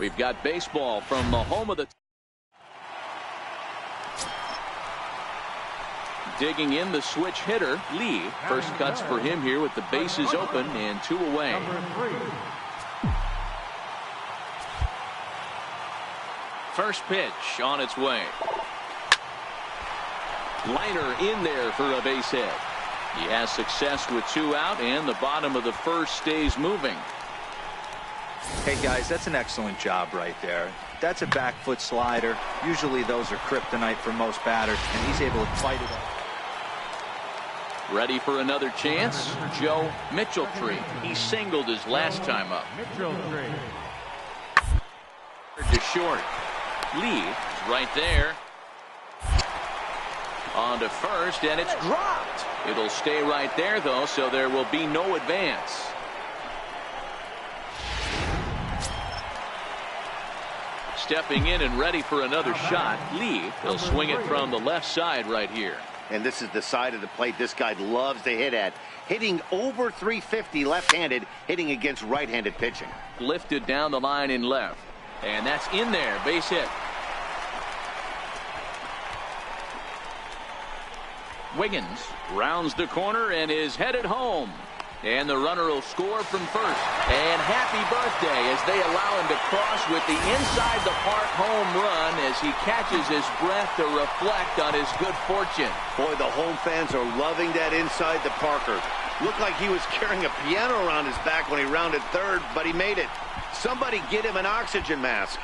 We've got baseball from the home of the... Digging in the switch hitter, Lee. First cuts for him here with the bases open and 2 away. First pitch on its way. Liner in there for a base hit. He has success with 2 out, and the bottom of the first stays moving. Hey guys, that's an excellent job right there. That's a back foot slider. Usually those are kryptonite for most batters, and he's able to fight it up. Ready for another chance? Joe Mitchell-Tree. He singled his last time up. To short. Lee is right there. On to first, and it's dropped. It'll stay right there, though, so there will be no advance. Stepping in and ready for another shot, Lee. He'll swing it from the left side right here. And this is the side of the plate this guy loves to hit at. Hitting over 350 left-handed, hitting against right-handed pitching. Lifted down the line in left. And that's in there. Base hit. Wiggins rounds the corner and is headed home. And the runner will score from first. And happy birthday as they allow him to cross with the inside the park home run as he catches his breath to reflect on his good fortune. Boy, the home fans are loving that inside the Parker. Looked like he was carrying a piano around his back when he rounded third, but he made it. Somebody get him an oxygen mask.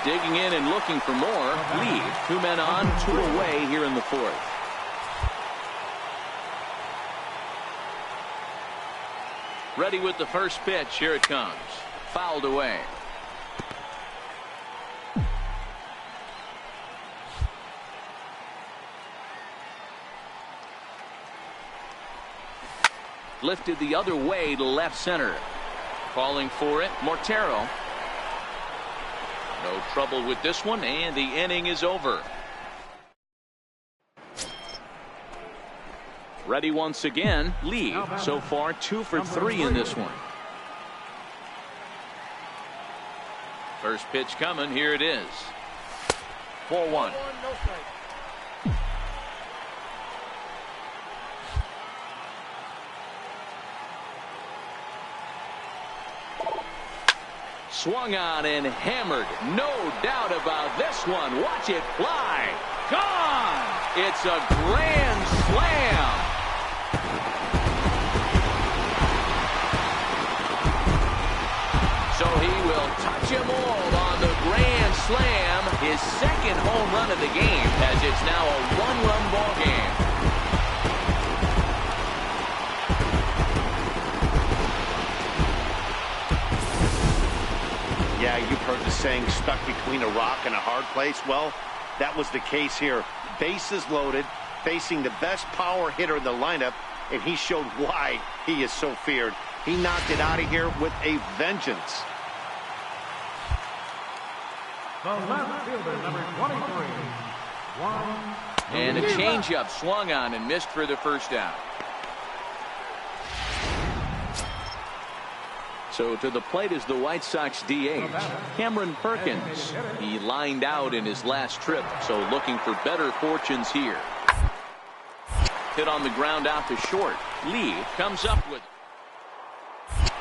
Digging in and looking for more. Lee, 2 men on, 2 away here in the 4th. Ready with the first pitch. Here it comes. Fouled away. Lifted the other way to left center. Calling for it, Mortero. No trouble with this one, and the inning is over. Ready once again, Lee. So far 2 for 3 in this one. First pitch coming. Here it is. 4-1. Swung on and hammered. No doubt about this one. Watch it fly. Gone. It's a grand slam. So he will touch them all on the grand slam. His second home run of the game, as it's now a 1-run ball game. Yeah, you've heard the saying, stuck between a rock and a hard place. Well, that was the case here. Bases loaded, facing the best power hitter in the lineup, and he showed why he is so feared. He knocked it out of here with a vengeance. The left fielder, number 23. And a changeup swung on and missed for the first out. So to the plate is the White Sox DH, Cameron Perkins. He lined out in his last trip, so looking for better fortunes here. Hit on the ground out to short. Lee comes up with it.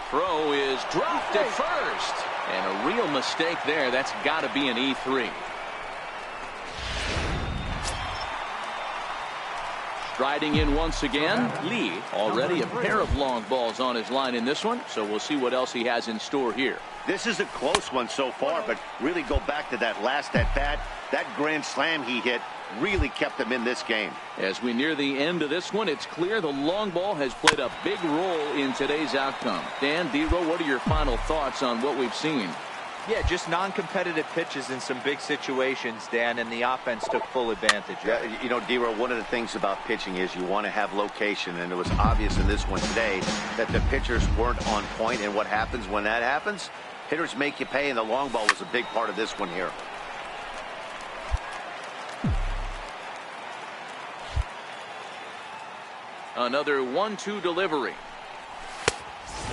Throw is dropped at first. And a real mistake there. That's got to be an E3. Striding in once again, Lee. Already a pair of long balls on his line in this one, so we'll see what else he has in store here. This is a close one so far, but really go back to that last at-bat. That grand slam he hit really kept him in this game. As we near the end of this one, it's clear the long ball has played a big role in today's outcome. Dan, D-Row, what are your final thoughts on what we've seen? Yeah, just non-competitive pitches in some big situations, Dan, and the offense took full advantage. Yeah, you know, D-Row, one of the things about pitching is you want to have location, and it was obvious in this one today that the pitchers weren't on point, and what happens when that happens? Hitters make you pay, and the long ball was a big part of this one here. Another 1-2 delivery.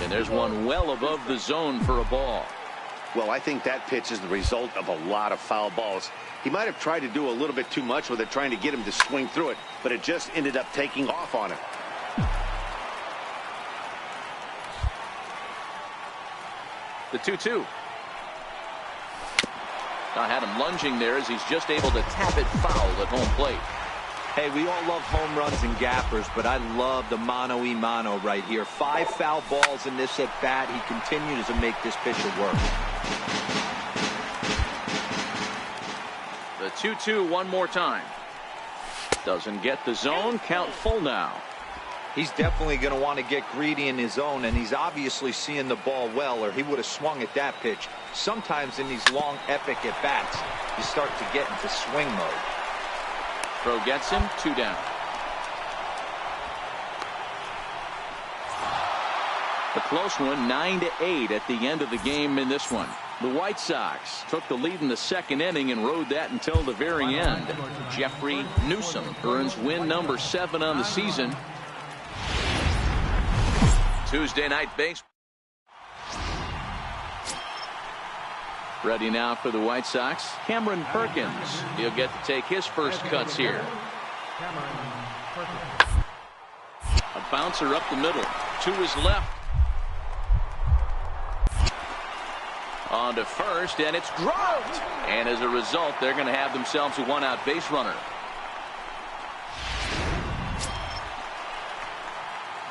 And there's one well above the zone for a ball. Well, I think that pitch is the result of a lot of foul balls. He might have tried to do a little bit too much with it, trying to get him to swing through it, but it just ended up taking off on him. The 2-2. I had him lunging there as he's just able to tap it foul at home plate. Hey, we all love home runs and gappers, but I love the mano-a-mano right here. 5 foul balls in this at-bat. He continues to make this pitcher work. The 2-2 one more time. Doesn't get the zone. Count full now. He's definitely going to want to get greedy in his zone, and he's obviously seeing the ball well, or he would have swung at that pitch. Sometimes in these long, epic at-bats, you start to get into swing mode. Throw gets him, 2 down. A close one, 9-8 at the end of the game in this one. The White Sox took the lead in the second inning and rode that until the very end. Jeffrey Newsom earns win number 7 on the season. Tuesday night baseball. Ready now for the White Sox, Cameron Perkins. He'll get to take his first cuts here. A bouncer up the middle, to his left. On to first, and it's dropped. And as a result, they're going to have themselves a 1-out base runner.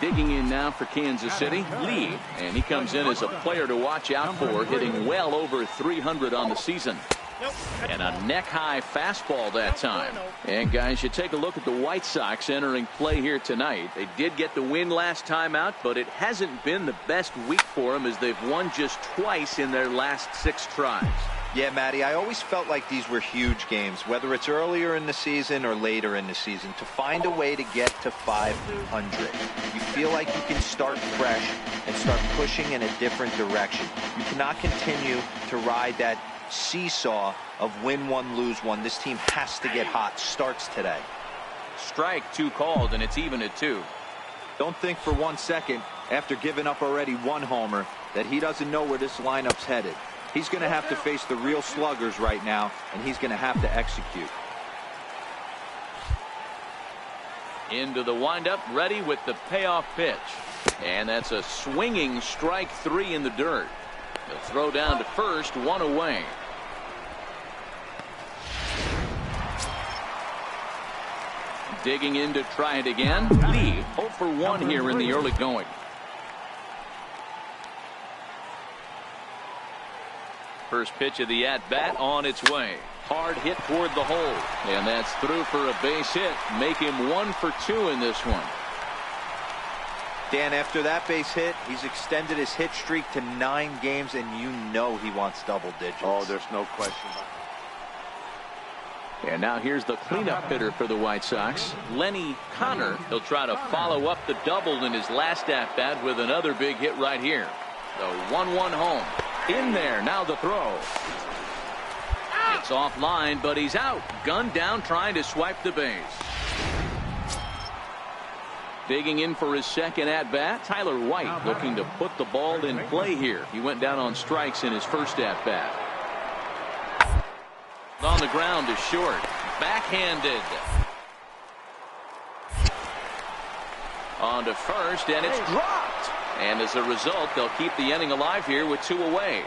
Digging in now for Kansas City, Lee, and he comes in as a player to watch out for, hitting well over 300 on the season. And a neck-high fastball that time. And guys, you take a look at the White Sox entering play here tonight. They did get the win last time out, but it hasn't been the best week for them as they've won just twice in their last 6 tries. Yeah, Matty, I always felt like these were huge games, whether it's earlier in the season or later in the season, to find a way to get to 500. You feel like you can start fresh and start pushing in a different direction. You cannot continue to ride that seesaw of win one, lose one. This team has to get hot. Starts today. Strike 2 called, and it's even at 2. Don't think for 1 second, after giving up already 1 homer, that he doesn't know where this lineup's headed. He's going to have to face the real sluggers right now, and he's going to have to execute. Into the windup, ready with the payoff pitch. And that's a swinging strike 3 in the dirt. He'll throw down to first, 1 away. Digging in to try it again. Lee, 0 for 1 here in the early going. First pitch of the at-bat on its way. Hard hit toward the hole. And that's through for a base hit. Make him 1 for 2 in this one. Dan, after that base hit, he's extended his hit streak to 9 games, and you know he wants double digits. Oh, there's no question about it. And now here's the cleanup hitter for the White Sox, Lenny Connor. He'll try to follow up the double in his last at-bat with another big hit right here. The 1-1 home. In there, now the throw. It's offline, but he's out. Gunned down, trying to swipe the base. Digging in for his second at-bat, Tyler White looking to put the ball in play here. He went down on strikes in his first at-bat. On the ground is short. Backhanded. On to first, and it's dropped. And as a result, they'll keep the inning alive here with 2 away.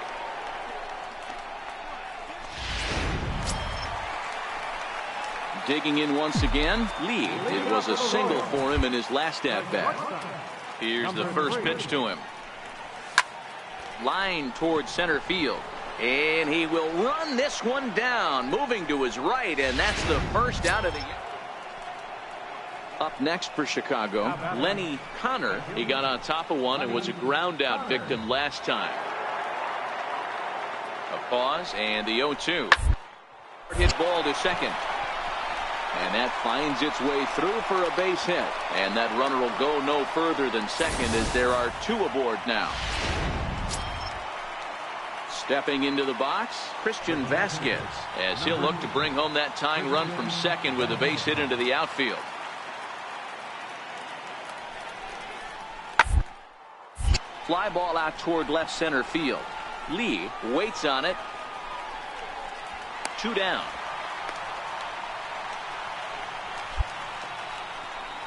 Digging in once again, Lee. It was a single for him in his last at-bat. Here's the first pitch to him. Line towards center field. And he will run this one down, moving to his right, and that's the first out of the inning. Up next for Chicago, Lenny Connor. He got on top of one and was a ground out victim last time. A pause and the 0-2. Hit ball to second. And that finds its way through for a base hit. And that runner will go no further than second as there are 2 aboard now. Stepping into the box, Christian Vasquez, as he'll look to bring home that tying run from second with a base hit into the outfield. fly ball out toward left center field. Lee waits on it. 2 down.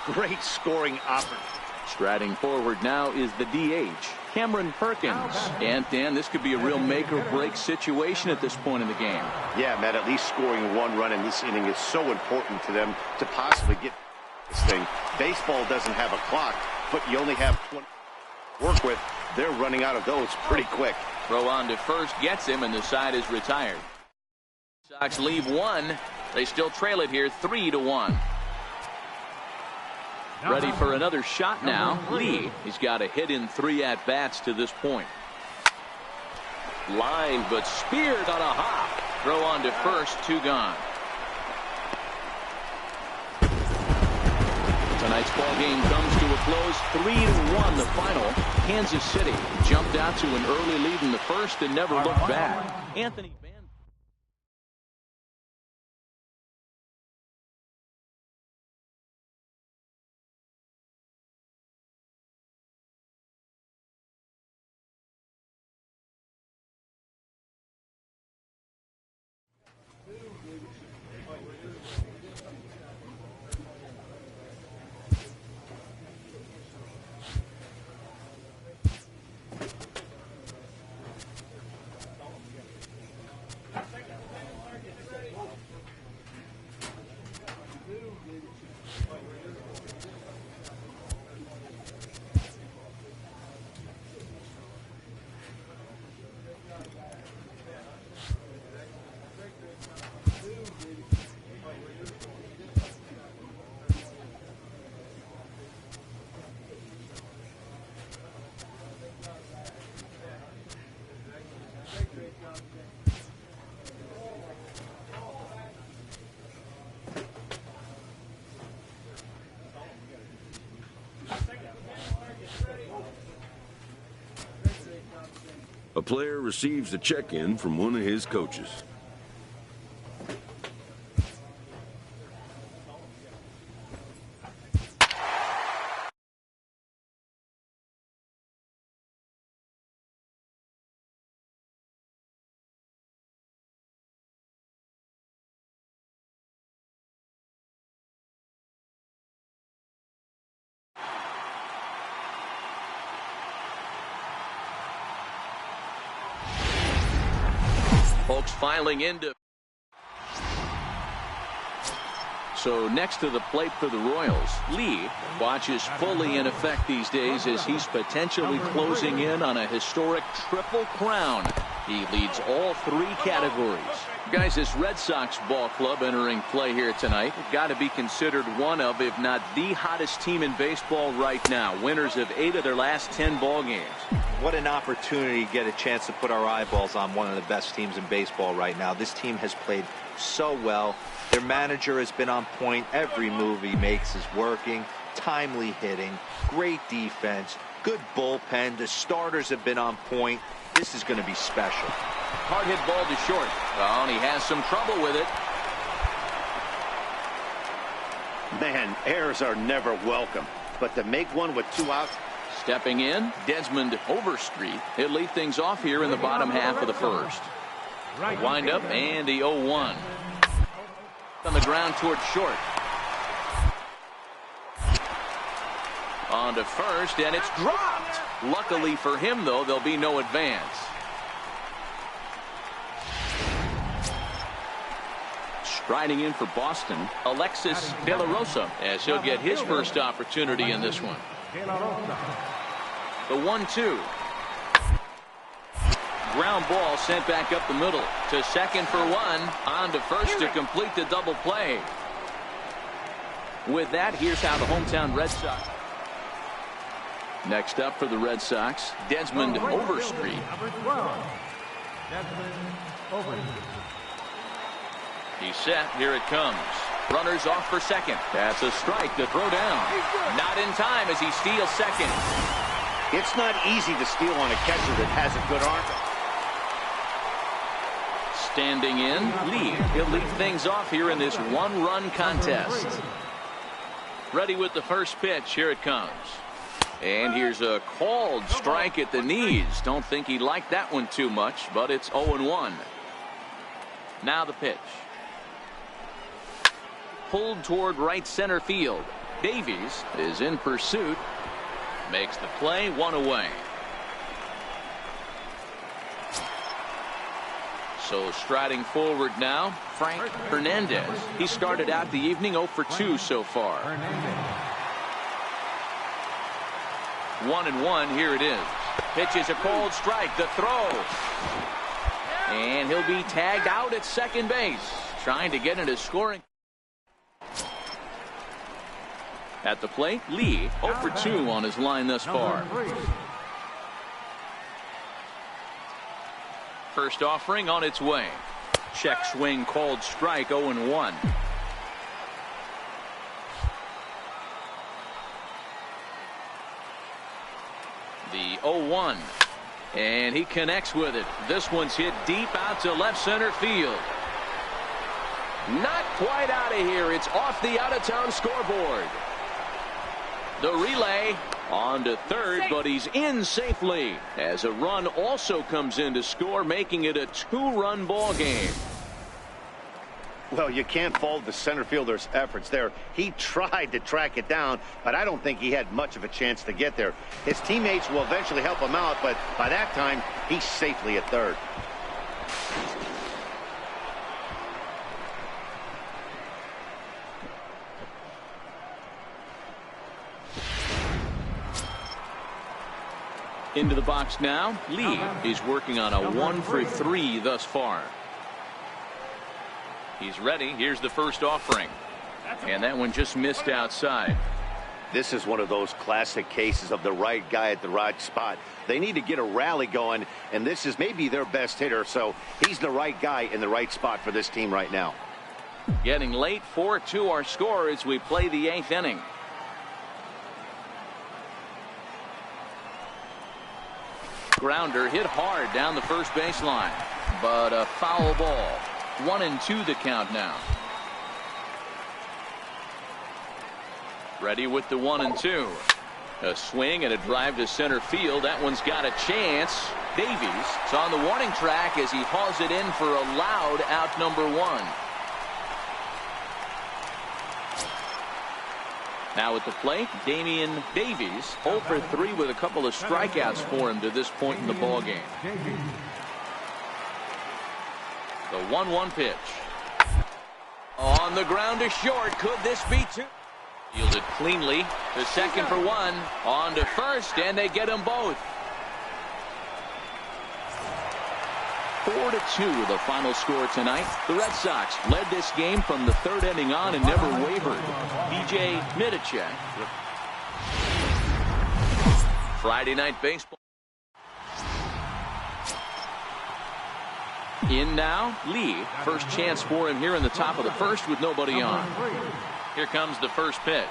Great scoring opportunity. Striding forward now is the DH, Cameron Perkins. And Dan, this could be a real make or break situation at this point in the game. Yeah, Matt, at least scoring 1 run in this inning is so important to them to possibly get this thing. Baseball doesn't have a clock, but you only have 20 to work with. They're running out of those pretty quick. Throw on to first gets him, and the side is retired. Sox leave 1. They still trail it here 3-1. Ready for another shot now. Lee, he's got a hit in 3 at-bats to this point. Line, but speared on a hop. Throw on to first, 2 gone. Tonight's ball game comes to a close, 3-1 the final. Kansas City jumped out to an early lead in the first and never looked back. Anthony Van. A player receives a check-in from one of his coaches. Folks filing into. So next to the plate for the Royals, Lee watches fully in effect these days as he's potentially closing in on a historic triple crown. He leads all 3 categories. Guys, this Red Sox ball club entering play here tonight got to be considered one of, if not the hottest team in baseball right now. Winners of 8 of their last 10 ball games. What an opportunity to get a chance to put our eyeballs on one of the best teams in baseball right now. This team has played so well. Their manager has been on point. Every move he makes is working. Timely hitting, great defense, good bullpen. The starters have been on point. This is going to be special. Hard hit ball to short. Oh, and he has some trouble with it. Man, errors are never welcome, but to make one with 2 outs. Stepping in, Desmond Overstreet. He'll lead things off here in the bottom half of the first. A wind up and the 0-1. On the ground toward short. On to first, and it's dropped. Luckily for him, though, there'll be no advance. Striding in for Boston, Alexis De La Rosa, as he'll get his first opportunity in this one. The 1-2. Ground ball sent back up the middle to second for 1. On to first to complete the double play. With that, here's how the hometown Red Sox. Next up for the Red Sox, Desmond Overstreet. He's set. Here it comes. Runners off for second. That's a strike to throw down. Not in time as he steals second. It's not easy to steal on a catcher that has a good arm. Standing in, Lee. He'll lead things off here in this 1-run contest. Ready with the first pitch. Here it comes. And here's a called strike at the knees. Don't think he liked that one too much, but it's 0-1. Now the pitch. Pulled toward right center field. Davies is in pursuit. Makes the play, 1 away. So striding forward now, Frank Hernandez. He started out the evening 0 for 2 so far. 1-1, here it is. Pitches a cold strike, the throw. And he'll be tagged out at second base. Trying to get into scoring. At the plate, Lee 0 for 2 on his line thus far. First offering on its way. Check swing, called strike, 0-1. The 0-1. And he connects with it. This one's hit deep out to left center field. Not quite out of here. It's off the out-of-town scoreboard. The relay on to third, but he's in safely as a run also comes in to score, making it a 2-run ball game. Well, you can't fault the center fielder's efforts there. He tried to track it down, but I don't think he had much of a chance to get there. His teammates will eventually help him out, but by that time, he's safely at third. Into the box now. Lee is working on a 1 for 3 thus far. He's ready. Here's the first offering. And that one just missed outside. This is one of those classic cases of the right guy at the right spot. They need to get a rally going, and this is maybe their best hitter, so he's the right guy in the right spot for this team right now. Getting late, 4-2 our score as we play the 8th inning. Grounder hit hard down the first baseline, but a foul ball. 1-2 the count now. Ready with the 1-2. A swing and a drive to center field. That one's got a chance. Davies is on the warning track as he hauls it in for a loud out number 1. Now at the plate, Damian Davies 0 for 3 with a couple of strikeouts for him to this point in the ball game. The 1-1 pitch. On the ground to short. Could this be 2? Fielded cleanly to second for 1. On to first, and they get them both. 4-2 the final score tonight. The Red Sox led this game from the 3rd inning on and never wavered. B.J. Midicek. Friday Night Baseball. In now, Lee. First chance for him here in the top of the first with nobody on. Here comes the first pitch.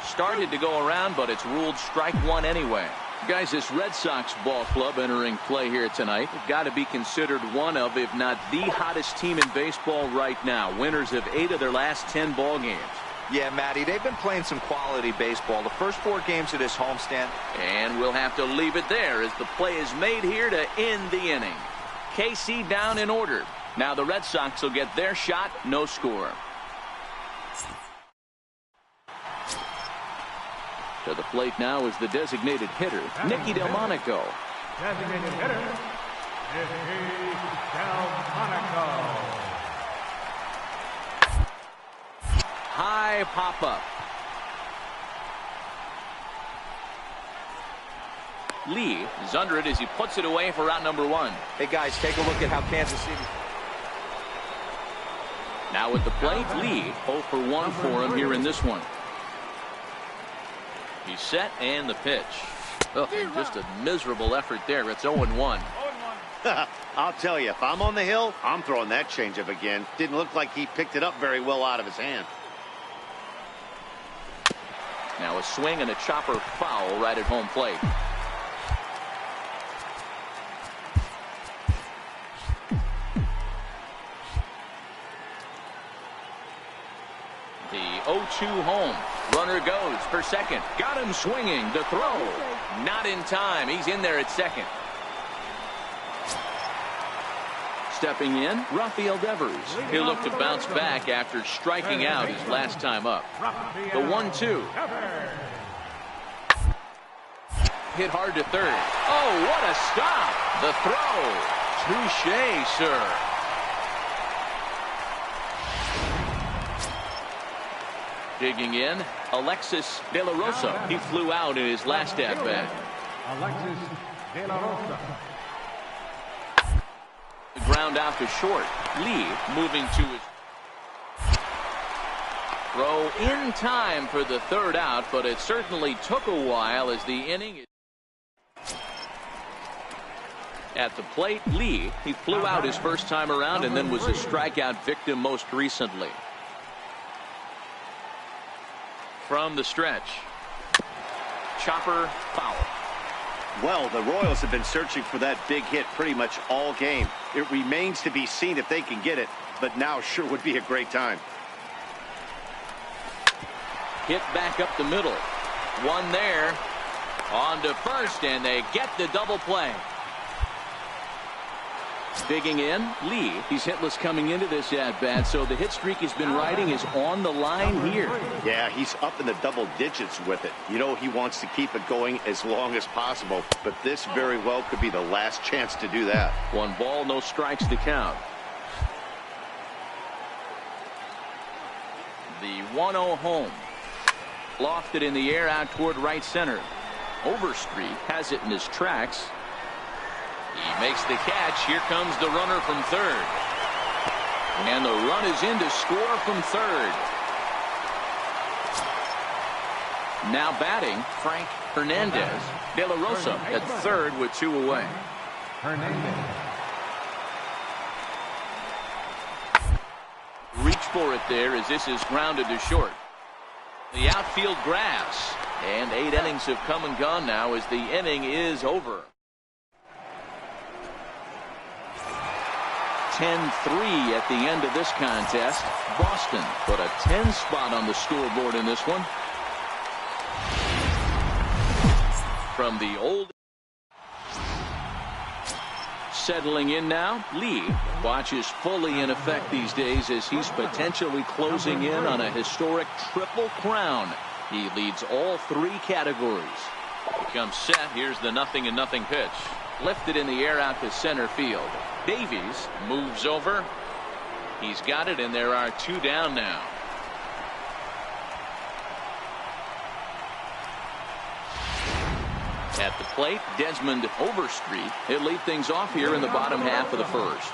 Started to go around, but it's ruled strike 1 anyway. Guys, this Red Sox ball club entering play here tonight have got to be considered one of, if not the hottest team in baseball right now. Winners of 8 of their last 10 ball games. Yeah, Matty, they've been playing some quality baseball the first 4 games of this homestand. And we'll have to leave it there as the play is made here to end the inning. KC down in order. Now the Red Sox will get their shot, no score. To the plate now is the designated hitter, Nicky Delmonico. Designated hitter, Nicky Delmonico. High pop-up. Lee is under it as he puts it away for out number 1. Hey, guys, take a look at how Kansas City. Now at the plate, Lee 0 for 1 for him here in this one. He's set and the pitch. Oh, just a miserable effort there. It's 0-1. I'll tell you, if I'm on the hill, I'm throwing that changeup again. Didn't look like he picked it up very well out of his hand. Now a swing and a chopper foul right at home plate. The 0-2 home. Runner goes for second. Got him swinging. The throw. Not in time. He's in there at second. Stepping in, Rafael Devers. He'll look to bounce back after striking out his last time up. The 1-2. Hit hard to third. Oh, what a stop. The throw. Touche, sir. Digging in, Alexis De La Rosa. He flew out in his last at-bat. Alexis De La Rosa. The ground out to short. Lee moving to his throw in time for the third out, but it certainly took a while as the inning. At the plate, Lee, he flew out his first time around and then was a strikeout victim most recently. From the stretch. Chopper foul. Well, the Royals have been searching for that big hit pretty much all game. It remains to be seen if they can get it, but now sure would be a great time. Hit back up the middle. One there. On to first, and they get the double play. Digging in, Lee. He's hitless coming into this at-bat, so the hit streak he's been riding is on the line here. Yeah, he's up in the double digits with it. You know he wants to keep it going as long as possible, but this very well could be the last chance to do that. 1 ball, no strikes to count. The 1-0 home. Lofted in the air out toward right center. Overstreet has it in his tracks. He makes the catch. Here comes the runner from third. And the run is in to score from third. Now batting, Frank Hernandez. De La Rosa at third with 2 away. Hernandez. Reach for it there as this is grounded to short. The outfield grass. And 8 innings have come and gone now as the inning is over. 10-3 at the end of this contest. Boston put a 10 spot on the scoreboard in this one. From the old. Settling in now, Lee watches fully in effect these days as he's potentially closing in on a historic triple crown. He leads all 3 categories. Becomes set. Here's the 0-0 pitch. Lifted in the air out to center field. Davies moves over. He's got it, and there are 2 down now. At the plate, Desmond Overstreet. He'll lead things off here in the bottom half of the first.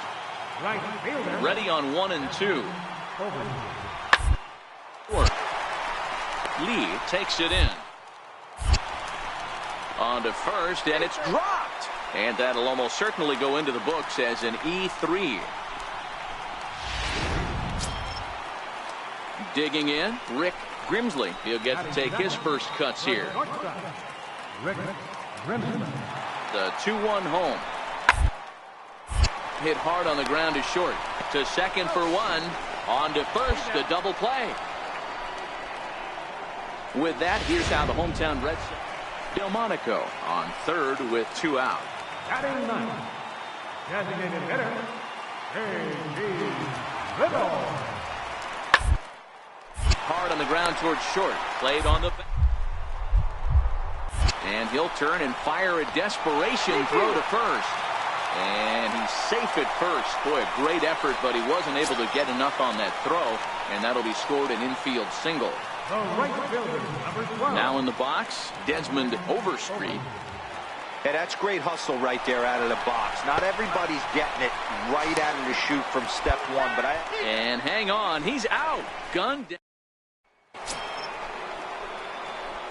Right fielder. Ready on 1 and 2. Lee takes it in. On to first, and it's dropped. And that'll almost certainly go into the books as an E3. Digging in, Rick Grimsley. He'll get to take his first cuts here. Rick Grimsley. The 2-1 home. Hit hard on the ground is short. To second for 1. On to first, a double play. With that, here's how the hometown Red Sox. Delmonico on third with 2 out. Batting 9. Designated hitter. A.G. Little. Hard on the ground towards short. Played on the. And he'll turn and fire a desperation throw to first. And he's safe at first. Boy, a great effort, but he wasn't able to get enough on that throw. And that'll be scored an infield single. The right fielder, number 12. Now in the box, Desmond Overstreet. Yeah, that's great hustle right there out of the box. Not everybody's getting it right out of the chute from step 1, but And hang on, he's out. Gunned down.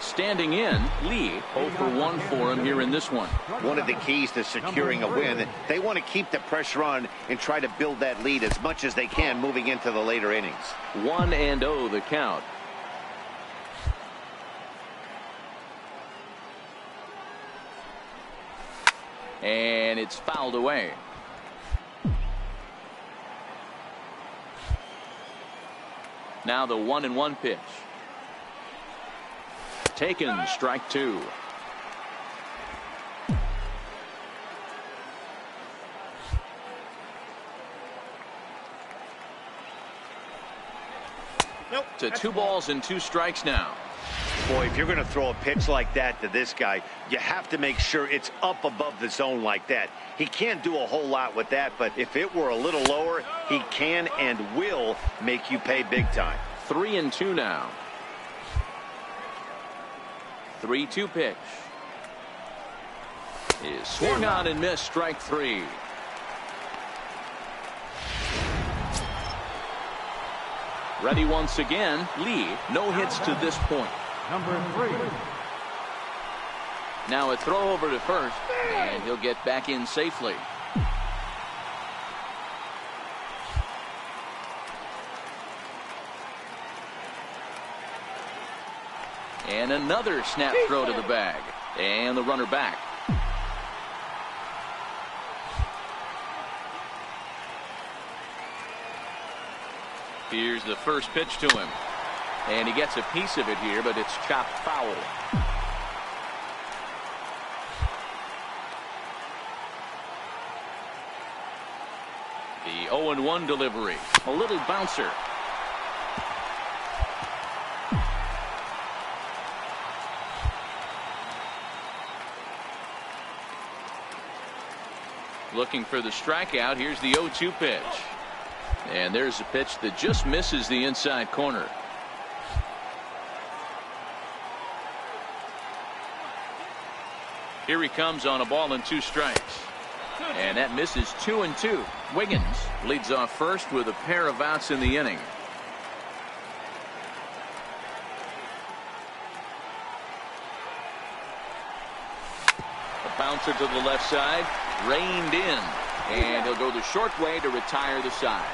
Standing in, Lee 0 for 1 for him here in this one. One of the keys to securing a win, they want to keep the pressure on and try to build that lead as much as they can moving into the later innings. 1-0 the count. And it's fouled away. Now the 1-1 pitch. Taken, strike 2. Nope. To 2 balls and 2 strikes now. Boy, if you're going to throw a pitch like that to this guy, you have to make sure it's up above the zone like that. He can't do a whole lot with that, but if it were a little lower, he can and will make you pay big time. 3-2 now. 3-2 pitch. Is swung on and missed, strike 3. Ready once again. Lee, no hits to this point. Number 3. Now a throw over to first, and he'll get back in safely. And another snap throw to the bag. And the runner back. Here's the first pitch to him. And he gets a piece of it here, but it's chopped foul. The 0-1 delivery. A little bouncer. Looking for the strikeout. Here's the 0-2 pitch. And there's a pitch that just misses the inside corner. Here he comes on a ball and 2 strikes. And that misses 2-2. Wiggins leads off first with a pair of outs in the inning. A bouncer to the left side, reined in, and he'll go the short way to retire the side.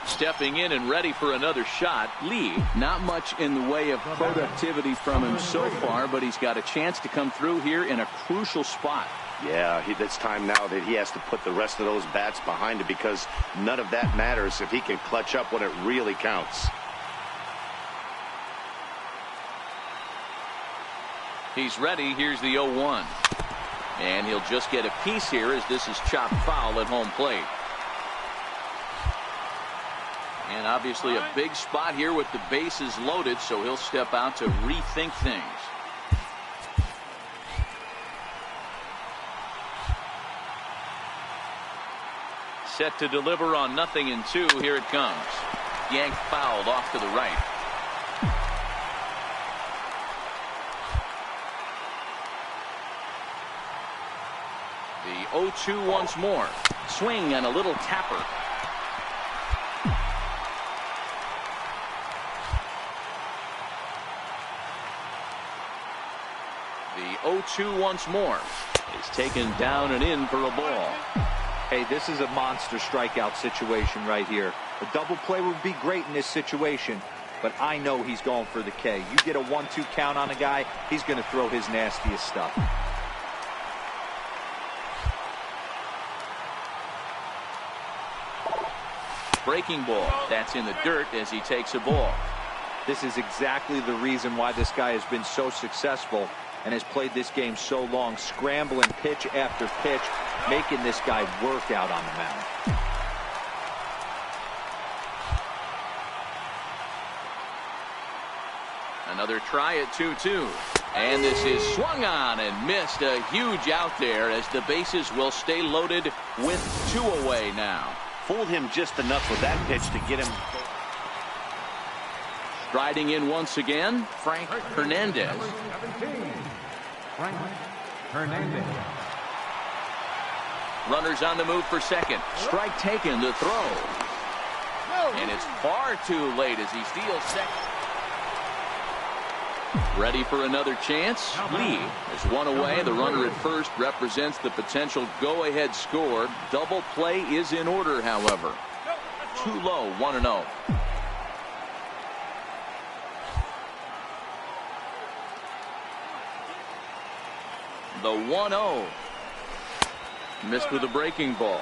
Stepping in and ready for another shot, Lee. Not much in the way of productivity from him so far, but he's got a chance to come through here in a crucial spot. Yeah, it's time now that he has to put the rest of those bats behind him, because none of that matters if he can clutch up when it really counts. He's ready. Here's the 0-1. And he'll just get a piece here as this is chopped foul at home plate. And obviously a big spot here with the bases loaded, so he'll step out to rethink things. Set to deliver on 0-2. Here it comes. Yanked fouled off to the right. The 0-2 once more. Swing and a little tapper. The 0-2 once more is taken down and in for a ball. Hey, this is a monster strikeout situation right here. A double play would be great in this situation, but I know he's going for the K. You get a 1-2 count on a guy, he's going to throw his nastiest stuff. Breaking ball. That's in the dirt as he takes a ball. This is exactly the reason why this guy has been so successful and has played this game so long, scrambling pitch after pitch, making this guy work out on the mound. Another try at 2-2. And this is swung on and missed. A huge out there as the bases will stay loaded with 2 away now. Fooled him just enough with that pitch to get him. Striding in once again, Frank Hernandez. 17. Frank Hernandez. Runners on the move for second. Strike taken, the throw. And it's far too late as he steals second. Ready for another chance. Lee is 1 away. The runner at first represents the potential go-ahead score. Double play is in order, however. Too low, 1-0. The 1-0. Missed with a breaking ball.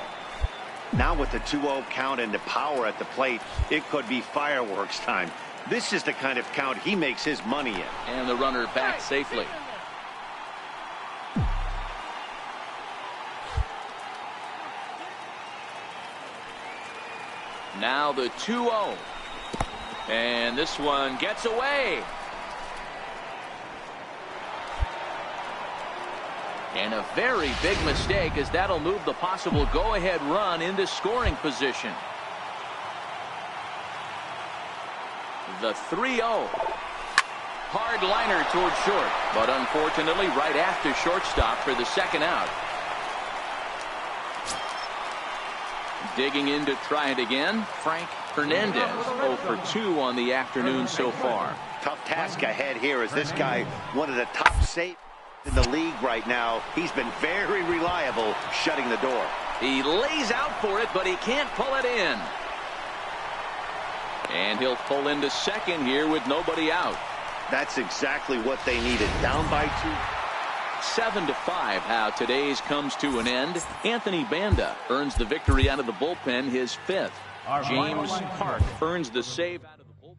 Now with the 2-0 count and the power at the plate, it could be fireworks time. This is the kind of count he makes his money in. And the runner back safely. Now the 2-0. And this one gets away. And a very big mistake, as that'll move the possible go-ahead run into scoring position. The 3-0. Hard liner towards short, but unfortunately right after shortstop for the second out. Digging in to try it again, Frank Hernandez, 0 for 2 on the afternoon so far. Tough task ahead here, as this guy, one of the top safe in the league right now. He's been very reliable shutting the door. He lays out for it, but he can't pull it in. And he'll pull into second here with nobody out. That's exactly what they needed. Down by 2. 7-5, how today's comes to an end. Anthony Banda earns the victory out of the bullpen, his 5th. James Park earns the save out of the bullpen.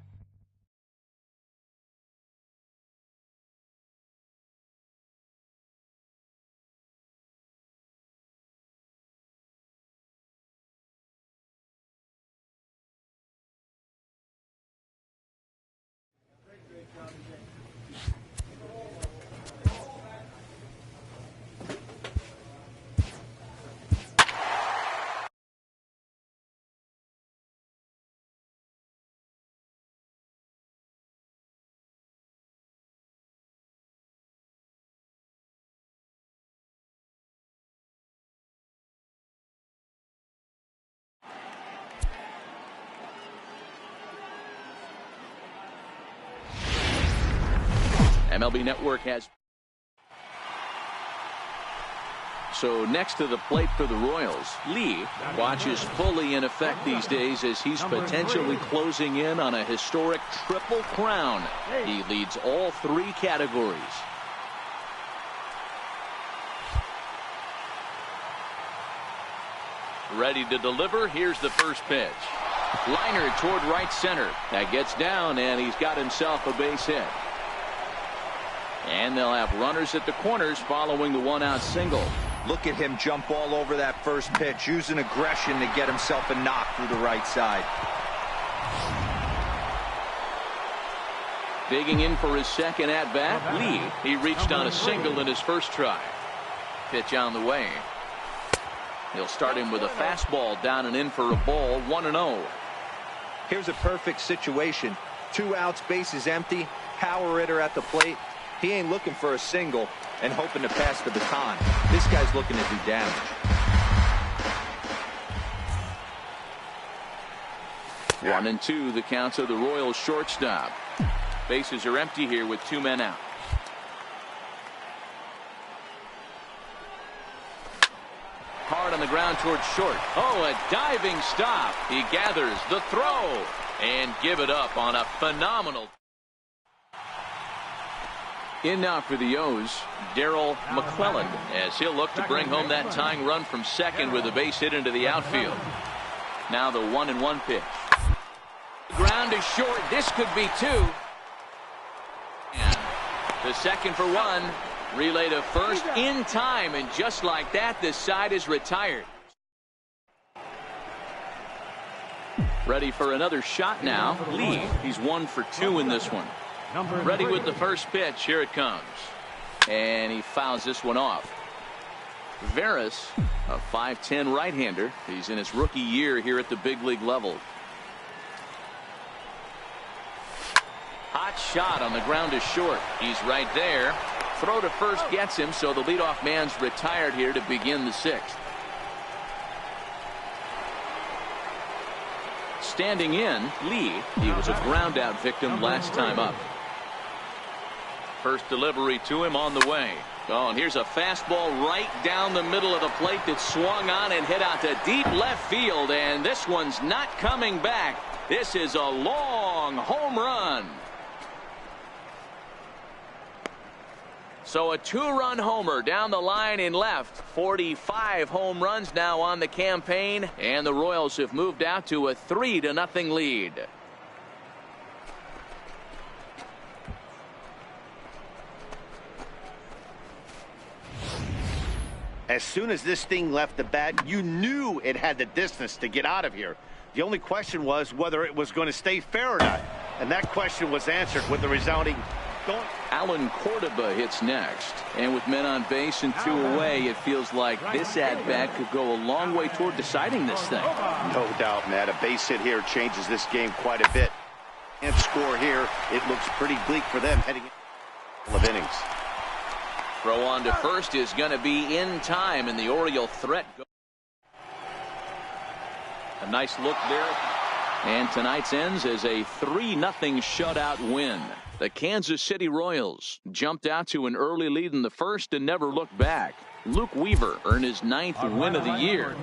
MLB Network has. So next to the plate for the Royals, Lee watches fully in effect these days as he's potentially closing in on a historic triple crown. He leads all 3 categories. Ready to deliver. Here's the first pitch. Liner toward right center. That gets down, and he's got himself a base hit. And they'll have runners at the corners following the 1-out single. Look at him jump all over that first pitch, using aggression to get himself a knock through the right side. Digging in for his second at-bat, Lee. He reached on a single in his first try. Pitch on the way. He'll start him with a fastball down and in for a ball, 1-0. Here's a perfect situation. 2 outs, bases empty, power hitter at the plate. He ain't looking for a single and hoping to pass the baton. This guy's looking to do damage. Yeah. 1-2, the count of the Royals shortstop. Bases are empty here with 2 men out. Hard on the ground towards short. Oh, a diving stop. He gathers the throw and give it up on a phenomenal. In now for the O's, Darryl McClellan, as he'll look to bring home that tying run from second with a base hit into the outfield. Now the 1-1 pitch. Ground is short. This could be 2. And the second for 1. Relay to first in time, and just like that, this side is retired. Ready for another shot now. Lee, he's 1 for 2 in this one. Ready with the first pitch. Here it comes. And he fouls this one off. Veras, a 5'10" right-hander. He's in his rookie year here at the big league level. Hot shot on the ground to short. He's right there. Throw to first gets him, so the leadoff man's retired here to begin the 6th. Standing in, Lee. He was a ground out victim last time up. First delivery to him on the way. Oh, and here's a fastball right down the middle of the plate that swung on and hit out to deep left field, and this one's not coming back. This is a long home run. So a 2-run homer down the line in left. 45 home runs now on the campaign, and the Royals have moved out to a 3-0 lead. As soon as this thing left the bat, you knew it had the distance to get out of here. The only question was whether it was going to stay fair or not. And that question was answered with the resounding don't. Alan Cordoba hits next. And with men on base and 2 away, it feels like this at-bat could go a long way toward deciding this thing. No doubt, Matt. A base hit here changes this game quite a bit. And score here, it looks pretty bleak for them heading into innings. Throw on to first is going to be in time, and the Oriole threat. A nice look there. And tonight's ends as a 3-0 shutout win. The Kansas City Royals jumped out to an early lead in the first and never looked back. Luke Weaver earned his 9th win of the year.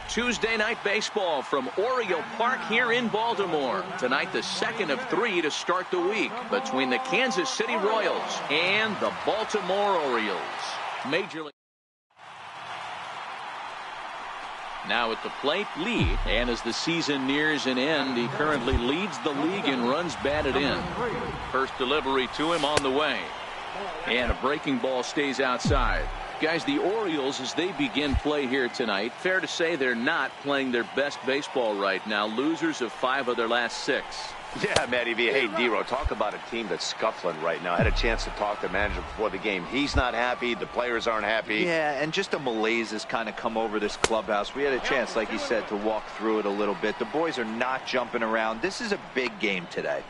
Tuesday night baseball from Oriole Park here in Baltimore. Tonight, the second of 3 to start the week between the Kansas City Royals and the Baltimore Orioles. Major League. Now at the plate, Lee. And as the season nears an end, he currently leads the league in runs batted in. First delivery to him on the way. And a breaking ball stays outside. Guys, the Orioles, as they begin play here tonight, fair to say they're not playing their best baseball right now. Losers of 5 of their last 6. Yeah, Matty V. Hey, D-Row, talk about a team that's scuffling right now. I had a chance to talk to the manager before the game. He's not happy. The players aren't happy. Yeah, and just a malaise has kind of come over this clubhouse. We had a chance, like he said, to walk through it a little bit. The boys are not jumping around. This is a big game today.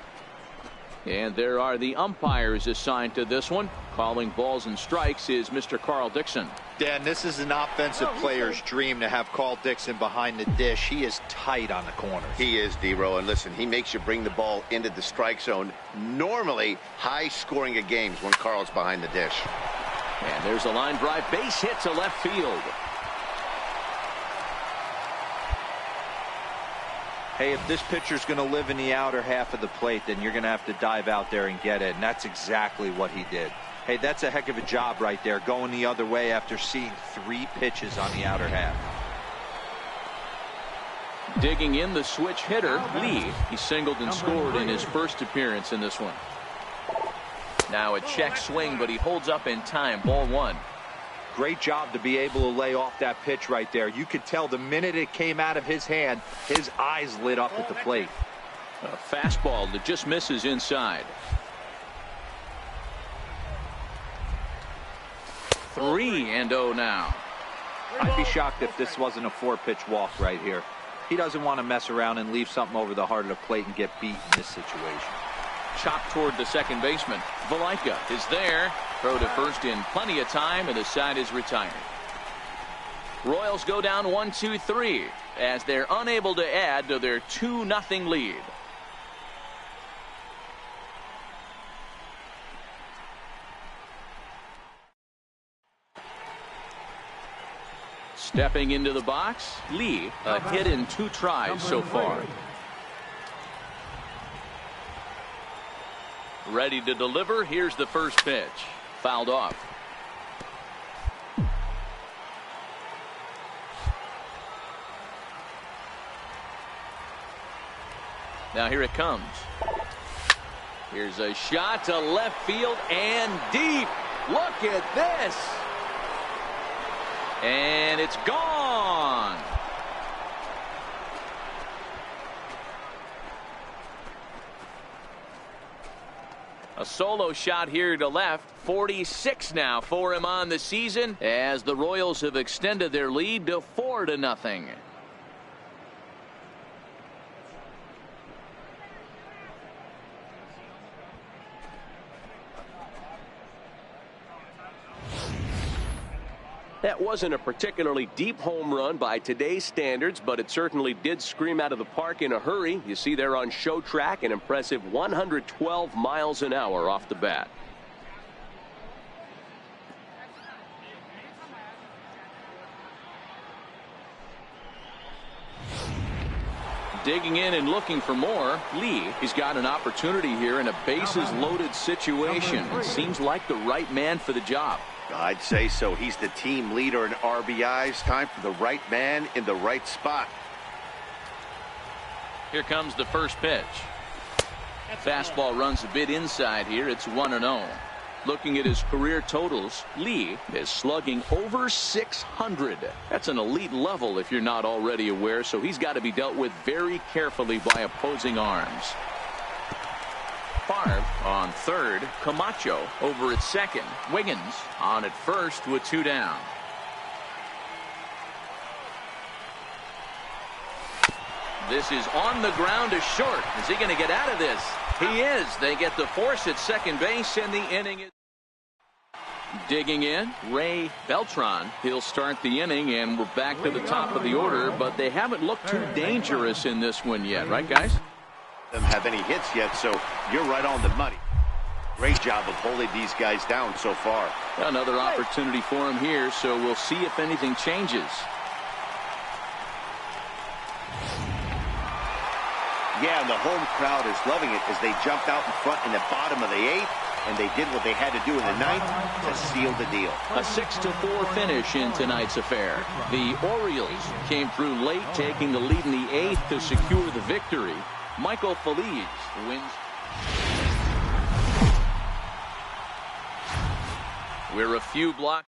And there are the umpires assigned to this one. Calling balls and strikes is Mr. Carl Dixon. Dan, this is an offensive player's dream to have Carl Dixon behind the dish. He is tight on the corners. He is, D-Row, and listen, he makes you bring the ball into the strike zone. Normally, high scoring of games when Carl's behind the dish. And there's a line drive, base hit to left field. Hey, if this pitcher's going to live in the outer half of the plate, then you're going to have to dive out there and get it, and that's exactly what he did. Hey, that's a heck of a job right there, going the other way after seeing 3 pitches on the outer half. Digging in the switch hitter, Lee. He singled and scored in his first appearance in this one. Now a check swing, but he holds up in time. Ball 1. Great job to be able to lay off that pitch right there. You could tell the minute it came out of his hand, his eyes lit up at the plate. A fastball that just misses inside. 3-0 now. I'd be shocked if this wasn't a 4-pitch walk right here. He doesn't want to mess around and leave something over the heart of the plate and get beat in this situation. Chopped toward the second baseman. Valaika is there. Throw to first in plenty of time, and the side is retired. Royals go down 1-2-3 as they're unable to add to their 2-0 lead. Stepping into the box, Lee, a hit in 2 tries so far. Ready to deliver. Here's the first pitch. Fouled off. Now here it comes. Here's a shot to left field and deep. Look at this. And it's gone. A solo shot here to left. 46 now for him on the season as the Royals have extended their lead to 4-0. That wasn't a particularly deep home run by today's standards, but it certainly did scream out of the park in a hurry. You see there on show track an impressive 112 miles an hour off the bat. Digging in and looking for more. Lee, he's got an opportunity here in a bases-loaded situation. It seems like the right man for the job. I'd say so. He's the team leader in RBIs. Time for the right man in the right spot. Here comes the first pitch. Fastball runs a bit inside here. It's 1-0. Looking at his career totals, Lee is slugging over 600. That's an elite level if you're not already aware, so he's got to be dealt with very carefully by opposing arms. Favre on third. Camacho over at second. Wiggins on at first with 2 down. This is on the ground to short. Is he going to get out of this? He is. They get the force at second base, and the inning is digging in. Ray Beltran. He'll start the inning, and we're back to the top of the order, but they haven't looked too dangerous in this one yet, right, guys? Don't have any hits yet, so you're right on the money. Great job of holding these guys down so far. Another opportunity for him here, so we'll see if anything changes. Yeah, and the home crowd is loving it as they jumped out in front in the bottom of the 8th, and they did what they had to do in the 9th to seal the deal. A 6-4 finish in tonight's affair. The Orioles came through late, taking the lead in the 8th to secure the victory. Michael Feliz wins. We're a few blocks.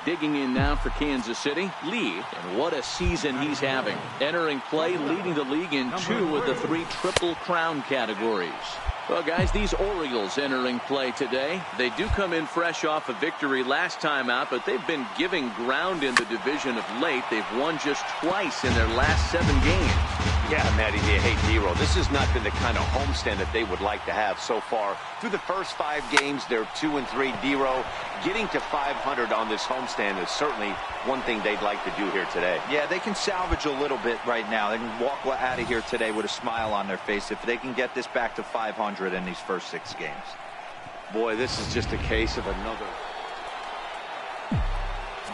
Digging in now for Kansas City, Lee, and what a season he's having. Entering play, leading the league in 2 of the 3 Triple Crown categories. Well, guys, these Orioles entering play today, they do come in fresh off a victory last time out, but they've been giving ground in the division of late. They've won just twice in their last 7 games. Yeah, Matty, hey, Dero, this has not been the kind of homestand that they would like to have so far. Through the first 5 games, they're 2-3. Dero, getting to 500 on this homestand is certainly one thing they'd like to do here today. Yeah, they can salvage a little bit right now. They can walk out of here today with a smile on their face if they can get this back to 500 in these first 6 games. Boy, this is just a case of another.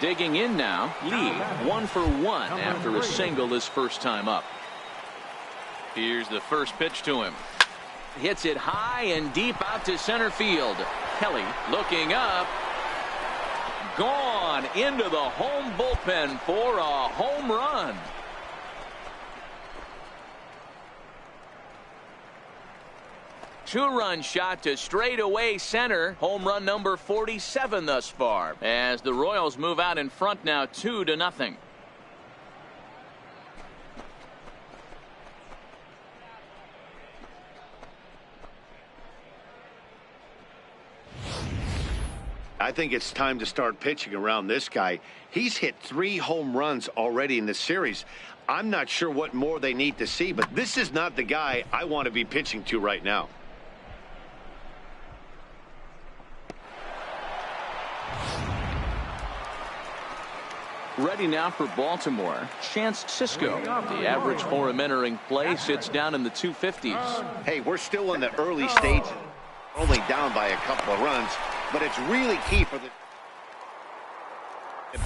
Digging in now, Lee, 1 for 1 after a single his first time up. Here's the first pitch to him. Hits it high and deep out to center field. Kelly looking up. Gone into the home bullpen for a home run. Two-run shot to straightaway center. Home run number 47 thus far. As the Royals move out in front now 2-0. I think it's time to start pitching around this guy. He's hit 3 home runs already in this series. I'm not sure what more they need to see, but this is not the guy I want to be pitching to right now. Ready now for Baltimore. Chance Sisco. The average for him entering play sits down in the 250s. Hey, we're still in the early stages. Only down by a couple of runs, but it's really key for the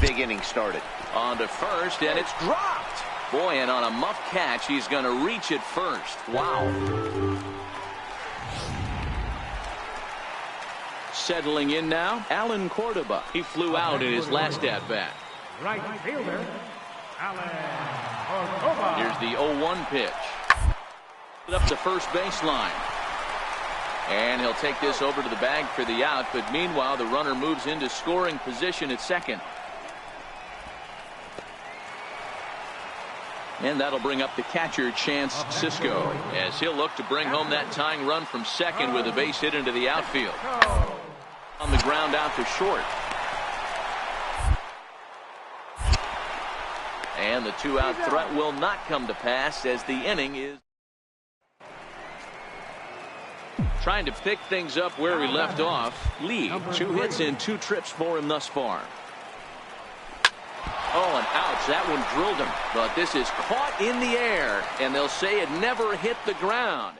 big inning started. On to first, and it's dropped. Boy, and on a muff catch, he's going to reach it first. Wow. Settling in now, Alan Cordoba. He flew out in his last at-bat. Right fielder, Alan Cordoba. Here's the 0-1 pitch. Up the first baseline. And he'll take this over to the bag for the out, but meanwhile the runner moves into scoring position at second. And that'll bring up the catcher, Chance Sisco, as he'll look to bring home that tying run from second with a base hit into the outfield. On the ground out to short. And the 2-out threat will not come to pass as the inning is trying to pick things up where we left off. Lee, 2 hits and 2 trips for him thus far. Oh, and ouch. That one drilled him. But this is caught in the air, and they'll say it never hit the ground.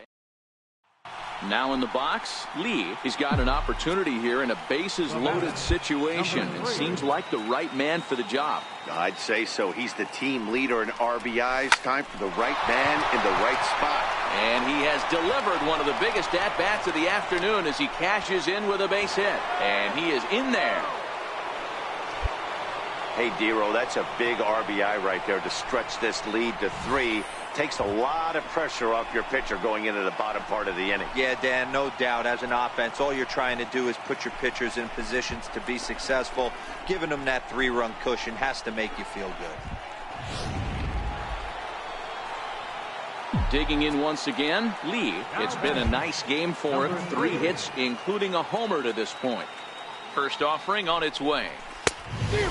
Now in the box, Lee. He's got an opportunity here in a bases-loaded situation and seems like the right man for the job. I'd say so. He's the team leader in RBIs. Time for the right man in the right spot. And he has delivered one of the biggest at-bats of the afternoon as he cashes in with a base hit. And he is in there. Hey, Dero, that's a big RBI right there to stretch this lead to 3. Takes a lot of pressure off your pitcher going into the bottom part of the inning. Yeah, Dan, no doubt. As an offense, all you're trying to do is put your pitchers in positions to be successful. Giving them that 3-run cushion has to make you feel good. Digging in once again, Lee. It's been a nice game for him. 3 hits, including a homer to this point. First offering on its way.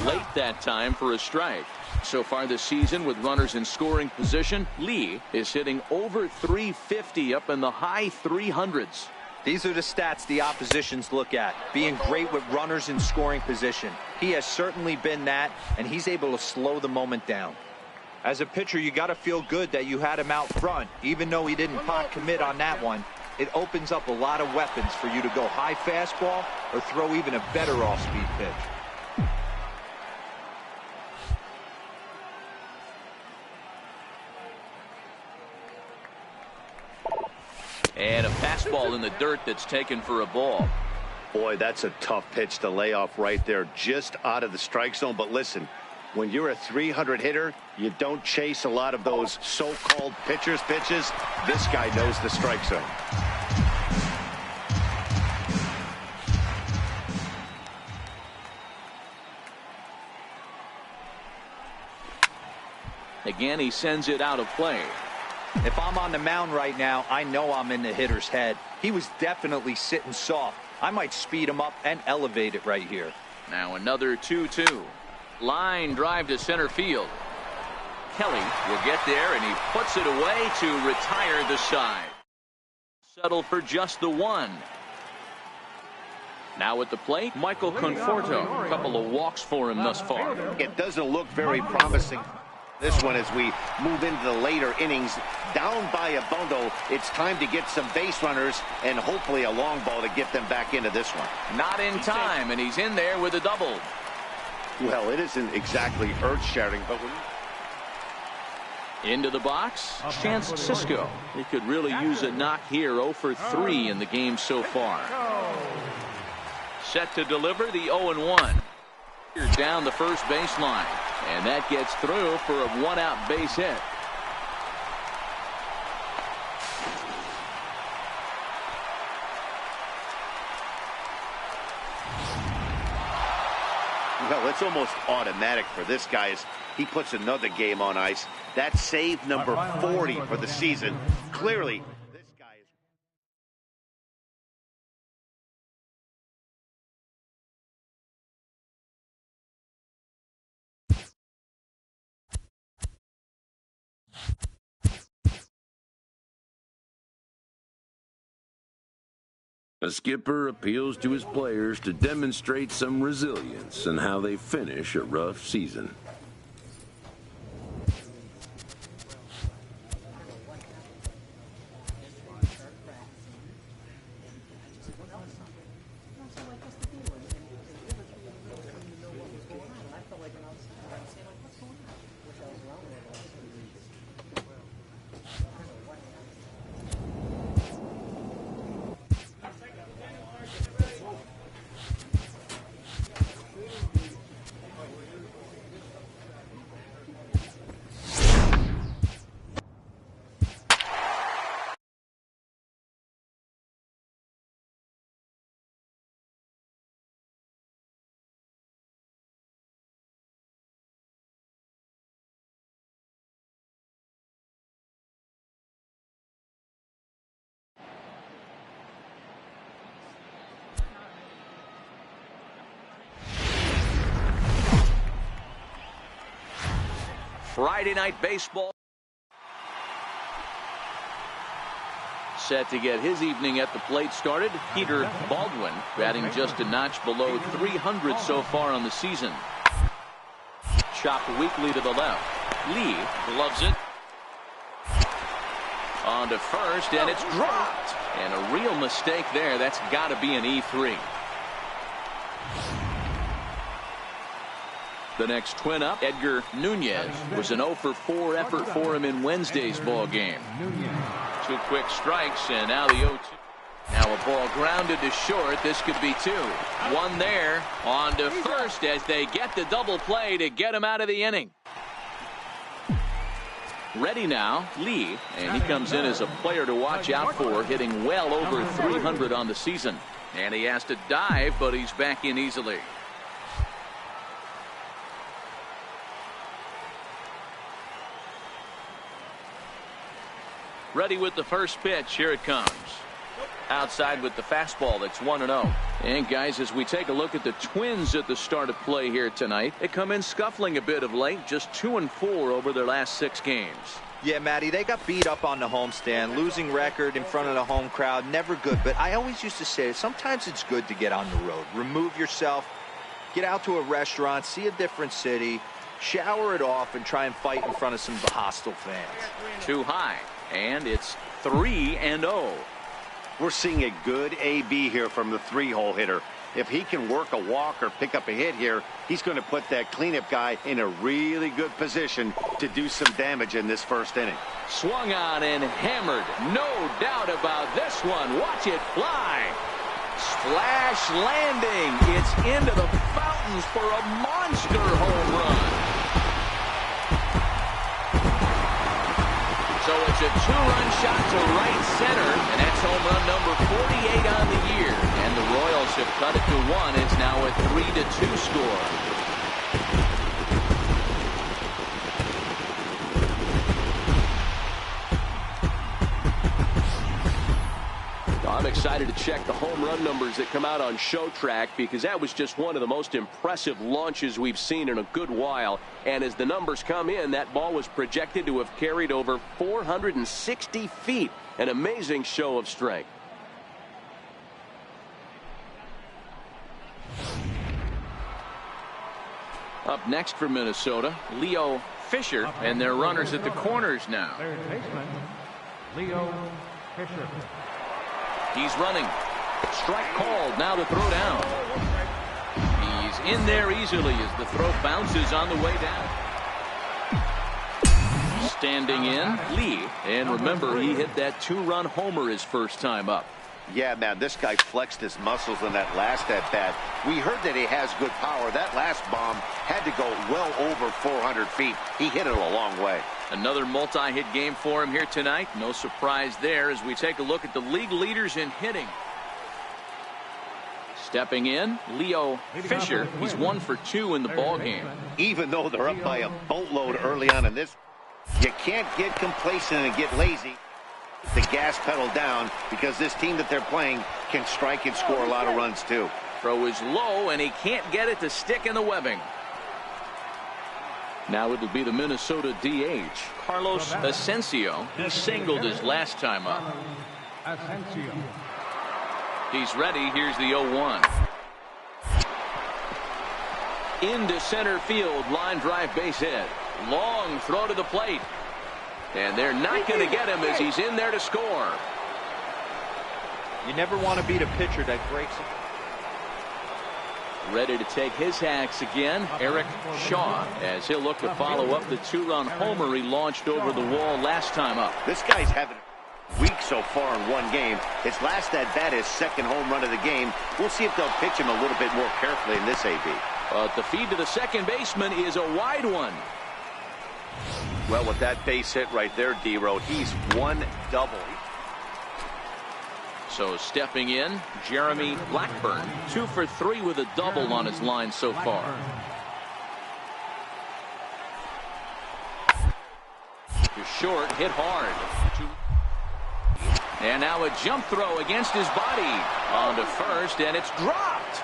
Late that time for a strike. So far this season with runners in scoring position, Lee is hitting over 350 up in the high 300s. These are the stats the oppositions look at. Being great with runners in scoring position. He has certainly been that, and he's able to slow the moment down. As a pitcher, you got to feel good that you had him out front. Even though he didn't pot commit on that one, it opens up a lot of weapons for you to go high fastball or throw even a better off-speed pitch. And a fastball in the dirt that's taken for a ball. Boy, that's a tough pitch to lay off right there, just out of the strike zone. But listen, when you're a 300 hitter, you don't chase a lot of those so-called pitcher's pitches. This guy knows the strike zone. Again, he sends it out of play. If I'm on the mound right now, I know I'm in the hitter's head. He was definitely sitting soft. I might speed him up and elevate it right here. Now another 2-2. Line drive to center field. Kelly will get there, and he puts it away to retire the side. Settle for just the 1. Now at the plate, Michael Conforto. A couple of walks for him thus far. It doesn't look very promising. This one, as we move into the later innings, down by a bundle, it's time to get some base runners and hopefully a long ball to get them back into this one. Not in time, and he's in there with a double. Well, it isn't exactly earth-shattering, but into the box, Chance Sisco. He could really use a knock here. 0 for 3 in the game so far. Set to deliver the 0-1. Here's down the first baseline. And that gets through for a 1-out base hit. Well, it's almost automatic for this guy as he puts another game on ice. That's save number 40 for the season. Clearly, this guy is... A skipper appeals to his players to demonstrate some resilience in how they finish a rough season. Friday night baseball. Set to get his evening at the plate started. Peter Baldwin batting just a notch below 300 so far on the season. Chopped weakly to the left. Lee loves it. On to first, and it's dropped. And a real mistake there. That's got to be an E3. The next twin up, Edgar Nunez, was an 0 for 4 effort for him in Wednesday's ball game. 2 quick strikes, and now the 0-2. Now a ball grounded to short. This could be 2. 1 there. On to first as they get the double play to get him out of the inning. Ready now, Lee, and he comes in as a player to watch out for, hitting well over 300 on the season. And he has to dive, but he's back in easily. Ready with the first pitch. Here it comes. Outside with the fastball. That's 1-0. And guys, as we take a look at the Twins at the start of play here tonight, they come in scuffling a bit of late, just 2-4 over their last 6 games. Yeah, Matty, they got beat up on the homestand. Losing record in front of the home crowd, never good. But I always used to say, sometimes it's good to get on the road. Remove yourself, get out to a restaurant, see a different city, shower it off, and try and fight in front of some hostile fans. Too high. And it's 3-0. We're seeing a good AB here from the 3-hole hitter. If he can work a walk or pick up a hit here, he's going to put that cleanup guy in a really good position to do some damage in this first inning. Swung on and hammered. No doubt about this one. Watch it fly. Splash landing. It's into the fountains for a monster home run. So it's a 2-run shot to right center, and that's home run number 48 on the year. And the Royals have cut it to 1. It's now a 3-2 score. I'm excited to check the home run numbers that come out on Show Track, because that was just one of the most impressive launches we've seen in a good while. And as the numbers come in, that ball was projected to have carried over 460 feet. An amazing show of strength. Up next for Minnesota, Leo Fisher, and their runners at the corners now. Third baseman, Leo Fisher. He's running. Strike called. Now to throw down. He's in there easily as the throw bounces on the way down. Standing in, Lee. And remember, he hit that 2-run homer his first time up. Yeah, man, this guy flexed his muscles in that last at-bat. We heard that he has good power. That last bomb had to go well over 400 feet. He hit it a long way. Another multi-hit game for him here tonight. No surprise there as we take a look at the league leaders in hitting. Stepping in, Leo Fisher. He's 1 for 2 in the ball game. Even though they're up by a boatload early on in this, you can't get complacent and get lazy. The gas pedal down, because this team that they're playing can strike and score a lot of runs too. Throw is low, and he can't get it to stick in the webbing. Now it'll be the Minnesota DH, Carlos Asensio. He singled his last time up. He's ready. Here's the 0-1. Into center field, line drive base hit. Long throw to the plate. And they're not going to get him as he's in there to score. You never want to beat a pitcher that breaks it. Ready to take his hacks again, Eric Shaw, as he'll look to follow up the 2-run homer he launched over the wall last time up. This guy's having a week so far in one game. His last at-bat is second home run of the game. We'll see if they'll pitch him a little bit more carefully in this AB. But the feed to the second baseman is a wide one. Well, with that base hit right there, D-Road, he's 1 double. So stepping in, Jeremy Blackburn, 2 for 3 with a double on his line so far. To short, hit hard. And now a jump throw against his body. On to first, and it's dropped.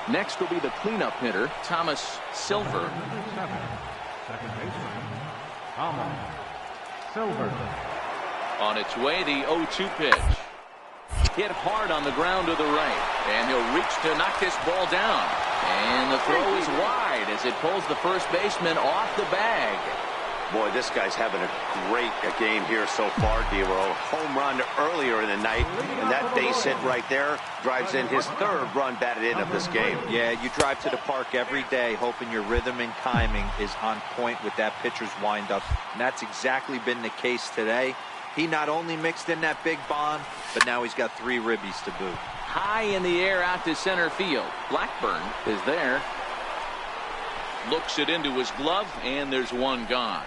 Next will be the cleanup hitter, Thomas Silver. Second baseman, Thomas Silver. On its way, the 0-2 pitch. Hit hard on the ground to the right. And he'll reach to knock this ball down. And the throw is wide as it pulls the first baseman off the bag. Boy, this guy's having a great game here so far, D-Roll. Home run earlier in the night, and that base hit right there drives in his third run batted in of this game. Yeah, you drive to the park every day hoping your rhythm and timing is on point with that pitcher's windup, and that's exactly been the case today. He not only mixed in that big bomb, but now he's got 3 ribbies to boot. High in the air out to center field. Blackburn is there. Looks it into his glove, and there's one gone.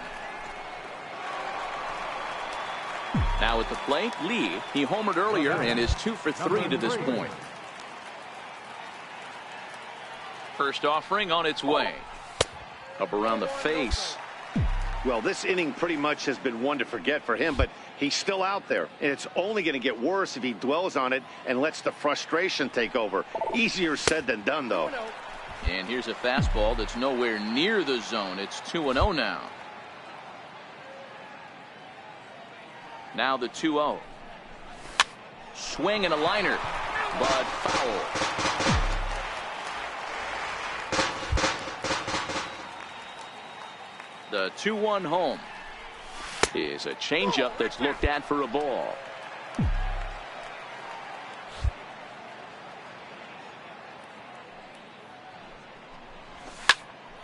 Now at the plate, Lee. He homered earlier and is 2 for 3 to this point. First offering on its way. Up around the face. Well, this inning pretty much has been one to forget for him, but he's still out there, and it's only going to get worse if he dwells on it and lets the frustration take over. Easier said than done, though. And here's a fastball that's nowhere near the zone. It's 2-0 now. Now the 2-0. Swing and a liner, but foul. The 2-1 home is a changeup that's looked at for a ball.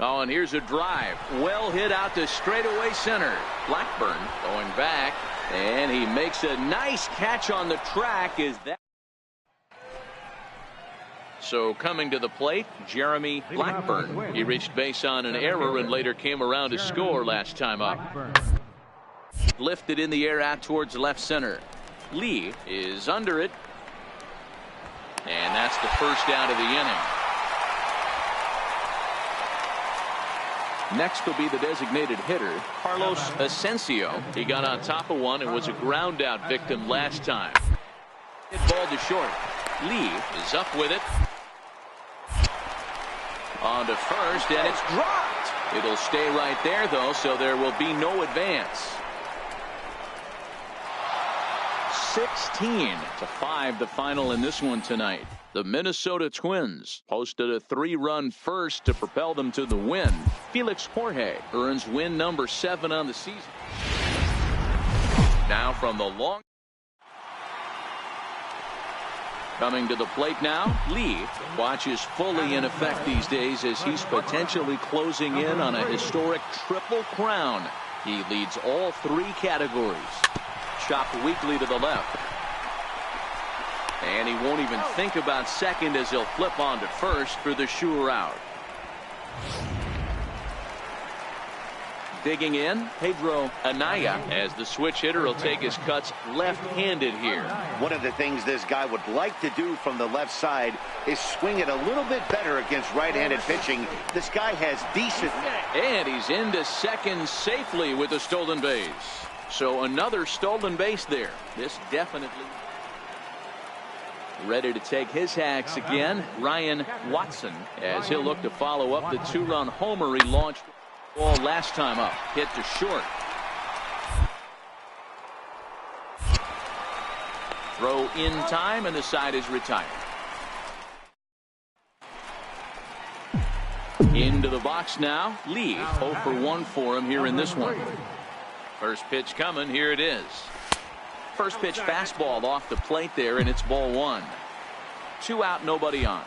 Oh, and here's a drive. Well hit out to straightaway center. Blackburn going back, and he makes a nice catch on the track. Is that? So coming to the plate, Jeremy Blackburn. He reached base on an error and later came around to score last time up. Lifted in the air out towards left center. Lee is under it. And that's the first out of the inning. Next will be the designated hitter, Carlos Asensio. He got on top of one and was a ground out victim last time. Hit ball to short. Lee is up with it. On to first, and it's dropped. It'll stay right there, though, so there will be no advance. 16-5, the final in this one tonight. The Minnesota Twins posted a 3-run first to propel them to the win. Felix Jorge earns win number 7 on the season. Now from the long. Coming to the plate now, Lee. Watch is fully in effect these days as he's potentially closing in on a historic triple crown. He leads all 3 categories. Chopped weakly to the left. And he won't even think about second as he'll flip on to first for the sure out. Digging in, Pedro Anaya, as the switch hitter will take his cuts left-handed here. One of the things this guy would like to do from the left side is swing it a little bit better against right-handed pitching. This guy has decent. And he's into second safely with a stolen base. So another stolen base there. This definitely. Ready to take his hacks again, Ryan Watson, as he'll look to follow up the 2-run homer he launched ball last time up. Hit to short. Throw in time, and the side is retired. Into the box now. Lee 0 for 1 for him here in this one. First pitch coming. Here it is. First pitch fastball off the plate there, and it's ball 1. 2 out, nobody on.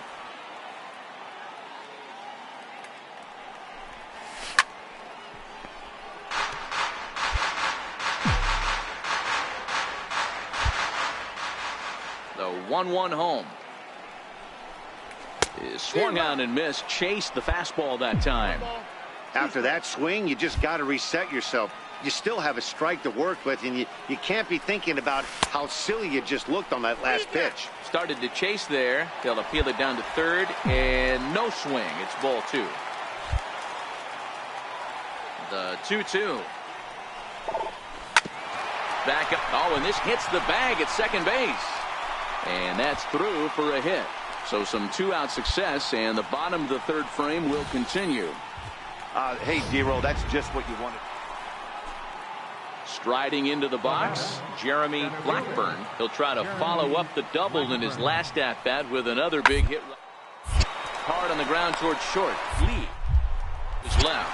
The 1-1 home is swung on and missed. Chased the fastball that time. After that swing, you just got to reset yourself. You still have a strike to work with, and you can't be thinking about how silly you just looked on that last pitch. Started to chase there. They'll appeal it down to third, and no swing. It's ball 2. The 2-2. Back up. Oh, and this hits the bag at second base. And that's through for a hit. So some 2-out success, and the bottom of the 3rd frame will continue. Hey, D-Roll, that's just what you wanted. Striding into the box, Jeremy Blackburn. He'll try to follow up the double in his last at-bat with another big hit. hard on the ground towards short. Lee is left.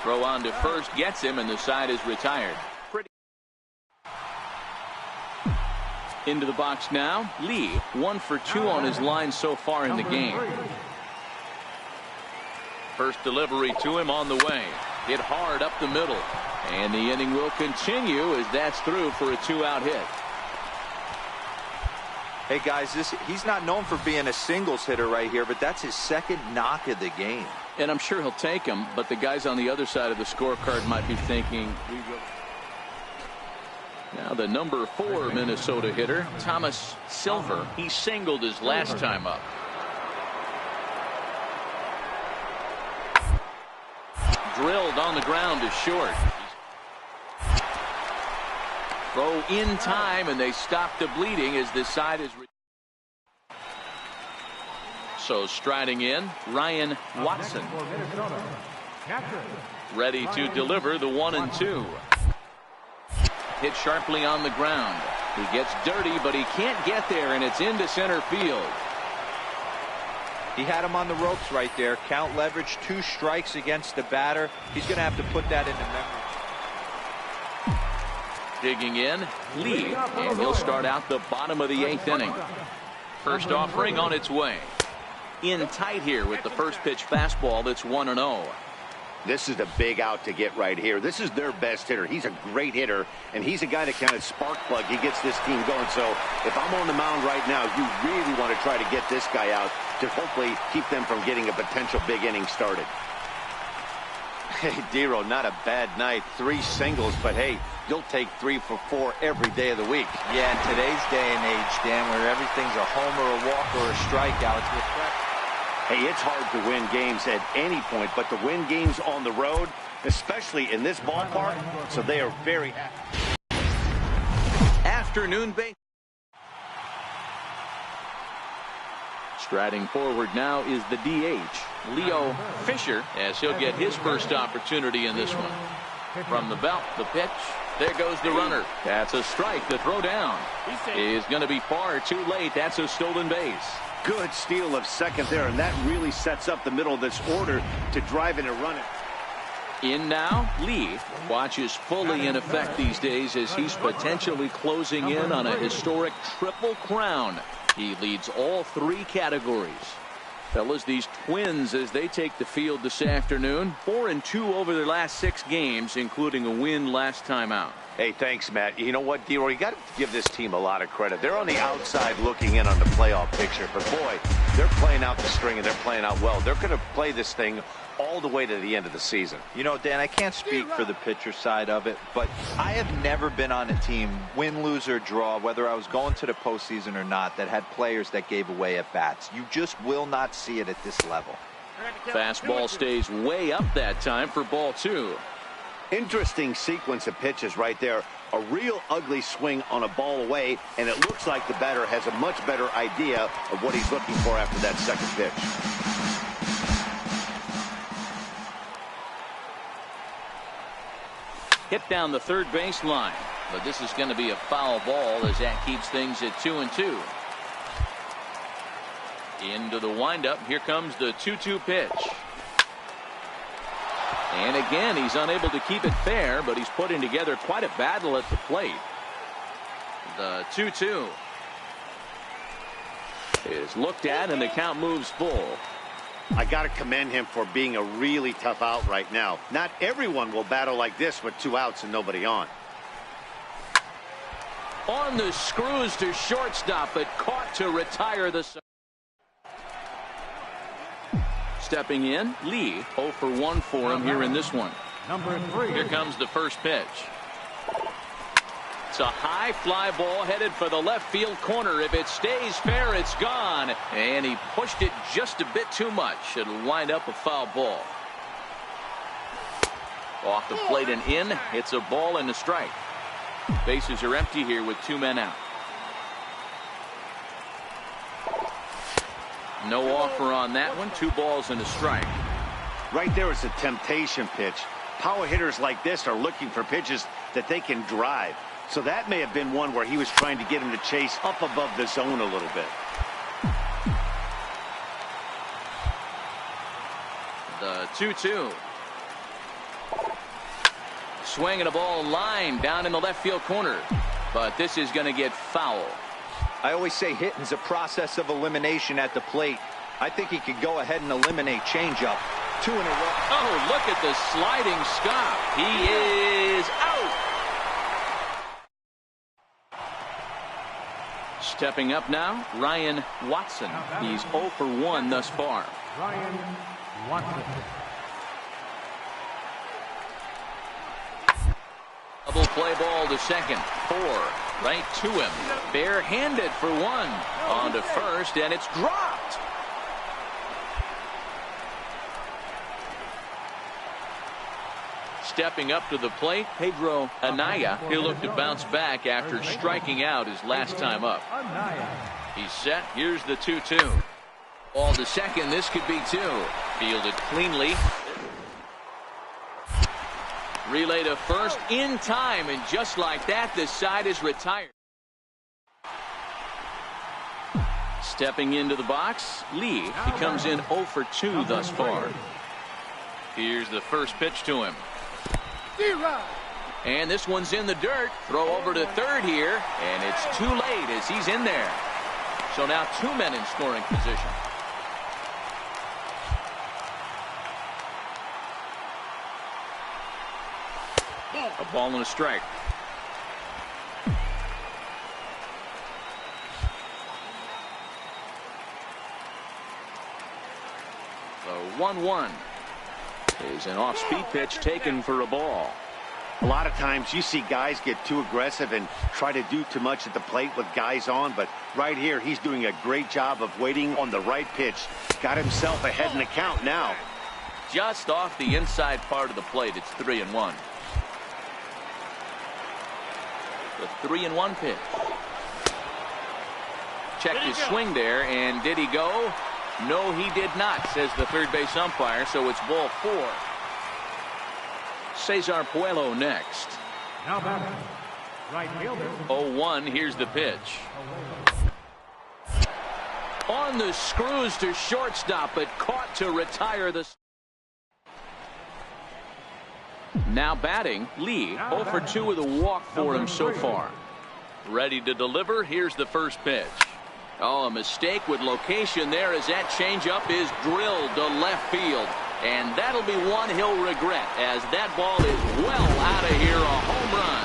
Throw on to first gets him, and the side is retired. Into the box now. Lee, 1 for 2 on his line so far in the game. First delivery to him on the way. Hit hard up the middle. And the inning will continue as that's through for a 2-out hit. Hey guys, he's not known for being a singles hitter right here, but that's his second knock of the game. And I'm sure he'll take him, but the guys on the other side of the scorecard might be thinking, now the number 4 Minnesota hitter, Thomas Silver. He singled his last time up. Drilled on the ground to short. Throw in time, and they stop the bleeding as this side is. So striding in, Ryan Watson. Ready to deliver the 1-2. Hit sharply on the ground. He gets dirty, but he can't get there, and it's into center field. He had him on the ropes right there. Count leverage, 2 strikes against the batter. He's going to have to put that into memory. Digging in, Lee, and he'll start out the bottom of the 8th inning. First offering on its way. In tight here with the first pitch fastball that's 1-0. This is the big out to get right here. This is their best hitter. He's a great hitter, and he's a guy that kind of spark plug. He gets this team going. So if I'm on the mound right now, you really want to try to get this guy out to hopefully keep them from getting a potential big inning started. Hey, Dero, not a bad night. 3 singles, but hey, you'll take 3 for 4 every day of the week. Yeah, in today's day and age, Dan, where everything's a homer, a walk, or a strikeout, it's refreshing. Hey, it's hard to win games at any point, but to win games on the road, especially in this ballpark, so they are very happy. Afternoon base. Striding forward now is the DH, Leo Fisher, as he'll get his first opportunity in this one. From the belt, the pitch. There goes the runner. That's a strike. The throw down is going to be far too late. That's a stolen base. Good steal of second there, and that really sets up the middle of this order to drive in and run it. In now, Lee. Watch is fully in effect these days as he's potentially closing in on a historic triple crown. He leads all 3 categories. Fellas, these Twins, as they take the field this afternoon, 4-2 over their last 6 games, including a win last time out. Hey, thanks, Matt. You know what, Dero? You got to give this team a lot of credit. They're on the outside looking in on the playoff picture, but boy, they're playing out the string and they're playing out well. They're going to play this thing all the way to the end of the season. You know, Dan, I can't speak for the pitcher side of it, but I have never been on a team, win, lose, or draw, whether I was going to the postseason or not, that had players that gave away at bats. You just will not see it at this level. Fastball stays way up that time for ball 2. Interesting sequence of pitches right there. A real ugly swing on a ball away, and it looks like the batter has a much better idea of what he's looking for after that second pitch. Hit down the third base line, but this is going to be a foul ball as that keeps things at 2-2. Into the windup. Here comes the 2-2 pitch. And again, he's unable to keep it fair, but he's putting together quite a battle at the plate. The 2-2 is looked at, and the count moves full. I got to commend him for being a really tough out right now. Not everyone will battle like this with 2 outs and nobody on. On the screws to shortstop, but caught to retire the. Stepping in, Lee, 0 for 1 for him here in this one. Number 3. Here comes the first pitch. It's a high fly ball headed for the left field corner. If it stays fair, it's gone. And he pushed it just a bit too much. It'll wind up a foul ball. Off the plate and in. It's a ball and a strike. Bases are empty here with 2 men out. No offer on that one. 2 balls and a strike. Right there is a temptation pitch. Power hitters like this are looking for pitches that they can drive. So that may have been one where he was trying to get him to chase up above the zone a little bit. The 2-2. Swinging a ball line down in the left field corner. But this is going to get foul. I always say hitting's a process of elimination at the plate. I think he could go ahead and eliminate changeup. 2 in a row. Oh, look at the sliding stop. He is out. Stepping up now, Ryan Watson. He's 0 for 1 thus far. Ryan Watson. Double play ball to second. 4 right to him. Barehanded for 1. On to first, and it's dropped. Stepping up to the plate, Pedro Anaya. He'll look to bounce back after striking out his last time up. He's set. Here's the 2-2. Ball to second. This could be 2. Fielded cleanly. Relay to first in time, and just like that, this side is retired. Stepping into the box, Lee. He comes in 0 for 2 thus far. Here's the first pitch to him. And this one's in the dirt. Throw over to third here, and it's too late as he's in there. So now 2 men in scoring position. A ball and a strike. The 1-1 is an off-speed pitch taken for a ball. A lot of times you see guys get too aggressive and try to do too much at the plate with guys on, but right here he's doing a great job of waiting on the right pitch. Got himself ahead in the count now. Just off the inside part of the plate, it's 3-1. The 3-1 pitch. Checked his swing there, and did he go? No, he did not, says the third base umpire, so it's ball 4. Cesar Puello next. Now back. Right fielder. 0-1, here's the pitch. On the screws to shortstop, but caught to retire the... Now batting, Lee, 0 for 2 with a walk for him so far. Ready to deliver, here's the first pitch. Oh, a mistake with location there as that changeup is drilled to left field. And that'll be one he'll regret as that ball is well out of here, a home run.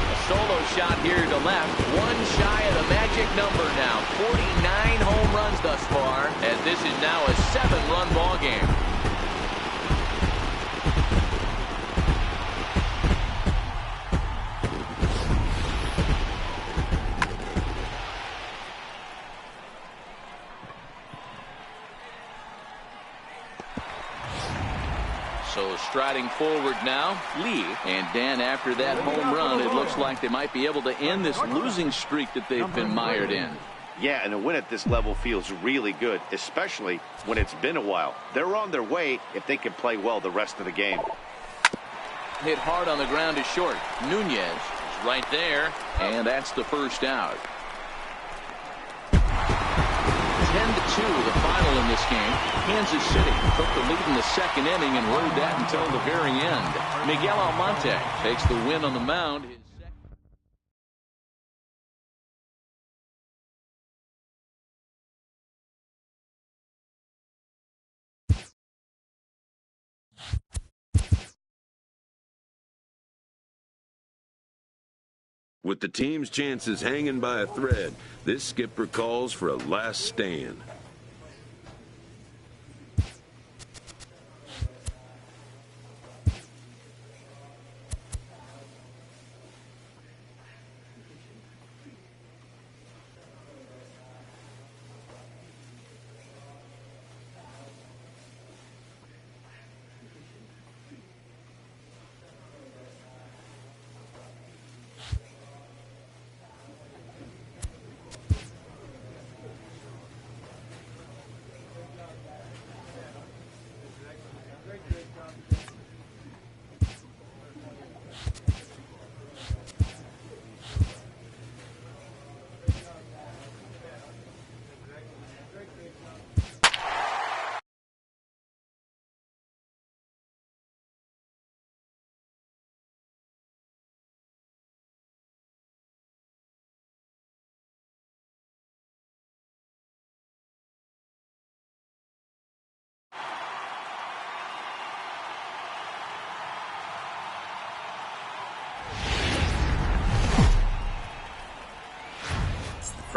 A solo shot here to left, 1 shy of the magic number now. 49 home runs thus far, as this is now a 7-run ball game. So striding forward now, Lee. And Dan, after that home run, it looks like they might be able to end this losing streak that they've been mired in. Yeah, and a win at this level feels really good, especially when it's been a while. They're on their way if they can play well the rest of the game. Hit hard on the ground to short. Nunez is right there, and that's the first out. 10-2 the final in this game. Kansas City took the lead in the second inning and rode that until the very end. Miguel Almonte takes the win on the mound. With the team's chances hanging by a thread, this skipper calls for a last stand.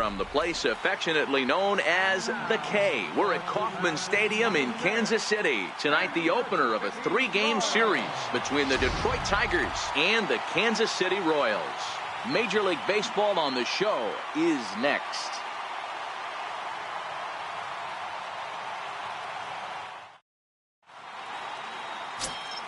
from the place affectionately known as the K. We're at Kauffman Stadium in Kansas City. Tonight, the opener of a 3-game series between the Detroit Tigers and the Kansas City Royals. Major League Baseball on the show is next.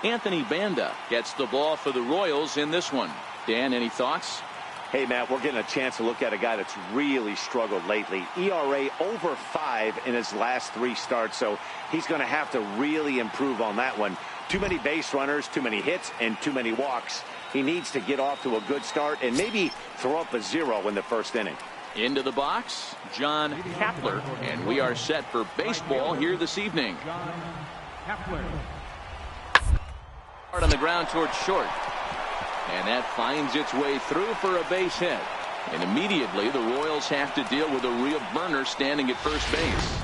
Anthony Banda gets the ball for the Royals in this one. Dan, any thoughts? Hey, Matt, we're getting a chance to look at a guy that's really struggled lately. ERA over 5 in his last 3 starts, so he's going to have to really improve on that one. Too many base runners, too many hits, and too many walks. He needs to get off to a good start and maybe throw up a 0 in the first inning. Into the box, John Kapler, and we are set for baseball here this evening. John Kapler. On the ground towards short. And that finds its way through for a base hit. And immediately the Royals have to deal with a real burner standing at first base.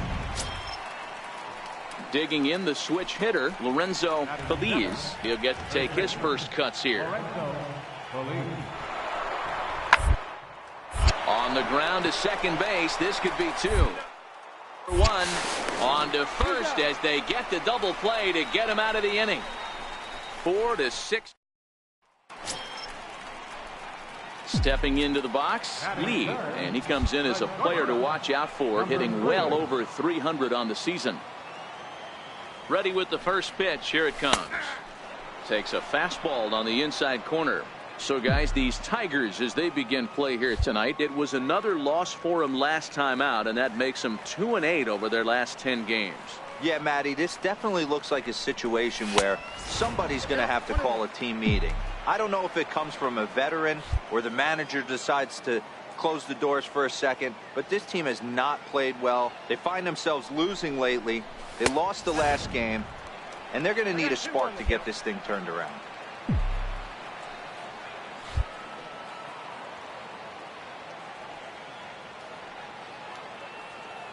Digging in the switch hitter, Lorenzo Feliz. He'll get to take his first cuts here. On the ground to second base. This could be 2. 1 on to first as they get the double play to get him out of the inning. 4-6. Stepping into the box, Lee, and he comes in as a player to watch out for, hitting well over 300 on the season. Ready with the first pitch. Here it comes. Takes a fastball on the inside corner. So, guys, these Tigers, as they begin play here tonight, it was another loss for them last time out, and that makes them 2-8 over their last 10 games. Yeah, Matty, this definitely looks like a situation where somebody's going to have to call a team meeting. I don't know if it comes from a veteran or the manager decides to close the doors for a second, but this team has not played well. They find themselves losing lately. They lost the last game, and they're going to need a spark to get this thing turned around.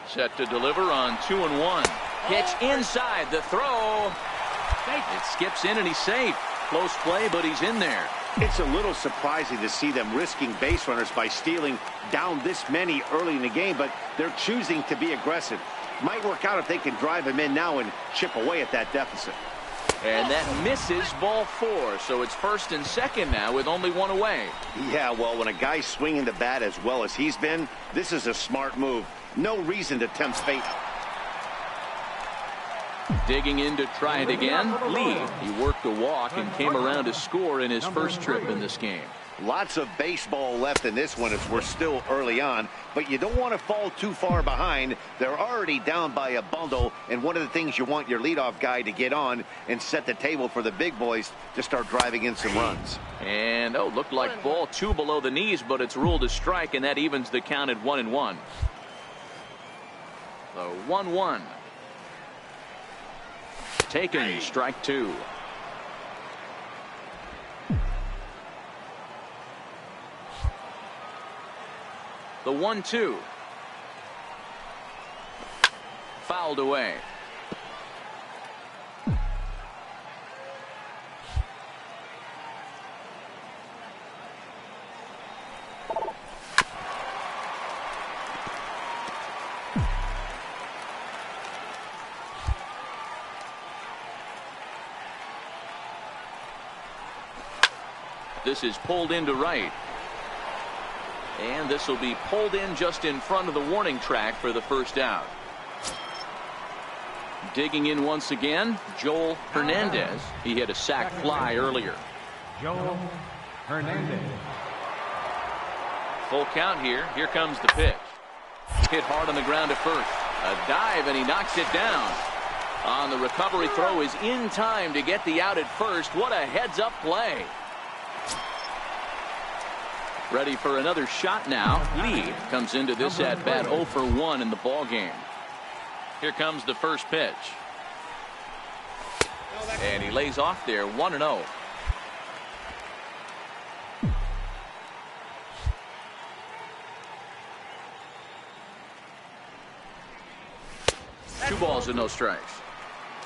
Set to deliver on 2-1. Pitch inside the throw. It skips in and he's safe. Close play, but he's in there. It's a little surprising to see them risking base runners by stealing down this many early in the game, but they're choosing to be aggressive. Might work out if they can drive him in now and chip away at that deficit. And that misses ball 4, so it's first and second now with only 1 away. Yeah, well, when a guy's swinging the bat as well as he's been, this is a smart move. No reason to tempt fate. Digging in to try it again, Lee. He worked a walk and came around to score in his first trip in this game. Lots of baseball left in this one as we're still early on, but you don't want to fall too far behind. They're already down by a bundle, and one of the things you want your leadoff guy to get on and set the table for the big boys to start driving in some runs. And, looked like ball 2 below the knees, but it's ruled a strike, and that evens the count at 1-1. So 1-1. Taken, strike 2. The 1-2. Fouled away. This is pulled into right. And this will be pulled in just in front of the warning track for the first out. Digging in once again, Joel Hernandez. He hit a sac fly earlier. Joel Hernandez. Full count here. Here comes the pitch. Hit hard on the ground to first. A dive, and he knocks it down. On the recovery throw is in time to get the out at first. What a heads-up play. Ready for another shot now. Lee comes into this at-bat 0 for 1 in the ball game. Here comes the first pitch. And he lays off there 1-0. Two balls and no strikes.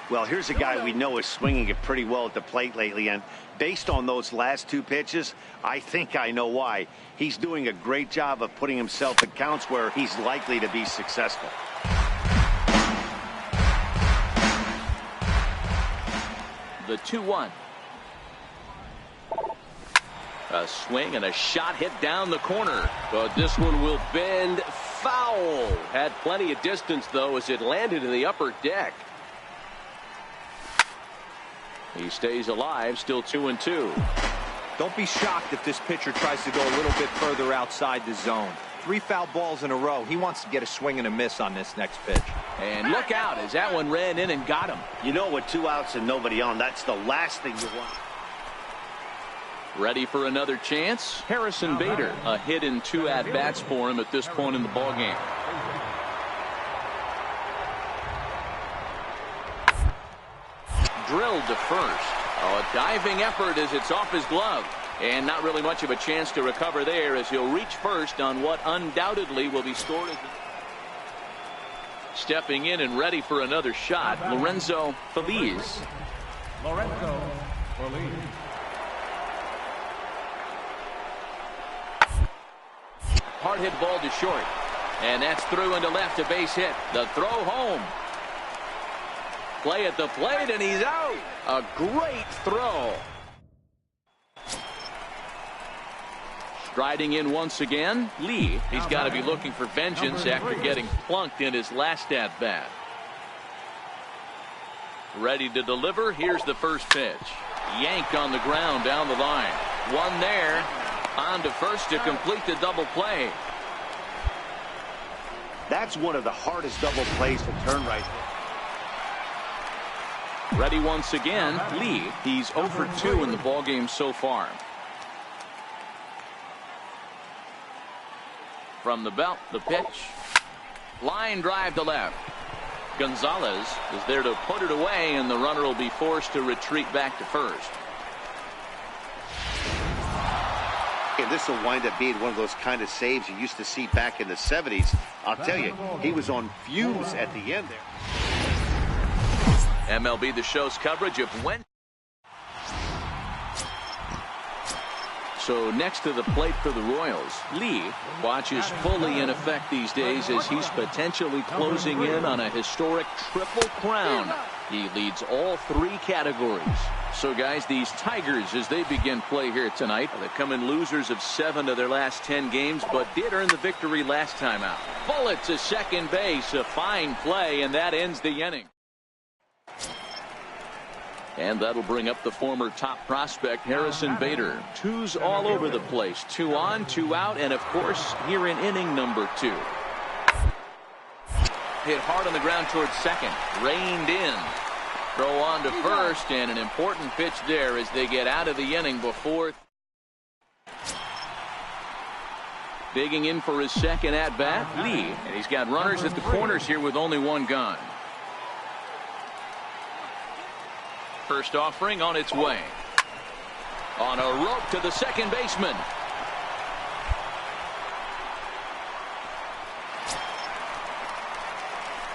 Well, here's a guy we know is swinging it pretty well at the plate lately, and based on those last 2 pitches, I think I know why. He's doing a great job of putting himself in counts where he's likely to be successful. The 2-1. A swing and a shot hit down the corner. But this one will bend foul. Had plenty of distance, though, as it landed in the upper deck. He stays alive, still 2-2. Don't be shocked if this pitcher tries to go a little bit further outside the zone. 3 foul balls in a row. He wants to get a swing and a miss on this next pitch. And look out as that one ran in and got him. You know, with 2 outs and nobody on, that's the last thing you want. Ready for another chance? Harrison Bader. A hit in 2 at-bats for him at this point in the ballgame. Drilled to first. Oh, a diving effort as it's off his glove. And not really much of a chance to recover there as he'll reach first on what undoubtedly will be stored as stepping in and ready for another shot, Lorenzo Feliz. Lorenzo Feliz. Hard hit ball to short. And that's through into left, a base hit. The throw home. Play at the plate, and he's out. A great throw. Striding in once again, Lee. He's got to be looking for vengeance after getting plunked in his last at-bat. Ready to deliver. Here's the first pitch. Yanked on the ground down the line. One there. On to first to complete the double play. That's one of the hardest double plays to turn right there. Ready once again, Lee. He's 0 for 2 in the ballgame so far. From the belt, the pitch. Line drive to left. Gonzalez is there to put it away, and the runner will be forced to retreat back to first. And this will wind up being one of those kind of saves you used to see back in the 70s. I'll tell you, he was on fumes at the end there. MLB The Show's coverage of when. So next to the plate for the Royals, Lee watches fully in effect these days as he's potentially closing in on a historic triple crown. He leads all 3 categories. So guys, these Tigers, as they begin play here tonight, they come in losers of 7 of their last 10 games, but did earn the victory last time out. Bullet to second base, a fine play, and that ends the inning. And that'll bring up the former top prospect, Harrison Bader. 2s all over the place. 2 on, 2 out, and of course, here in inning number 2. Hit hard on the ground towards second. Reined in. Throw on to first, and an important pitch there as they get out of the inning before. Digging in for his second at-bat, Lee. And he's got runners at the corners here with only 1 gone. First offering on its way. On a rope to the second baseman.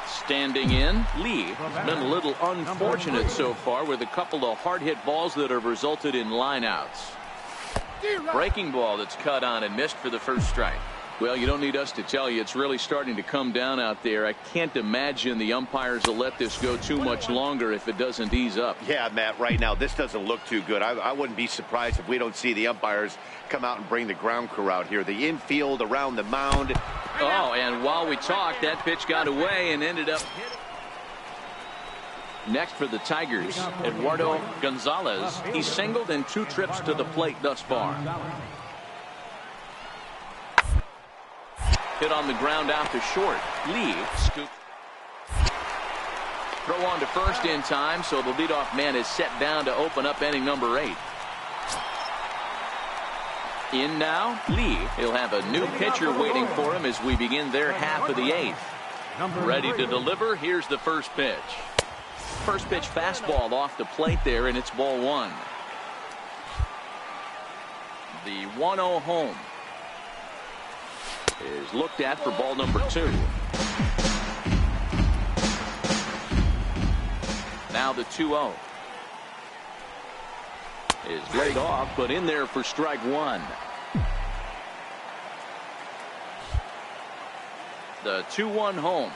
Standing in, Lee has been a little unfortunate so far with a couple of hard-hit balls that have resulted in lineouts. Breaking ball that's cut on and missed for the first strike. Well, you don't need us to tell you, it's really starting to come down out there. I can't imagine the umpires will let this go too much longer if it doesn't ease up. Yeah, Matt, right now this doesn't look too good. I wouldn't be surprised if we don't see the umpires come out and bring the ground crew out here. The infield around the mound. Oh, and while we talked, that pitch got away and ended up hitting. Next for the Tigers, Eduardo Gonzalez. He's singled in 2 trips to the plate thus far. Hit on the ground out to short. Lee scoop. Throw on to first in time, so the leadoff man is set down to open up inning number 8. In now, Lee. He'll have a new pitcher waiting for him as we begin their half of the 8th. Ready to deliver. Here's the first pitch. First pitch fastball off the plate there, and it's ball 1. The 1-0 home is looked at for ball number 2. Now the 2-0. Is laid off, but in there for strike one. The 2-1 home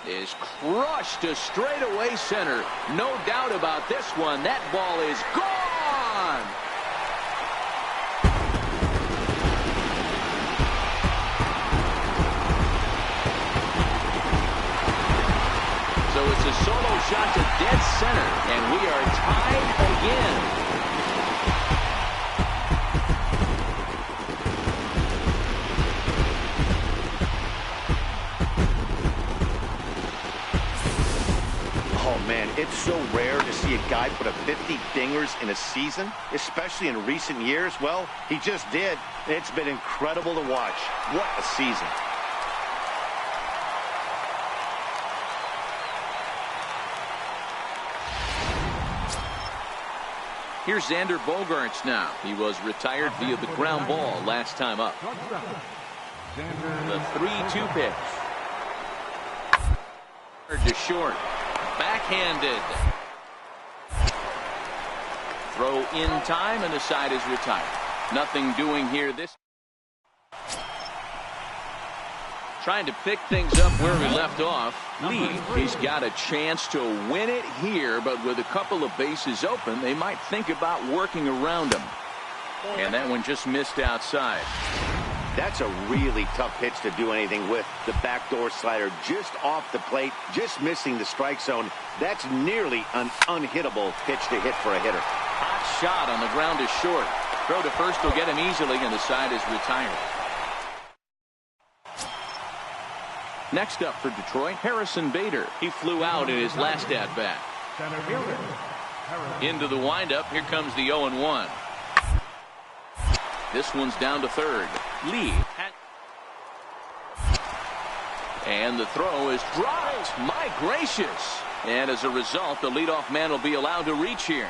is crushed to straightaway center. No doubt about this one. That ball is gone. So it's a solo shot to dead center, and we are tied again. Man, it's so rare to see a guy put up 50 dingers in a season, especially in recent years. Well, he just did. It's been incredible to watch. What a season. Here's Xander Bogaerts now. He was retired via the ground ball last time up. The 3-2 pitch. To short. Backhanded. Throw in time, and the side is retired. Nothing doing here. This trying to pick things up where we left off. Lee, he's got a chance to win it here, but with a couple of bases open, they might think about working around him. And that one just missed outside. That's a really tough pitch to do anything with. The backdoor slider just off the plate, just missing the strike zone. That's nearly an unhittable pitch to hit for a hitter. Hot shot on the ground is short. Throw to first will get him easily, and the side is retired. Next up for Detroit, Harrison Bader. He flew out in his last at-bat. Into the windup. Here comes the 0-1. This one's down to third. Lee. And the throw is dropped. My gracious. And as a result, the leadoff man will be allowed to reach here.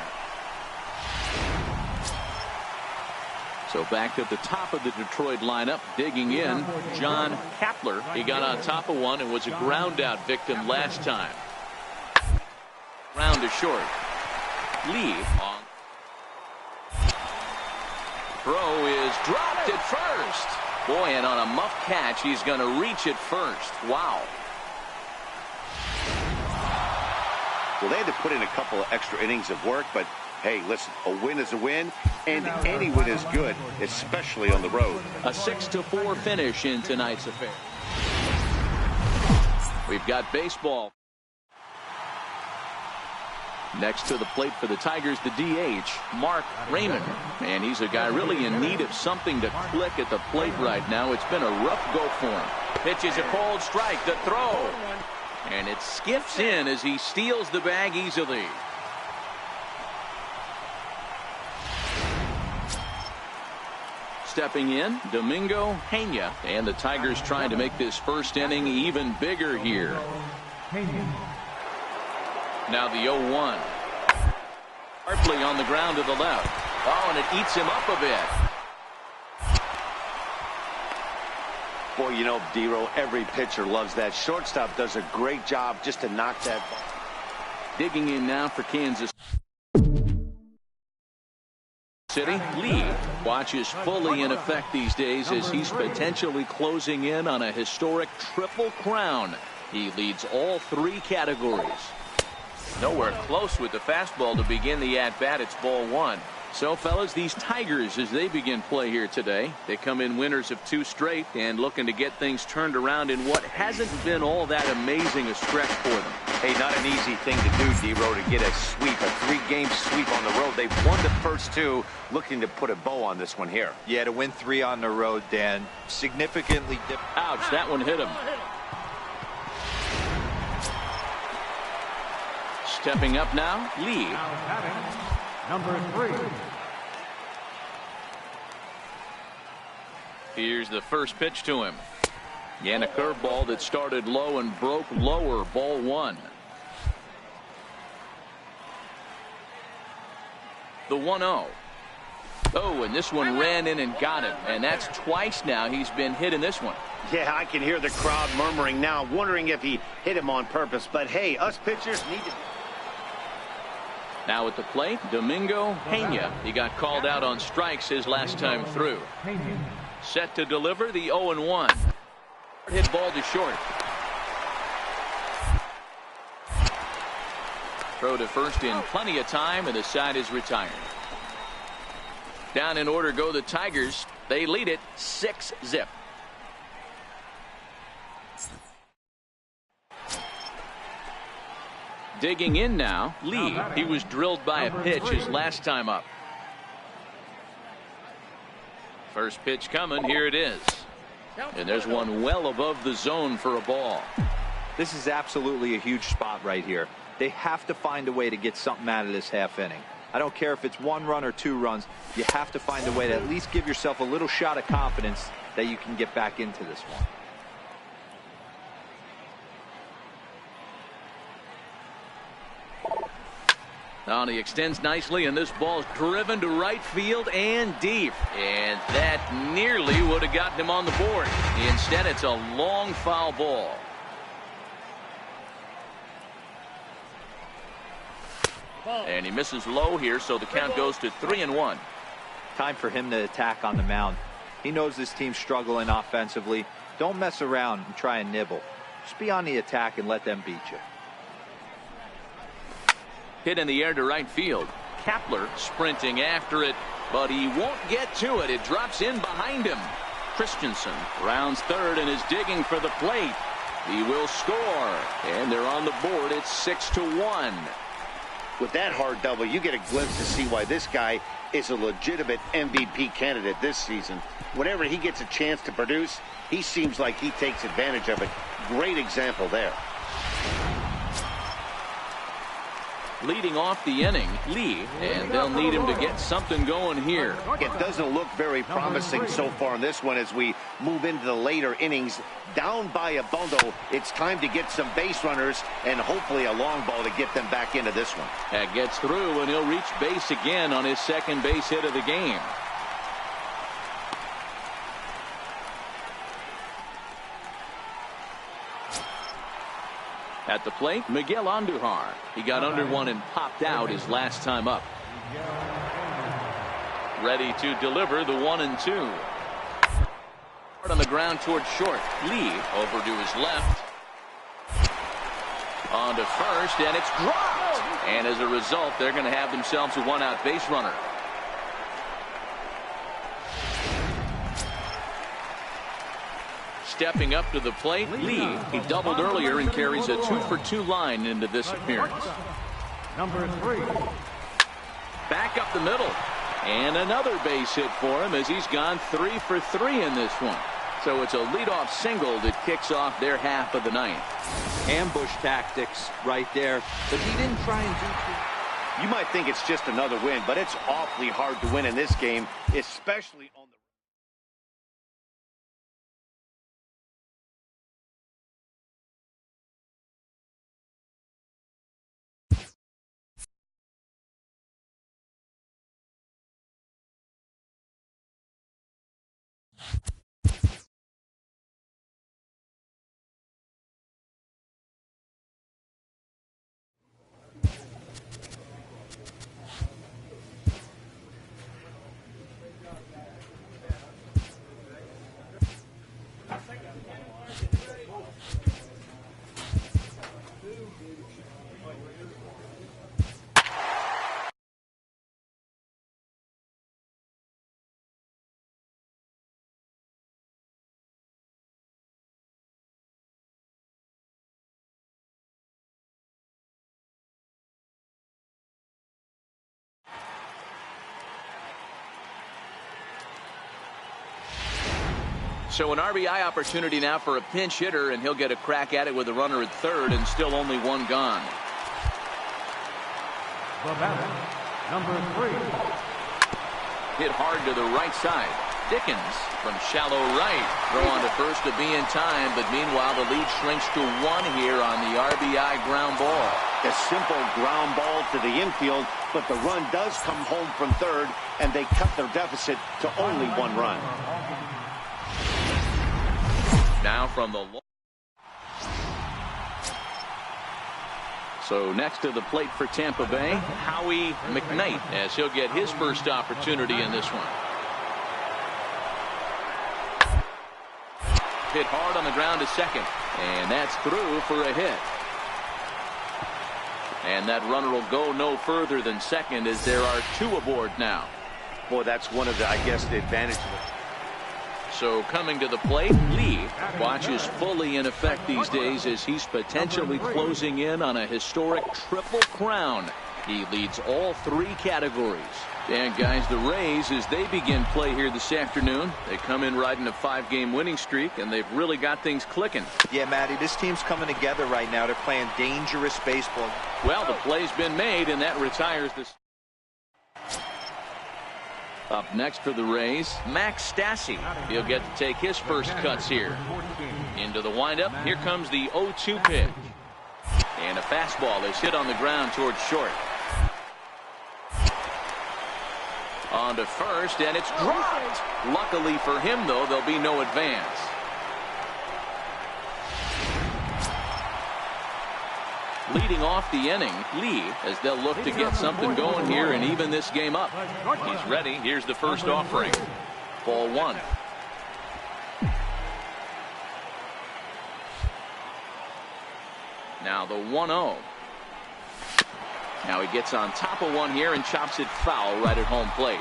So back at the top of the Detroit lineup, digging in, John Kapler. He got on top of one and was a ground out victim last time. Ground to short. Lee on. Throw is dropped at first. Boy, and on a muff catch, he's going to reach it first. Wow. Well, they had to put in a couple of extra innings of work, but hey, listen, a win is a win, and any win is good, especially on the road. A 6-4 finish in tonight's affair. We've got baseball. Next to the plate for the Tigers, the DH, Mark Raymond. And he's a guy really in need of something to click at the plate right now. It's been a rough go for him. Pitches a cold strike, the throw. And it skips in as he steals the bag easily. Stepping in, Domingo Pena. And the Tigers trying to make this first inning even bigger here. Now the 0-1. Hartley on the ground to the left. Oh, and it eats him up a bit. Boy, you know, D-Row, every pitcher loves that. Shortstop does a great job just to knock that ball. Digging in now for Kansas City. Lee watches fully in effect these days as he's potentially closing in on a historic triple crown. He leads all three categories. Nowhere close with the fastball to begin the at-bat. It's ball one. So, fellas, these Tigers, as they begin play here today, they come in winners of 2 straight and looking to get things turned around in what hasn't been all that amazing a stretch for them. Hey, not an easy thing to do, D-Row, to get a sweep, a 3-game sweep on the road. They've won the first 2, looking to put a bow on this one here. Yeah, to win 3 on the road, Dan, significantly different. Ouch, that one hit him. Stepping up now, Lee. Number 3. Here's the first pitch to him. And a curveball that started low and broke lower, ball one. The 1-0. Oh, and this one ran in and got him. And that's twice now he's been hit in this one. Yeah, I can hear the crowd murmuring now, wondering if he hit him on purpose. But, hey, us pitchers need to... Now at the plate, Domingo Pena. He got called out on strikes his last time through. Set to deliver the 0-1. Hit ball to short. Throw to first in plenty of time, and the side is retired. Down in order go the Tigers. They lead it 6-0. Digging in now, Lee. He was drilled by a pitch his last time up. First pitch coming. Here it is. And there's one well above the zone for a ball. This is absolutely a huge spot right here. They have to find a way to get something out of this half inning. I don't care if it's 1 run or 2 runs. You have to find a way to at least give yourself a little shot of confidence that you can get back into this one. Now he extends nicely, and this ball's driven to right field and deep. And that nearly would have gotten him on the board. Instead, it's a long foul ball. And he misses low here, so the count goes to 3-1. Time for him to attack on the mound. He knows this team's struggling offensively. Don't mess around and try and nibble. Just be on the attack and let them beat you. Hit in the air to right field. Kepler sprinting after it, but he won't get to it. It drops in behind him. Christensen rounds third and is digging for the plate. He will score, and they're on the board. It's 6-1. With that hard double, you get a glimpse to see why this guy is a legitimate MVP candidate this season. Whenever he gets a chance to produce, he seems like he takes advantage of it. Great example there. Leading off the inning, Lee, and they'll need him to get something going here. It doesn't look very promising so far in this one as we move into the later innings. Down by a bundle, it's time to get some base runners and hopefully a long ball to get them back into this one. That gets through, and he'll reach base again on his second base hit of the game. At the plate, Miguel Andujar. He got under one and popped out his last time up. Ready to deliver the 1-2. On the ground towards short. Lee over to his left. On to first, and it's dropped. And as a result, they're going to have themselves a 1-out base runner. Stepping up to the plate, Lee. He doubled earlier and carries a 2-for-2 line into this appearance. Number 3. Back up the middle. And another base hit for him as he's gone 3 for 3 in this one. So it's a leadoff single that kicks off their half of the ninth. Ambush tactics right there, but he didn't try and do too. You might think it's just another win, but it's awfully hard to win in this game, especially on the... So an RBI opportunity now for a pinch hitter, and he'll get a crack at it with a runner at third and still only one gone. The batter, number 3. Hit hard to the right side. Dickens from shallow right. Throw on to first to be in time, but meanwhile the lead shrinks to 1 here on the RBI ground ball. A simple ground ball to the infield, but the run does come home from third, and they cut their deficit to only 1 run. Now from the So next to the plate for Tampa Bay, Howie McKnight, as he'll get his first opportunity in this one. Hit hard on the ground to second, and that's through for a hit. And that runner will go no further than second as there are 2 aboard now. Boy, that's one of the, I guess, the advantages. So coming to the plate, Lee watches fully in effect these days as he's potentially closing in on a historic triple crown. He leads all 3 categories. And guys, the Rays, as they begin play here this afternoon, they come in riding a 5-game winning streak, and they've really got things clicking. Yeah, Matty, this team's coming together right now. They're playing dangerous baseball. Well, the play's been made, and that retires this. Up next for the Rays, Max Stassi. He'll get to take his first cuts here. Into the windup, here comes the 0-2 pitch. And a fastball is hit on the ground towards short. On to first, and it's dropped. Luckily for him, though, there'll be no advance. Leading off the inning, Lee, as they'll look to get something going here and even this game up. He's ready. Here's the first offering. Ball 1. Now the 1-0. Now he gets on top of one here and chops it foul right at home plate.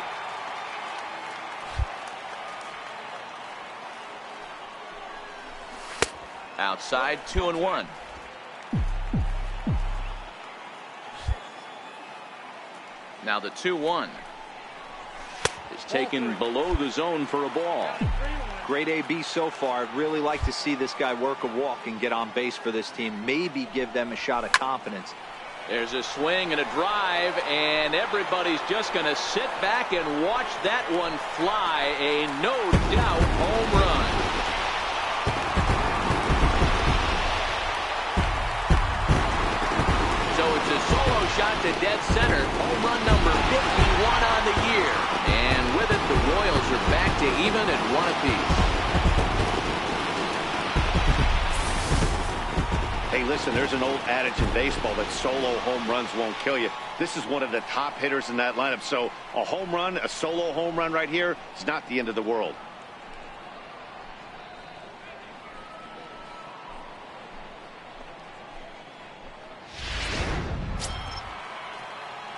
Outside, 2-1. Now the 2-1 is taken below the zone for a ball. Great AB so far. I'd really like to see this guy work a walk and get on base for this team. Maybe give them a shot of confidence. There's a swing and a drive, and everybody's just going to sit back and watch that one fly. A no-doubt home run. So it's a solo shot to dead center. Home run number 51 on the year. And with it, the Royals are back to even at 1 apiece. Hey, listen, there's an old adage in baseball that solo home runs won't kill you. This is one of the top hitters in that lineup. So a home run, a solo home run right here, is not the end of the world.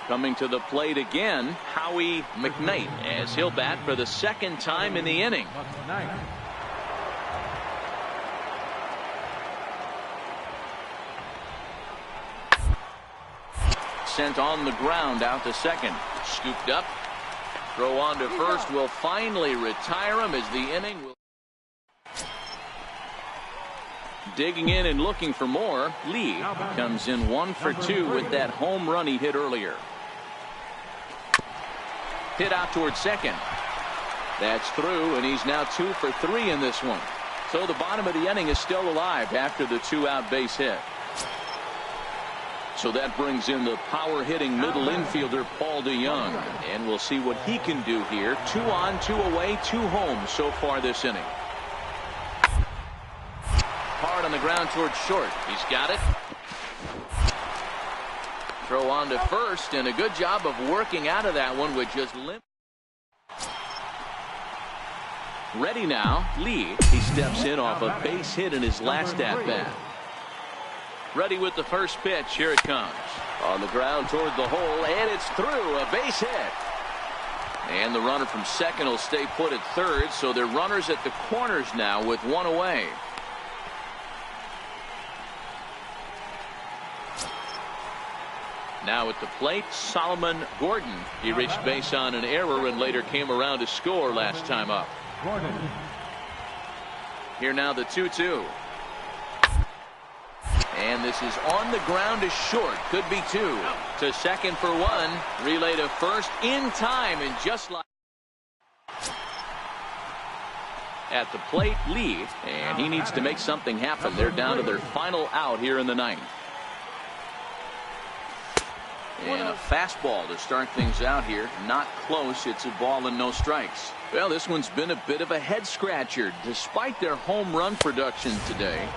Coming to the plate again, Howie McKnight, as he'll bat for the 2nd time in the inning. Sent on the ground out to second. Scooped up. Throw on to first will finally retire him as the inning will. Digging in and looking for more, Lee comes in 1 for 2 with that home run he hit earlier. Hit out towards second. That's through, and he's now 2 for 3 in this one. So the bottom of the inning is still alive after the 2-out base hit. So that brings in the power-hitting middle infielder Paul DeYoung. And we'll see what he can do here. 2 on, 2 away, 2 home so far this inning. Hard on the ground towards short. He's got it. Throw on to first, and a good job of working out of that one with just limp. Ready now, Lee. He steps in off a base hit in his last at-bat. Ready with the first pitch. Here it comes. On the ground toward the hole, and it's through. A base hit. And the runner from second will stay put at third, so they're runners at the corners now with 1 away. Now at the plate, Solomon Gordon. He reached base on an error and later came around to score last time up. Here now the 2-2. And this is on the ground to short. Could be 2. To second for 1. Relay to first in time, and just like at the plate, Lee. And he needs to make something happen. They're down to their final out here in the 9th. And a fastball to start things out here. Not close. It's a ball and no strikes. Well, this one's been a bit of a head scratcher despite their home run production today.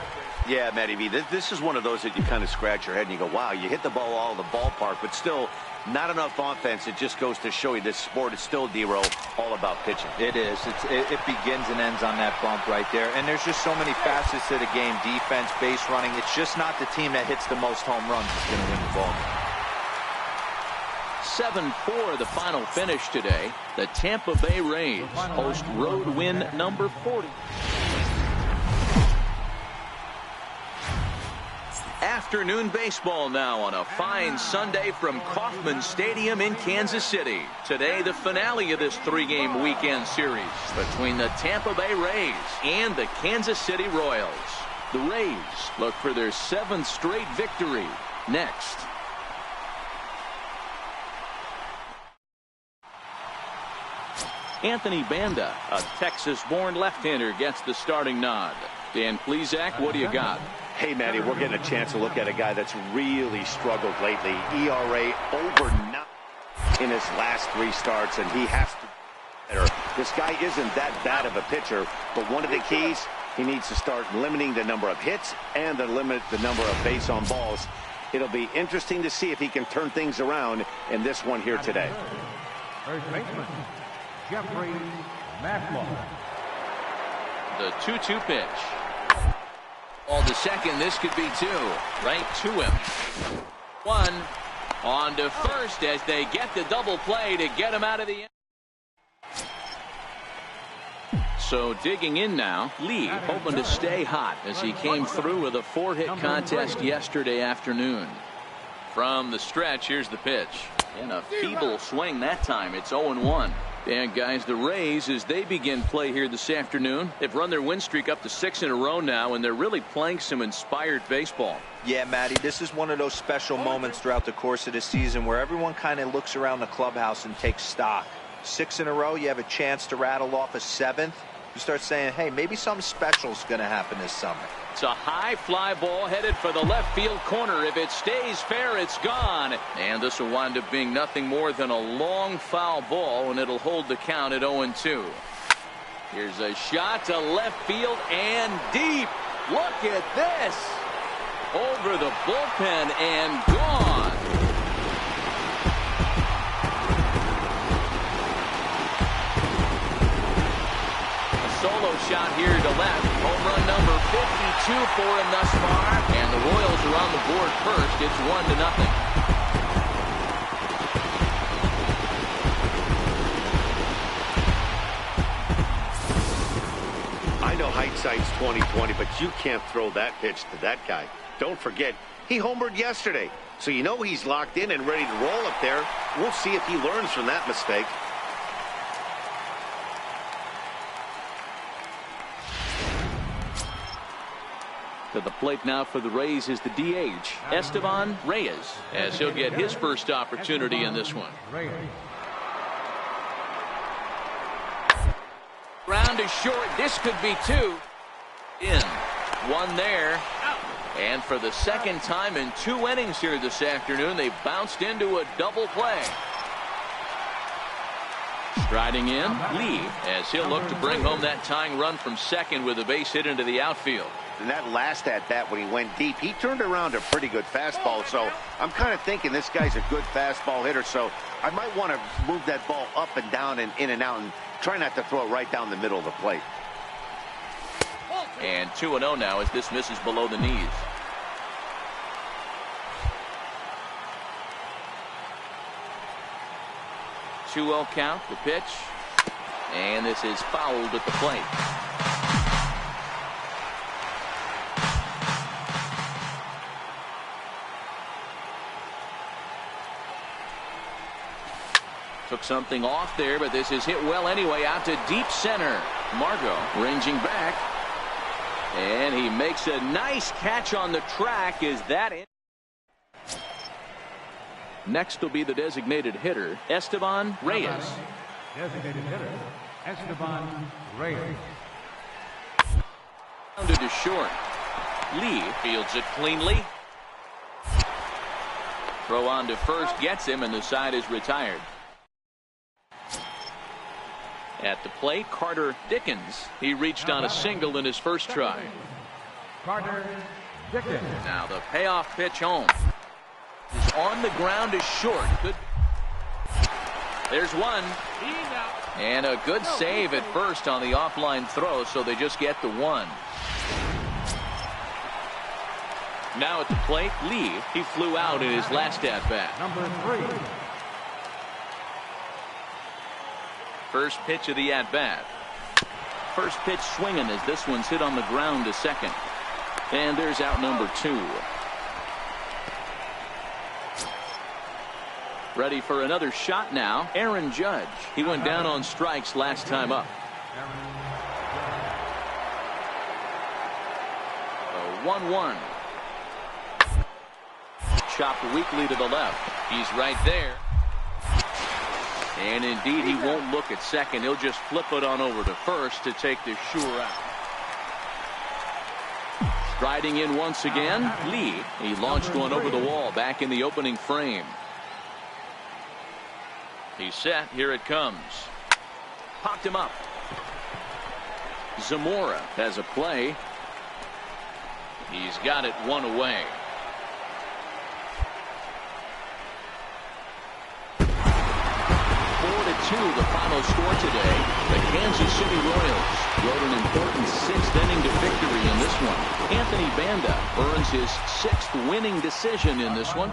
Yeah, Matty V, this is one of those that you kind of scratch your head and you go, wow, you hit the ball all in the ballpark, but still not enough offense. It just goes to show you this sport is still, D-Row, all about pitching. It is. It begins and ends on that bump right there. And there's just so many facets to the game. Defense, base running. It's just not the team that hits the most home runs that's going to win the ball. 7-4 the final finish today. The Tampa Bay Rays host road win number 40. Afternoon baseball now on a fine Sunday from Kauffman Stadium in Kansas City. Today, the finale of this three-game weekend series between the Tampa Bay Rays and the Kansas City Royals. The Rays look for their 7th straight victory next. Anthony Banda, a Texas-born left-hander, gets the starting nod. Dan Plesac, what do you got? Hey, Matty, we're getting a chance to look at a guy that's really struggled lately. ERA over 9 in his last 3 starts, and he has to be better. This guy isn't that bad of a pitcher, but one of the keys, he needs to start limiting the number of hits and to limit the number of base on balls. It'll be interesting to see if he can turn things around in this one here today. First baseman, Jeffrey Matlock. The 2-2 pitch. Ball to second. This could be 2. Right to him. 1 on to first as they get the double play to get him out of the end. So digging in now, Lee hoping to stay hot as he came through with a 4-hit contest yesterday afternoon. From the stretch, here's the pitch. And a feeble swing that time. It's 0-1. And guys, the Rays, as they begin play here this afternoon, they've run their win streak up to 6 in a row now, and they're really playing some inspired baseball. Yeah, Matty, this is one of those special moments throughout the course of the season where everyone kind of looks around the clubhouse and takes stock. 6 in a row, you have a chance to rattle off a 7th. You start saying, hey, maybe something special is going to happen this summer. It's a high fly ball headed for the left field corner. If it stays fair, it's gone. And this will wind up being nothing more than a long foul ball, and it'll hold the count at 0-2. Here's a shot to left field and deep. Look at this. Over the bullpen and gone. Solo shot here to left. Home run number 52 for him thus far. And the Royals are on the board first. It's 1-0. I know hindsight's 20/20, but you can't throw that pitch to that guy. Don't forget, he homered yesterday. So you know he's locked in and ready to roll up there. We'll see if he learns from that mistake. To the plate now for the Rays is the DH, Esteban Reyes, as he'll get his first opportunity in this one. Ground is short. This could be 2. In. 1 there. And for the second time in 2 innings here this afternoon, they bounced into a double play. Striding in, Lee, as he'll look to bring home that tying run from second with a base hit into the outfield. In that last at-bat when he went deep, he turned around a pretty good fastball. So I'm kind of thinking this guy's a good fastball hitter. So I might want to move that ball up and down and in and out and try not to throw it right down the middle of the plate. And 2-0 now as this misses below the knees. 2-0 count, the pitch. And this is fouled at the plate. Took something off there, but this is hit well anyway out to deep center. Margot ranging back. And he makes a nice catch on the track. Is that in? Next will be the designated hitter, Esteban Reyes. Designated hitter, Esteban Reyes. Rounded to short. Lee fields it cleanly. Throw on to first gets him, and the side is retired. At the plate, Carter Dickens. He reached on a single in his first try. Carter Dickens. Now the payoff pitch home. Is on the ground, is short. Good. There's one. And a good save at first on the offline throw, so they just get the one. Now at the plate, Lee. He flew out in his last at-bat. Number 3. First pitch of the at-bat. First pitch swinging as this one's hit on the ground to second. And there's out number 2. Ready for another shot now, Aaron Judge. He went down on strikes last time up. A 1-1. Chopped weakly to the left. He's right there. And indeed, he won't look at second. He'll just flip it on over to first to take the sure out. Striding in once again, Lee. He launched one over the wall back in the opening frame. He's set. Here it comes. Popped him up. Zamora has a play. He's got it one away. 4-2 the final score today. The Kansas City Royals rode an important 6th inning to victory in this one. Anthony Banda earns his 6th winning decision in this one.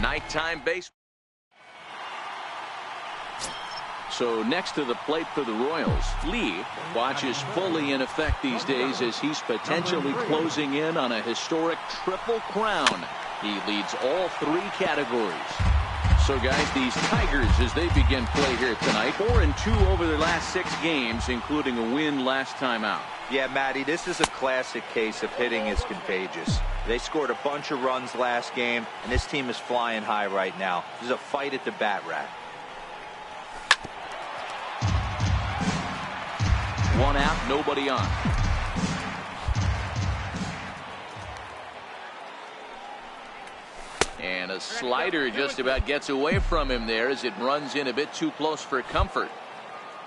Nighttime baseball. So next to the plate for the Royals, Lee watches fully in effect these days as he's potentially closing in on a historic triple crown. He leads all 3 categories. So guys, these Tigers, as they begin play here tonight, 4-2 over their last 6 games, including a win last time out. Yeah, Matty, this is a classic case of hitting is contagious. They scored a bunch of runs last game, and this team is flying high right now. This is a fight at the bat rack. 1 out, nobody on. And a slider just about gets away from him there as it runs in a bit too close for comfort.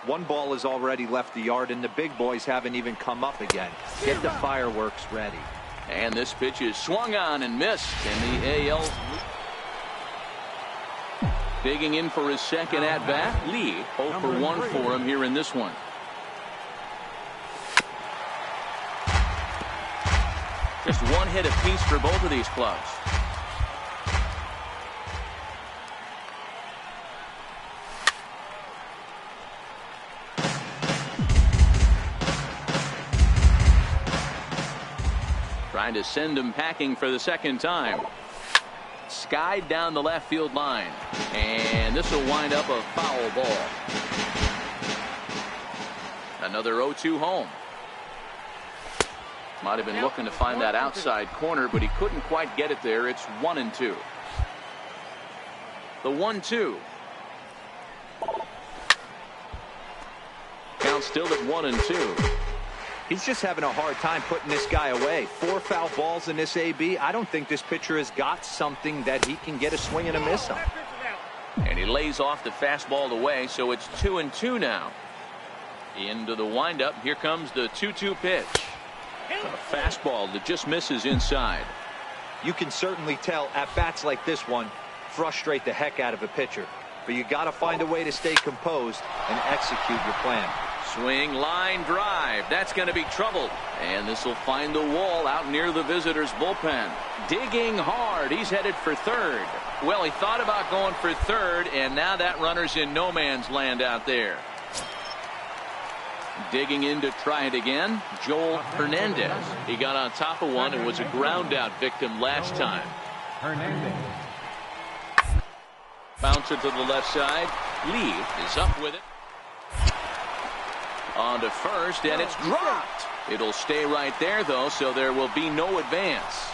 1 ball has already left the yard, and the big boys haven't even come up again. Get the fireworks ready. And this pitch is swung on and missed in the AL. Digging in for his 2nd at-bat, Lee. 0 for 1 for him here in this one. Just 1 hit apiece for both of these clubs. Trying to send him packing for the 2nd time. Skied down the left field line. And this will wind up a foul ball. Another 0-2 home. Might have been looking to find that outside corner, but he couldn't quite get it there. It's 1-2. The 1-2. Count still at 1-2. He's just having a hard time putting this guy away. 4 foul balls in this AB. I don't think this pitcher has got something that he can get a swing and a miss on. And he lays off the fastball away, so it's 2-2 now. Into the windup. Here comes the 2-2 pitch. A fastball that just misses inside. You can certainly tell at bats like this one frustrate the heck out of a pitcher. But you got to find a way to stay composed and execute your plan. Swing, line drive. That's going to be trouble. And this will find the wall out near the visitors' bullpen. Digging hard. He's headed for third. Well, he thought about going for third, and now that runner's in no man's land out there. Digging in to try it again, Joel Hernandez. He got on top of one and was a ground out victim last time. Hernandez. Bouncer to the left side. Lee is up with it. On to first, and it's dropped. It'll stay right there, though, so there will be no advance.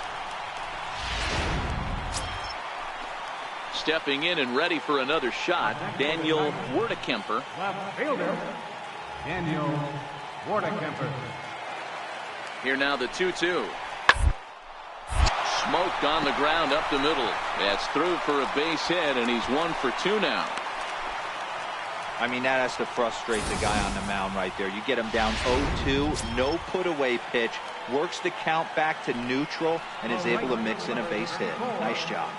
Stepping in and ready for another shot, Daniel Wertekemper. Left fielder, Daniel Wertekemper. Here now the 2-2. Smoked on the ground up the middle. That's through for a base hit, and he's 1 for 2 now. I mean, that has to frustrate the guy on the mound right there. You get him down 0-2, no put-away pitch, works the count back to neutral, and is able to mix in a base hit. Nice job.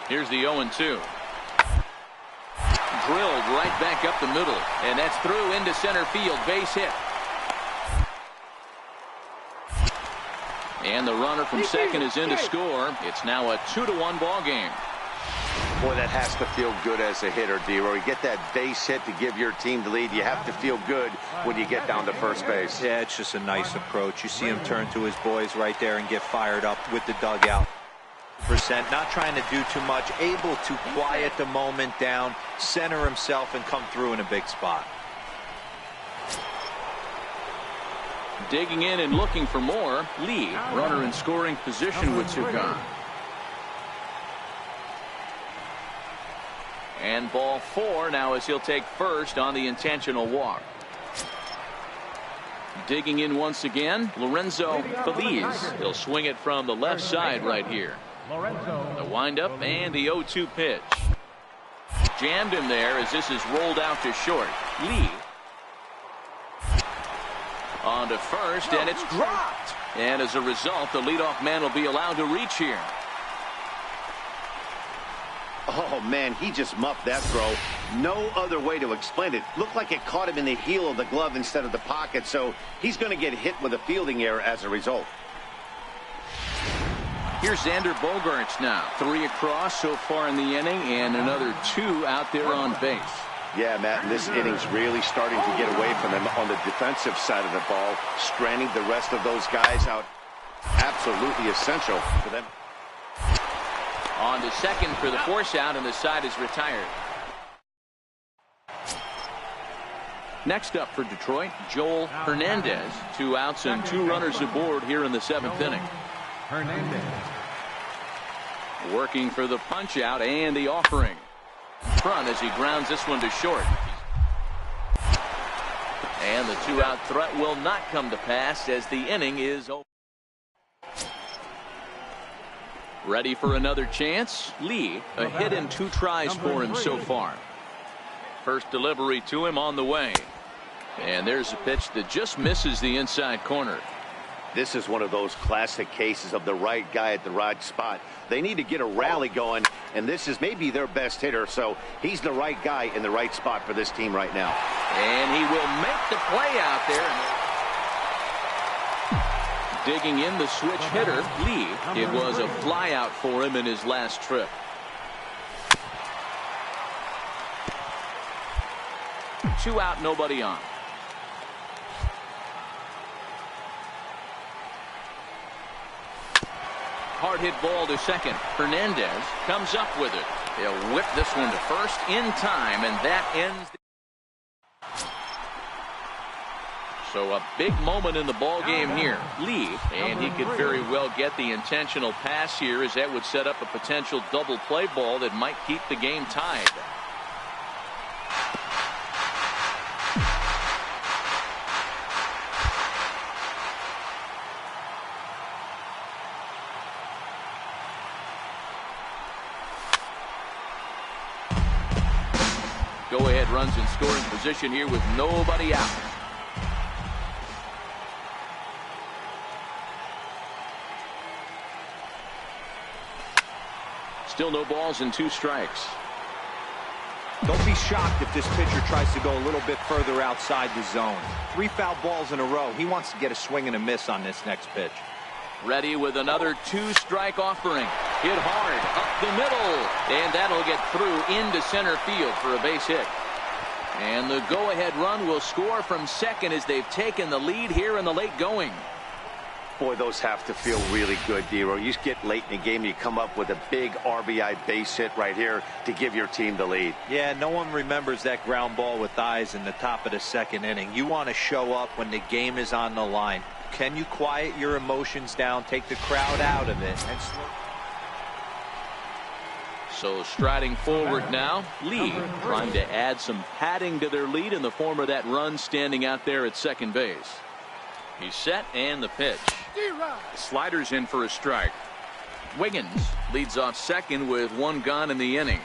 Here's the 0-2. Drilled right back up the middle, and that's through into center field. Base hit. And the runner from second is in to score. It's now a 2-1 ball game. Boy, that has to feel good as a hitter, D-Roy. You get that base hit to give your team the lead. You have to feel good when you get down to first base. Yeah, it's just a nice approach. You see him turn to his boys right there and get fired up with the dugout. Not trying to do too much, able to quiet the moment down, center himself, and come through in a big spot. Digging in and looking for more. Lee, runner in scoring position with 2 gone. And ball 4 now as he'll take first on the intentional walk. Digging in once again, Lorenzo Feliz. He'll swing it from the left side right here. The windup and the 0-2 pitch. Jammed him there as this is rolled out to short. Lee on to first, and it's dropped. And as a result, the leadoff man will be allowed to reach here. Oh, man, he just muffed that throw. No other way to explain it. Looked like it caught him in the heel of the glove instead of the pocket, so he's going to get hit with a fielding error as a result. Here's Xander Bogaerts now. 3 across so far in the inning, and another 2 out there on base. Yeah, Matt, and this inning's really starting to get away from them on the defensive side of the ball, stranding the rest of those guys out. Absolutely essential for them. On to second for the force out, and the side is retired. Next up for Detroit, Joel Hernandez. 2 outs and 2 runners aboard here in the 7th inning. Hernandez. Working for the punch out and the offering. Front as he grounds this one to short. And the 2-out threat will not come to pass as the inning is over. Ready for another chance. Lee, a hit in 2 tries for him so far. First delivery to him on the way. And there's a pitch that just misses the inside corner. This is one of those classic cases of the right guy at the right spot. They need to get a rally going, and this is maybe their best hitter, so he's the right guy in the right spot for this team right now. And he will make the play out there. Digging in the switch hitter, Lee. It was a fly out for him in his last trip. Two out, nobody on. Hard hit ball to second. Hernandez comes up with it. He'll whip this one to first in time, and that ends. So a big moment in the ball game here. Lee, and he could very well get the intentional pass here, as that would set up a potential double play ball that might keep the game tied. Go-ahead runs in scoring position here with nobody out. Still no balls and 2 strikes. Don't be be shocked if this pitcher tries to go a little bit further outside the zone. 3 foul balls in a row. He wants to get a swing and a miss on this next pitch. Ready with another 2-strike offering. Hit hard up the middle, and that'll get through into center field for a base hit. And the go-ahead run will score from second as they've taken the lead here in the late going. Boy, those have to feel really good, Dero. You get late in the game, you come up with a big RBI base hit right here to give your team the lead. Yeah, no one remembers that ground ball with eyes in the top of the second inning. You want to show up when the game is on the line. Can you quiet your emotions down, take the crowd out of it, and slow? So striding forward now, Lee trying to add some padding to their lead in the form of that run standing out there at second base. He's set, and the pitch. The slider's in for a strike. Wiggins leads off second with 1 gone in the inning.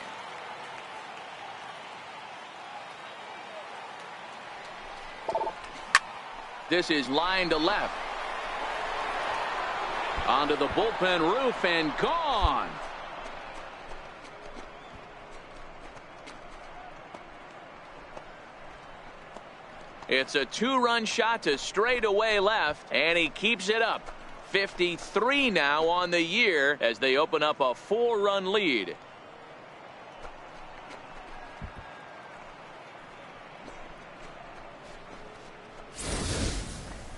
This is line to left. Onto the bullpen roof and gone. It's a 2-run shot to straightaway left, and he keeps it up. 53 now on the year as they open up a 4-run lead.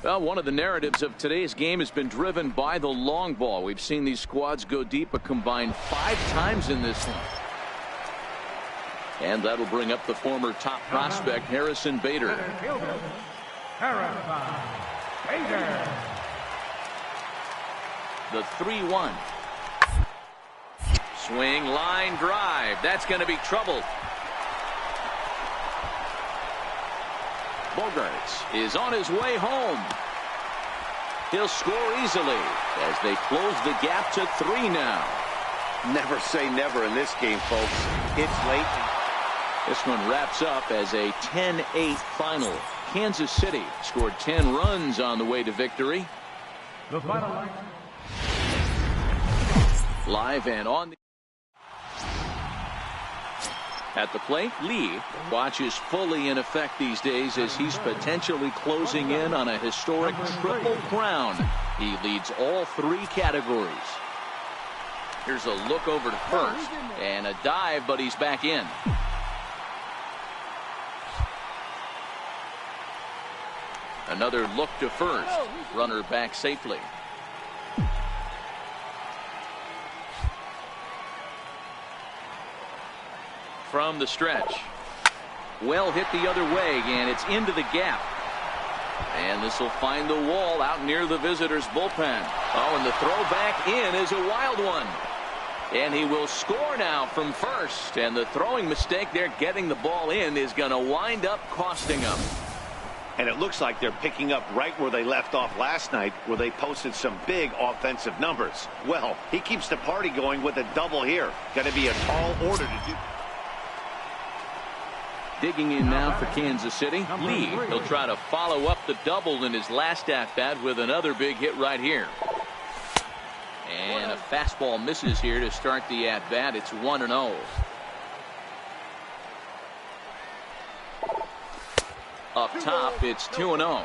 Well, one of the narratives of today's game has been driven by the long ball. We've seen these squads go deep a combined 5 times in this one. And that'll bring up the former top prospect, Harrison Bader. The 3-1. Swing, line drive. That's going to be trouble. Bogarts is on his way home. He'll score easily as they close the gap to 3 now. Never say never in this game, folks. It's late. This one wraps up as a 10-8 final. Kansas City scored 10 runs on the way to victory. The final. Live and on the at the plate, Lee watches fully in effect these days as he's potentially closing in on a historic triple crown. He leads all 3 categories. Here's a look over to first and a dive, but he's back in. Another look to first. Runner back safely. From the stretch. Well hit the other way, and it's into the gap. And this will find the wall out near the visitors' bullpen. Oh, and the throw back in is a wild one. And he will score now from first. And the throwing mistake there getting the ball in is going to wind up costing him. And it looks like they're picking up right where they left off last night, where they posted some big offensive numbers. Well, he keeps the party going with a double here. Going to be a tall order to do. Digging in now for Kansas City. Lee, he'll try to follow up the double in his last at-bat with another big hit right here. And a fastball misses here to start the at-bat. It's 1-0. Up top, it's 2-0.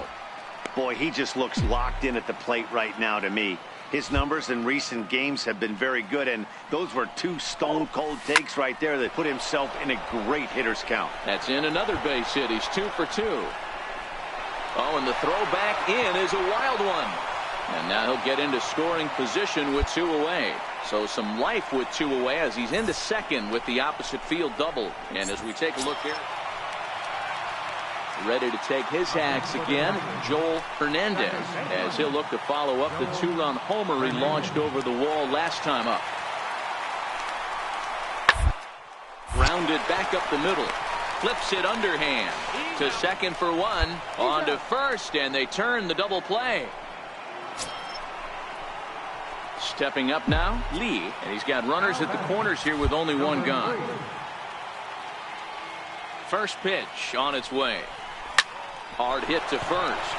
Boy, he just looks locked in at the plate right now to me. His numbers in recent games have been very good, and those were 2 stone-cold takes right there that put himself in a great hitter's count. That's in another base hit. He's 2 for 2. Oh, and the throw back in is a wild one. And now he'll get into scoring position with 2 away. So some life with 2 away as he's into second with the opposite field double. And as we take a look here, ready to take his hacks again, Joel Hernandez, as he'll look to follow up the 2-run homer he launched over the wall last time up. Grounded back up the middle. Flips it underhand to second for 1. On to first, and they turn the double play. Stepping up now, Lee, and he's got runners at the corners here with only 1 gone. First pitch on its way. Hard hit to first.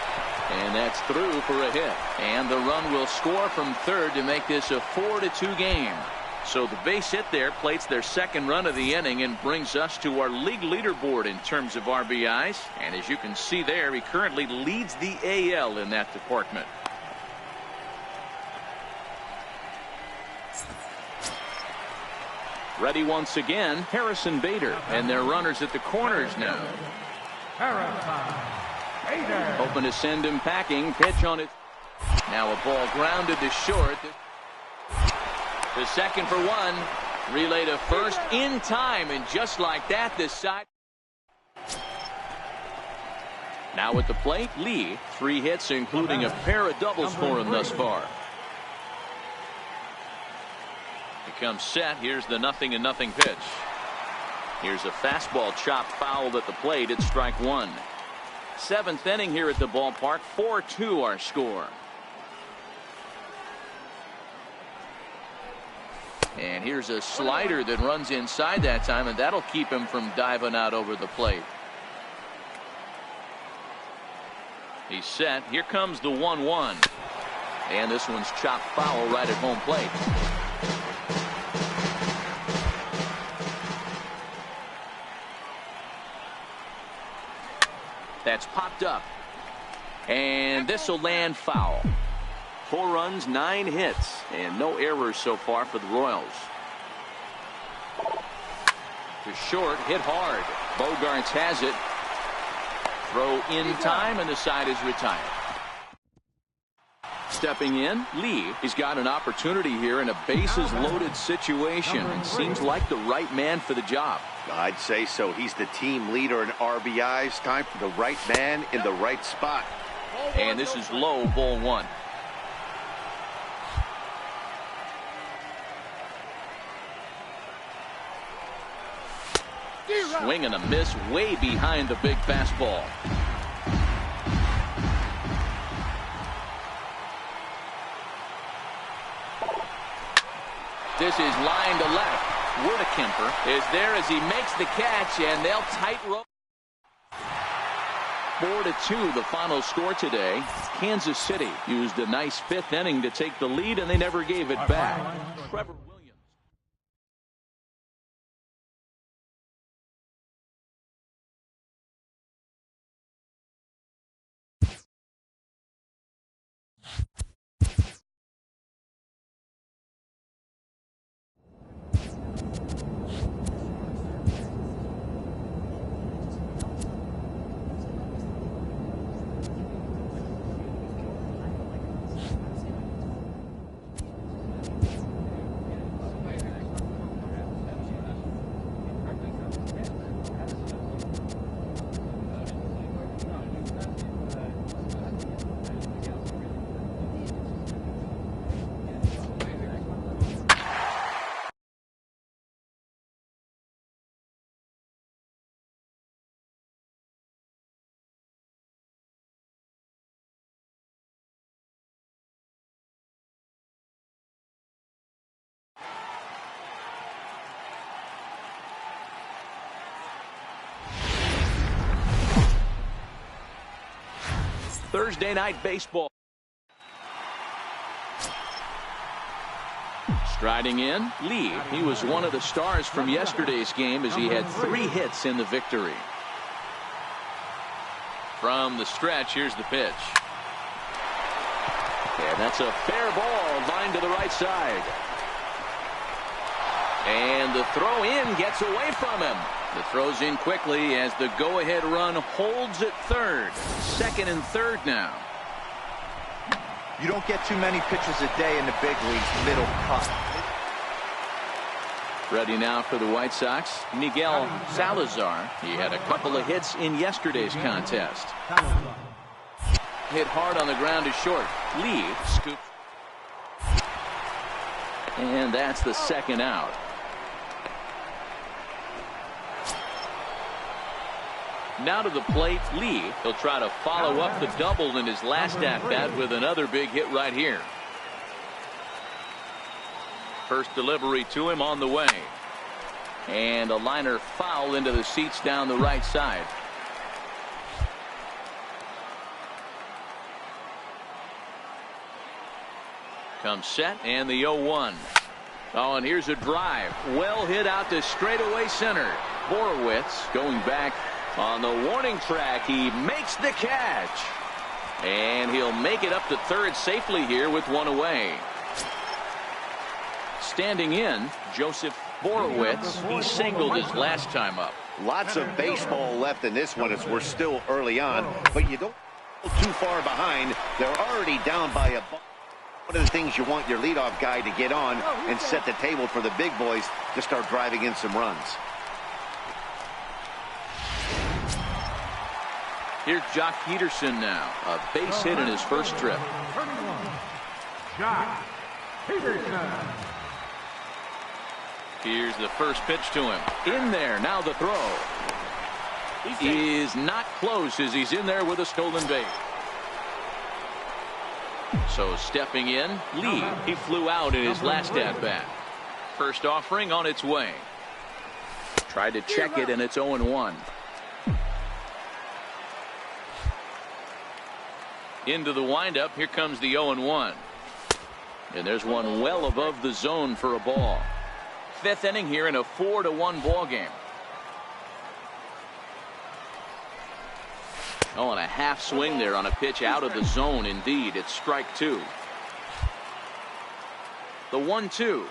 And that's through for a hit. And the run will score from third to make this a 4-2 game. So the base hit there plates their second run of the inning and brings us to our league leaderboard in terms of RBIs. And as you can see there, he currently leads the AL in that department. Ready once again, Harrison Bader, and their runners at the corners now. Hoping to send him packing. Pitch on it. Now a ball grounded to short. To second for one. Relay to first in time, and just like that, this side. Now at the plate, Lee. 3 hits, including a pair of doubles for him thus far. Comes set. Here's the 0-0 pitch. Here's a fastball chopped foul at the plate. It's strike 1. 7th inning here at the ballpark. 4-2 our score. And here's a slider that runs inside that time, and that'll keep him from diving out over the plate. He's set. Here comes the 1-1. And this one's chopped foul right at home plate. That's popped up. And this will land foul. 4 runs, 9 hits, and no errors so far for the Royals. To short, hit hard. Bogarts has it. Throw in time, and the side is retired. Stepping in, Lee. He's got an opportunity here in a bases-loaded situation, and seems like the right man for the job. I'd say so. He's the team leader in RBIs. Time for the right man in the right spot. And this is low, ball 1. Swing and a miss way behind the big fastball. This is line to left. Kemper is there as he makes the catch, and they'll tightrope. 4-2 the final score today. Kansas City used a nice 5th inning to take the lead, and they never gave it back. Trevor Williams. Thursday night baseball. Striding in, Lee. He was one of the stars from yesterday's game as he had 3 hits in the victory. From the stretch, here's the pitch. And that's a fair ball, line to the right side. And the throw in gets away from him. The throw's in quickly as the go-ahead run holds at third. 2nd and 3rd now. You don't get too many pitches a day in the big leagues, middle cut. Ready now for the White Sox, Miguel Salazar. He had a couple of hits in yesterday's contest. Hit hard on the ground to short. Lee scoops. And that's the 2nd out. Now to the plate, Lee. He'll try to follow up the double in his last at-bat with another big hit right here. First delivery to him on the way. And a liner foul into the seats down the right side. Comes set, and the 0-1. Oh, and here's a drive. Well hit out to straightaway center. Borowitz going back on the warning track. He makes the catch. And he'll make it up to third safely here with one away. Standing in, Joseph Borowitz. He singled his last time up. Lots of baseball left in this one as we're still early on, but you don't go too far behind. They're already down by a ball. One of the things you want your leadoff guy to get on and set the table for the big boys to start driving in some runs. Here's Jock Peterson now. A base hit in his first trip. Jock Peterson. Here's the first pitch to him. In there. Now the throw. He is not close as he's in there with a stolen base. So stepping in, Lee. He flew out in his last at-bat. First offering on its way. Tried to check it, and it's 0-1. Into the windup. Here comes the 0-1. And there's one well above the zone for a ball. Fifth inning here in a 4-1 ball game. Oh, and a half swing there on a pitch out of the zone. Indeed, it's strike two. The 1-2.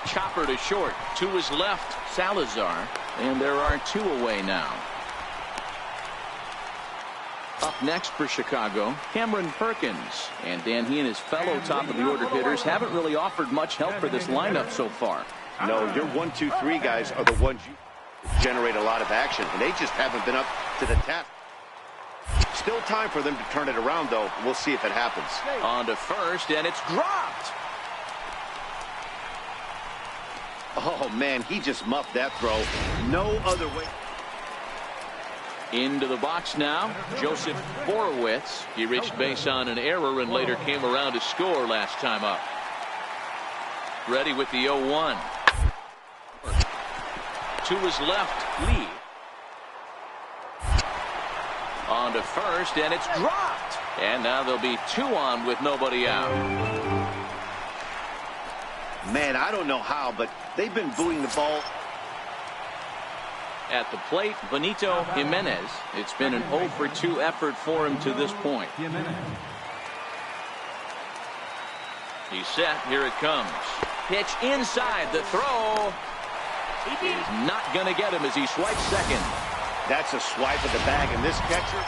Chopper to short. To his left, Salazar. And there are two away now. Up next for Chicago, Cameron Perkins. And Dan, he and his fellow top-of-the-order hitters haven't really offered much help for this lineup so far. No, your 1, 2, 3 guys are the ones you generate a lot of action, and they just haven't been up to the task. Still time for them to turn it around, though. We'll see if it happens. On to first, and it's dropped. Oh, man, he just muffed that throw. No other way. Into the box now, Joseph Borowitz. He reached base on an error and later came around to score last time up. Ready with the 0-1. To his left, Lee. On to first, and it's dropped. And now there'll be two on with nobody out. Man, I don't know how, but they've been booing the ball. At the plate, Benito Jimenez. It's been an 0-for-2 effort for him to this point. He's set. Here it comes. Pitch inside. The throw. He's not going to get him as he swipes second. That's a swipe of the bag, and this catcher.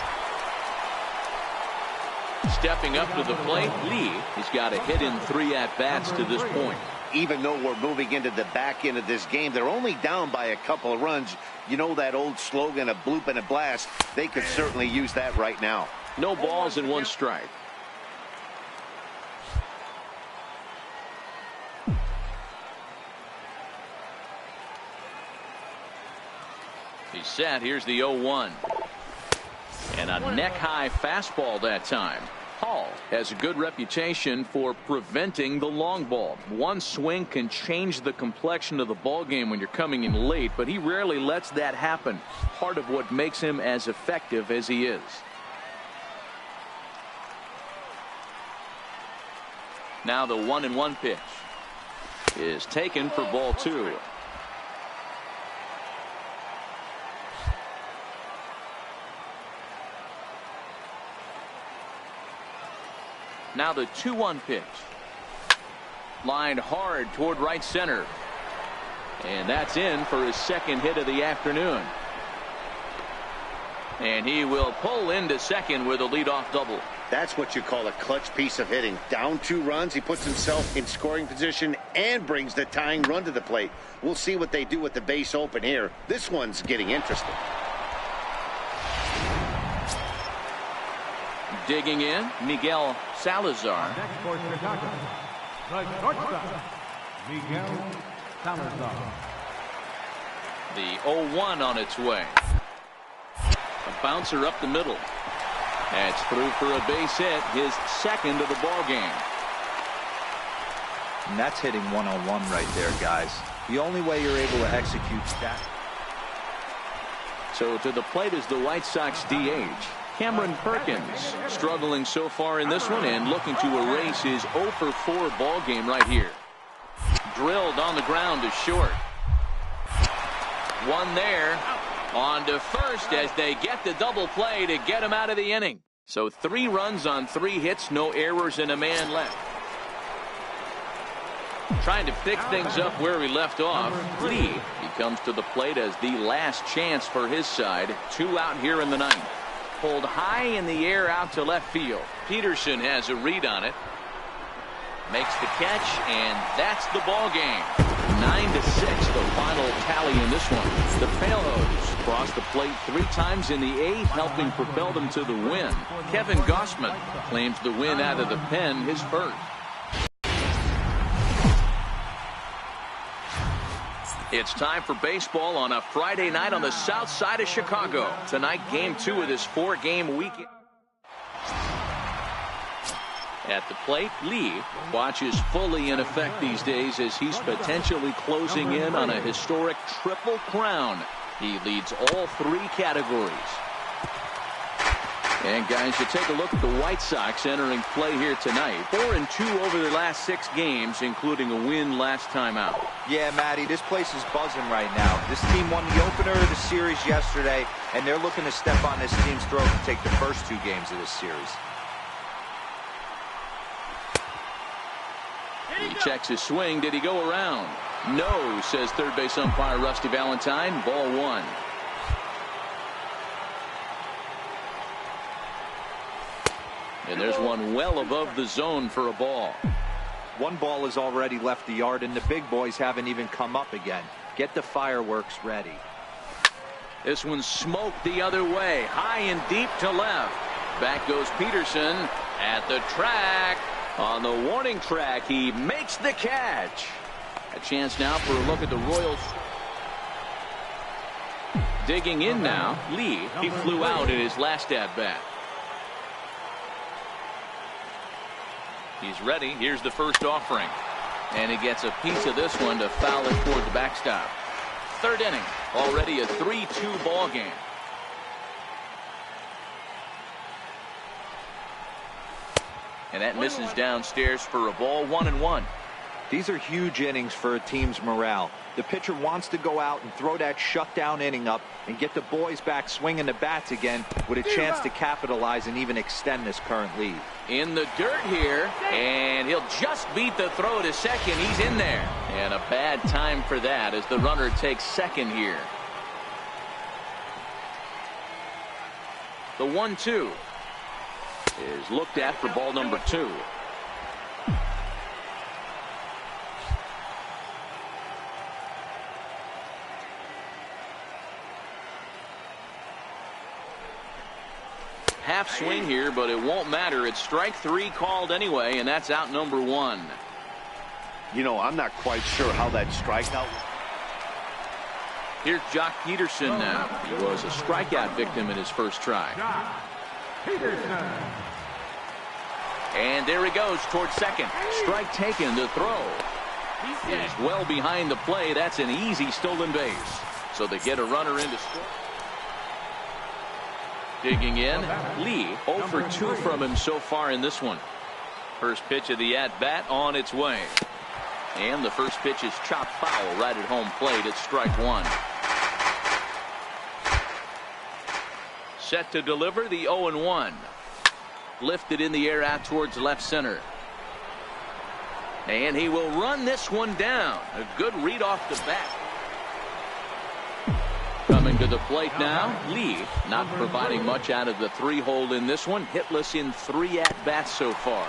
Stepping up to the plate, Lee. He's got a hit in 3 at-bats to this point. Even though we're moving into the back end of this game, they're only down by a couple of runs. You know that old slogan, a bloop and a blast. They could certainly use that right now. No balls and 1 strike. He's set. Here's the 0-1. And a neck-high fastball that time. Hall has a good reputation for preventing the long ball. One swing can change the complexion of the ball game when you're coming in late, but he rarely lets that happen. Part of what makes him as effective as he is. Now the 1-1 pitch is taken for ball 2. Now the 2-1 pitch. Lined hard toward right center. And that's in for his second hit of the afternoon. And he will pull into second with a leadoff double. That's what you call a clutch piece of hitting. Down 2 runs, he puts himself in scoring position and brings the tying run to the plate. We'll see what they do with the base open here. This one's getting interesting. Digging in, Miguel Salazar. Next for Chicago, the shortstop, Miguel Salazar. The 0-1 on its way. A bouncer up the middle. That's through for a base hit, his second of the ball game. And that's hitting 101 right there, guys. The only way you're able to execute that. So to the plate is the White Sox DH, Cameron Perkins struggling so far in this one and looking to erase his 0 for 4 ball game right here. Drilled on the ground to short. One there. On to first as they get the double play to get him out of the inning. So 3 runs on 3 hits, no errors, and a man left. Trying to pick things up where we left off. Lee, he comes to the plate as the last chance for his side. 2 out here in the 9th. Pulled high in the air out to left field. Peterson has a read on it. Makes the catch, and that's the ball game. 9-6, the final tally in this one. The Pailhos crossed the plate 3 times in the 8th, helping propel them to the win. Kevin Gossman claims the win out of the pen, his first. It's time for baseball on a Friday night on the south side of Chicago. Tonight, game 2 of this 4-game weekend. At the plate, Lee watches fully in effect these days as he's potentially closing in on a historic triple crown. He leads all 3 categories. And guys, you take a look at the White Sox entering play here tonight. 4-2 over their last 6 games, including a win last time out. Yeah, Matty, this place is buzzing right now. This team won the opener of the series yesterday, and they're looking to step on this team's throat and take the first 2 games of this series. He checks his swing. Did he go around? No, says third base umpire Rusty Valentine. Ball 1. And there's one well above the zone for a ball. 1 ball has already left the yard, and the big boys haven't even come up again. Get the fireworks ready. This one's smoked the other way. High and deep to left. Back goes Peterson at the track. On the warning track, he makes the catch. A chance now for a look at the Royals. Digging in now, Lee. He flew out in his last at-bat. He's ready. Here's the first offering. And he gets a piece of this one to foul it toward the backstop. 3rd inning. Already a 3-2 ball game. And that misses downstairs for a ball. 1-1. These are huge innings for a team's morale. The pitcher wants to go out and throw that shutdown inning up and get the boys back swinging the bats again with a chance to capitalize and even extend this current lead. In the dirt here, and he'll just beat the throw to second. He's in there. And a bad time for that as the runner takes second here. The 1-2 is looked at for ball number 2. Half swing here, but it won't matter. It's strike 3 called anyway, and that's out number 1. You know, I'm not quite sure how that strikeout. Here's Jock Peterson now. He was a strikeout victim in his first try. And there he goes towards second. Strike taken to throw. He's well behind the play. That's an easy stolen base. So they get a runner into score. Digging in, Lee 0 for 2 from him so far in this one. First pitch of the at-bat on its way. And the first pitch is chopped foul right at home plate. It's strike 1. Set to deliver the 0-1. Lifted in the air out towards left center. And he will run this one down. A good read off the bat. Coming to the plate now, Lee not providing much out of the 3-hole in this one. Hitless in 3 at-bats so far.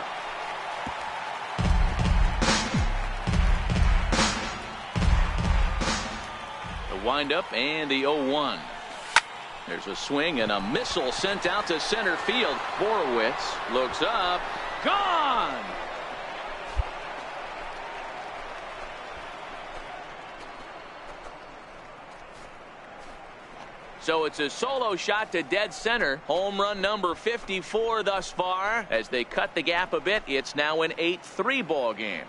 The windup and the 0-1. There's a swing and a missile sent out to center field. Borowitz looks up. Gone! So it's a solo shot to dead center. Home run number 54 thus far. As they cut the gap a bit, it's now an 8-3 ball game.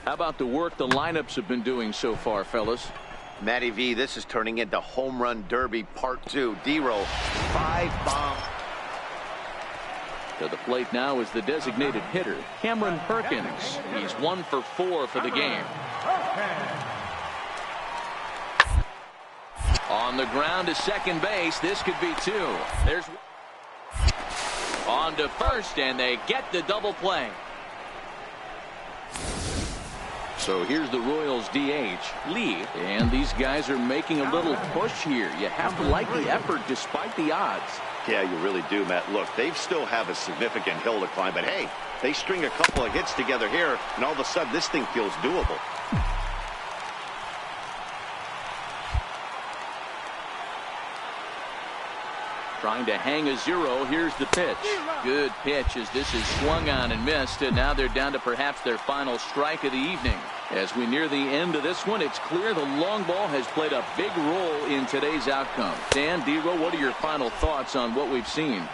How about the work the lineups have been doing so far, fellas? Matty V, this is turning into home run derby part 2. D-Roll, 5 bombs. To the plate now is the designated hitter, Cameron Perkins. He's 1 for 4 for the game. On the ground to second base. This could be 2. There's on to first, and they get the double play. So here's the Royals DH, Lee, and these guys are making a little push here. You have to like the effort despite the odds. Yeah, you really do, Matt. Look, they still have a significant hill to climb, but hey, they string a couple of hits together here, and all of a sudden this thing feels doable. Trying to hang a 0. Here's the pitch. Good pitch as this is swung on and missed, and now they're down to perhaps their final strike of the evening. As we near the end of this one, it's clear the long ball has played a big role in today's outcome. Dan, D-Roll, what are your final thoughts on what we've seen?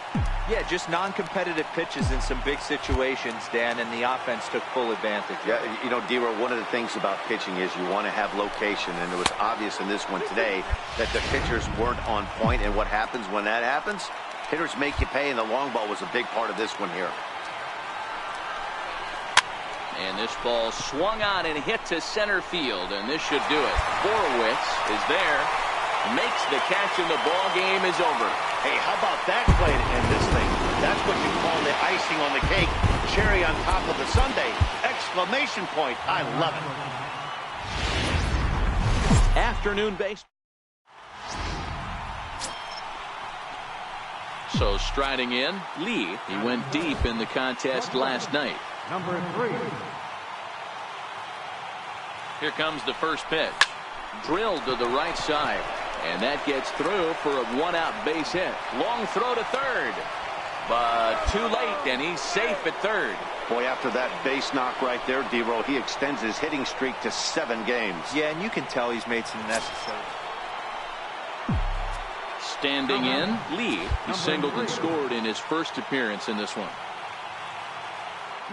Yeah, just non-competitive pitches in some big situations, Dan, and the offense took full advantage. Yeah, you know, D-Roll, one of the things about pitching is you want to have location, and it was obvious in this one today that the pitchers weren't on point, and what happens when that happens? Hitters make you pay, and the long ball was a big part of this one here. And this ball swung on and hit to center field, and this should do it. Horowitz is there, makes the catch, and the ball game is over. Hey, how about that play to end this thing? That's what you call the icing on the cake. Cherry on top of the sundae. Exclamation point. I love it. Afternoon base. So striding in, Lee. He went deep in the contest last night. Number 3. Here comes the first pitch. Drilled to the right side. And that gets through for a 1-out base hit. Long throw to third. But too late, and he's safe at third. Boy, after that base knock right there, D-Roll, he extends his hitting streak to 7 games. Yeah, and you can tell he's made some necessary. Standing in, Lee. He singled and scored in his first appearance in this one.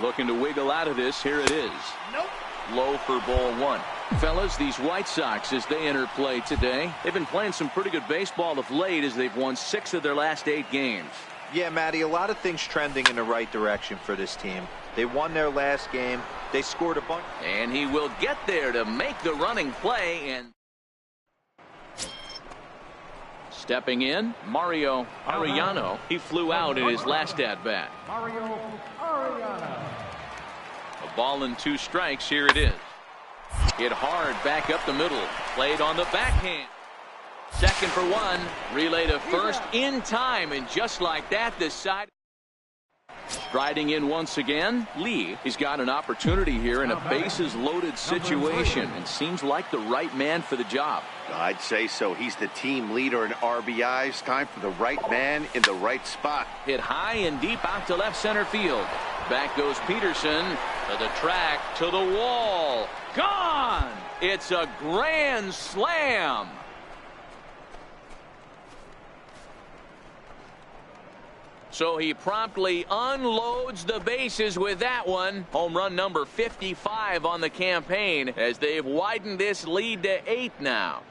Looking to wiggle out of this. Here it is. Nope. Low for ball 1. Fellas, these White Sox, as they enter play today, they've been playing some pretty good baseball of late as they've won 6 of their last 8 games. Yeah, Matty, a lot of things trending in the right direction for this team. They won their last game. They scored a bunch. And he will get there to make the running play. And stepping in, Mario Arellano. He flew out in his last at-bat. Mario Arellano. A ball and 2 strikes. Here it is. Hit hard back up the middle. Played on the backhand. Second for 1. Relay to first in time. And just like that, this side. Striding in once again, Lee. He's got an opportunity here in a bases-loaded situation and seems like the right man for the job. I'd say so. He's the team leader in RBIs. Time for the right man in the right spot. Hit high and deep out to left center field. Back goes Peterson to the track, to the wall. Gone! It's a grand slam. So he promptly unloads the bases with that one. Home run number 55 on the campaign as they've widened this lead to 8 now.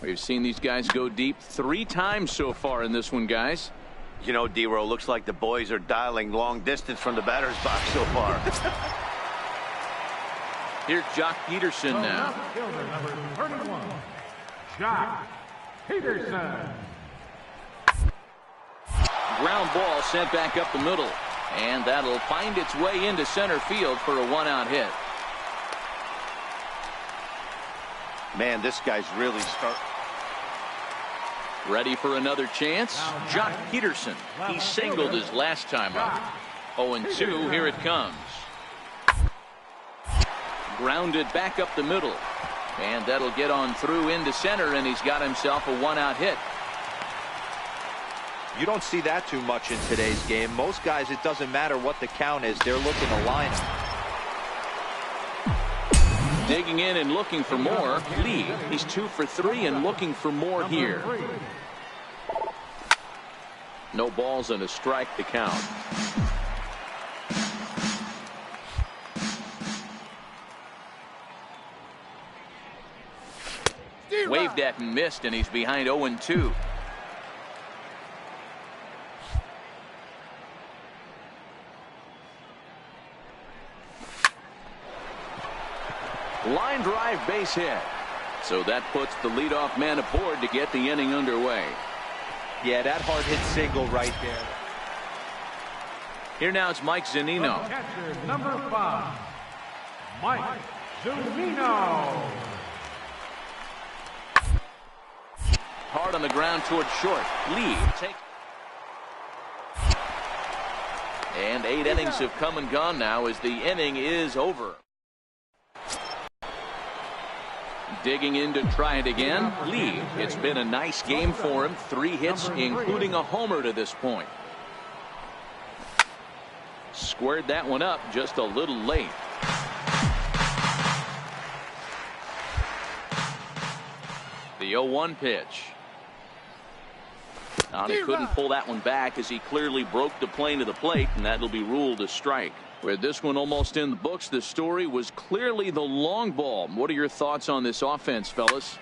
We've seen these guys go deep 3 times so far in this one, guys. You know, D-Roll, looks like the boys are dialing long distance from the batter's box so far. Here's Jock Peterson now. Fielder number 31. Jock Peterson. Ground ball sent back up the middle. And that'll find its way into center field for a 1-out hit. Man, this guy's really starting. Ready for another chance? Jock Peterson. He singled his last time up. 0-2. Here it comes. Grounded back up the middle. And that'll get on through into center, and he's got himself a 1-out hit. You don't see that too much in today's game. Most guys, it doesn't matter what the count is. They're looking to line up. Digging in and looking for more. Lee, he's 2 for 3 and looking for more here. No balls and a strike to count. Waved at and missed, and he's behind 0-2. Line drive, base hit. So that puts the leadoff man aboard to get the inning underway. Yeah, that hard hit single right there. Here now it's Mike Zunino. Catcher number 5, Mike Zunino. Hard on the ground toward short. Lee take. And 8 innings have come and gone now as the inning is over. Digging in to try it again. Lee. It's been a nice game for him. 3 hits, including a homer to this point. Squared that one up just a little late. The 0-1 pitch. Now he couldn't pull that one back as he clearly broke the plane of the plate, and that'll be ruled a strike. With this one almost in the books, the story was clearly the long ball. What are your thoughts on this offense, fellas?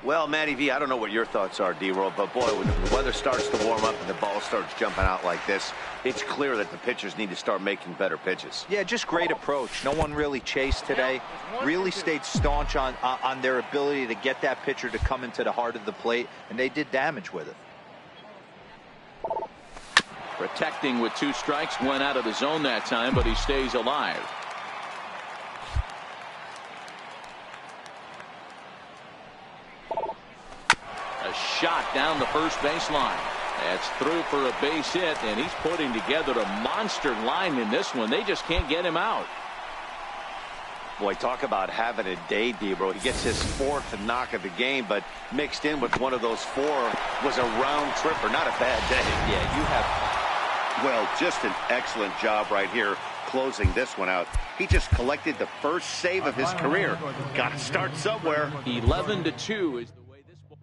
Well, Matty V, I don't know what your thoughts are, D-Roll, but boy, when the weather starts to warm up and the ball starts jumping out like this, it's clear that the pitchers need to start making better pitches. Yeah, just great approach. No one really chased today. Really stayed staunch on their ability to get that pitcher to come into the heart of the plate, and they did damage with it. Protecting with 2 strikes, went out of the zone that time, but he stays alive. A shot down the first baseline. That's through for a base hit, and he's putting together a monster line in this one. They just can't get him out. Boy, talk about having a day, D-Bro. He gets his 4th knock of the game, but mixed in with one of those 4 was a round tripper. Not a bad day. Yeah, you have... Well, just an excellent job right here closing this one out. He just collected the first save of his career. Got to start somewhere. 11-2 is the way this ball.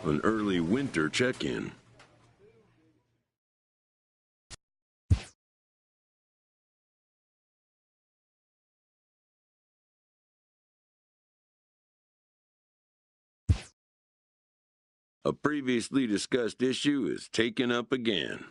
An early winter check-in. A previously discussed issue is taken up again.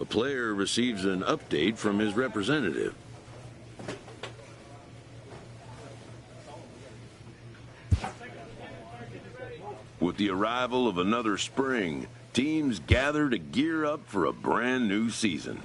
The player receives an update from his representative. With the arrival of another spring, teams gather to gear up for a brand new season.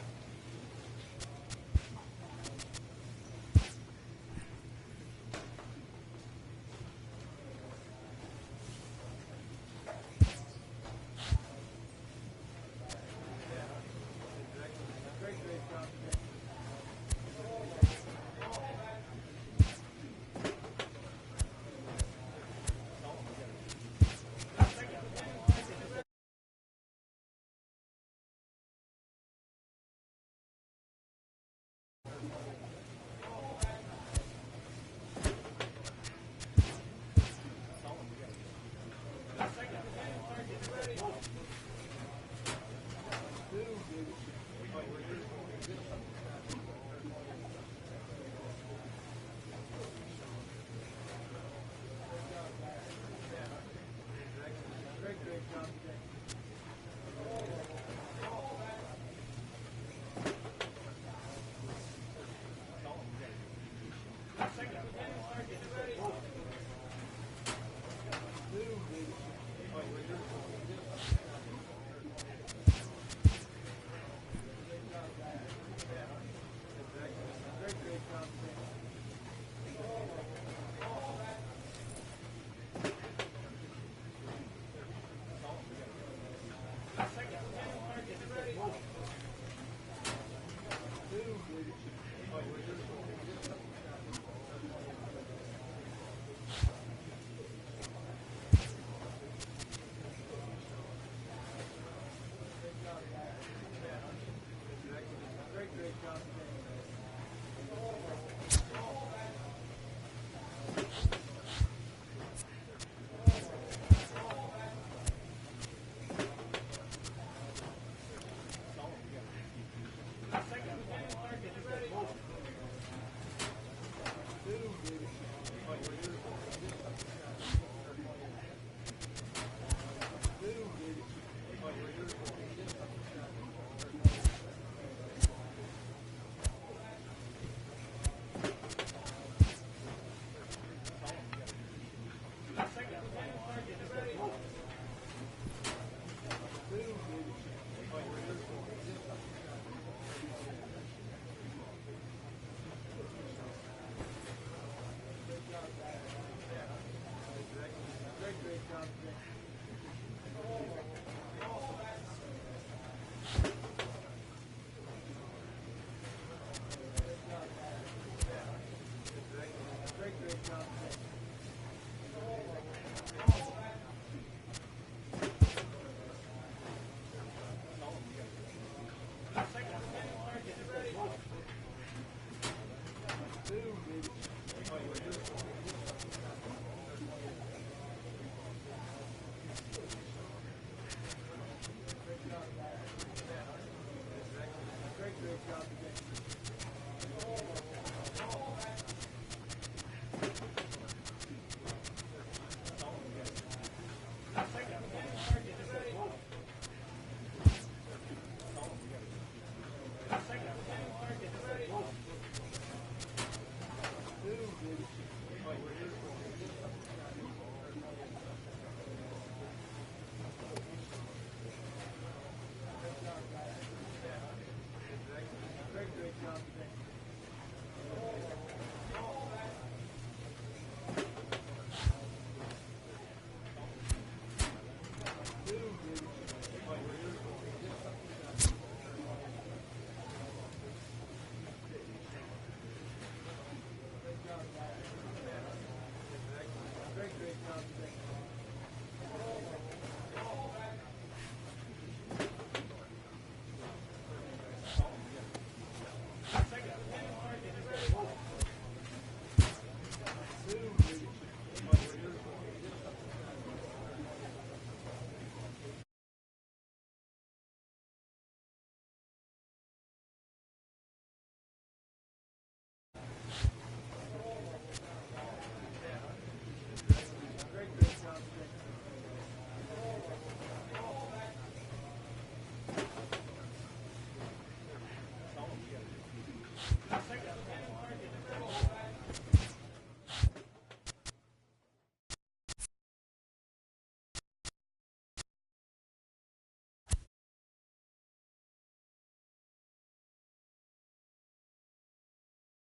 Great job today.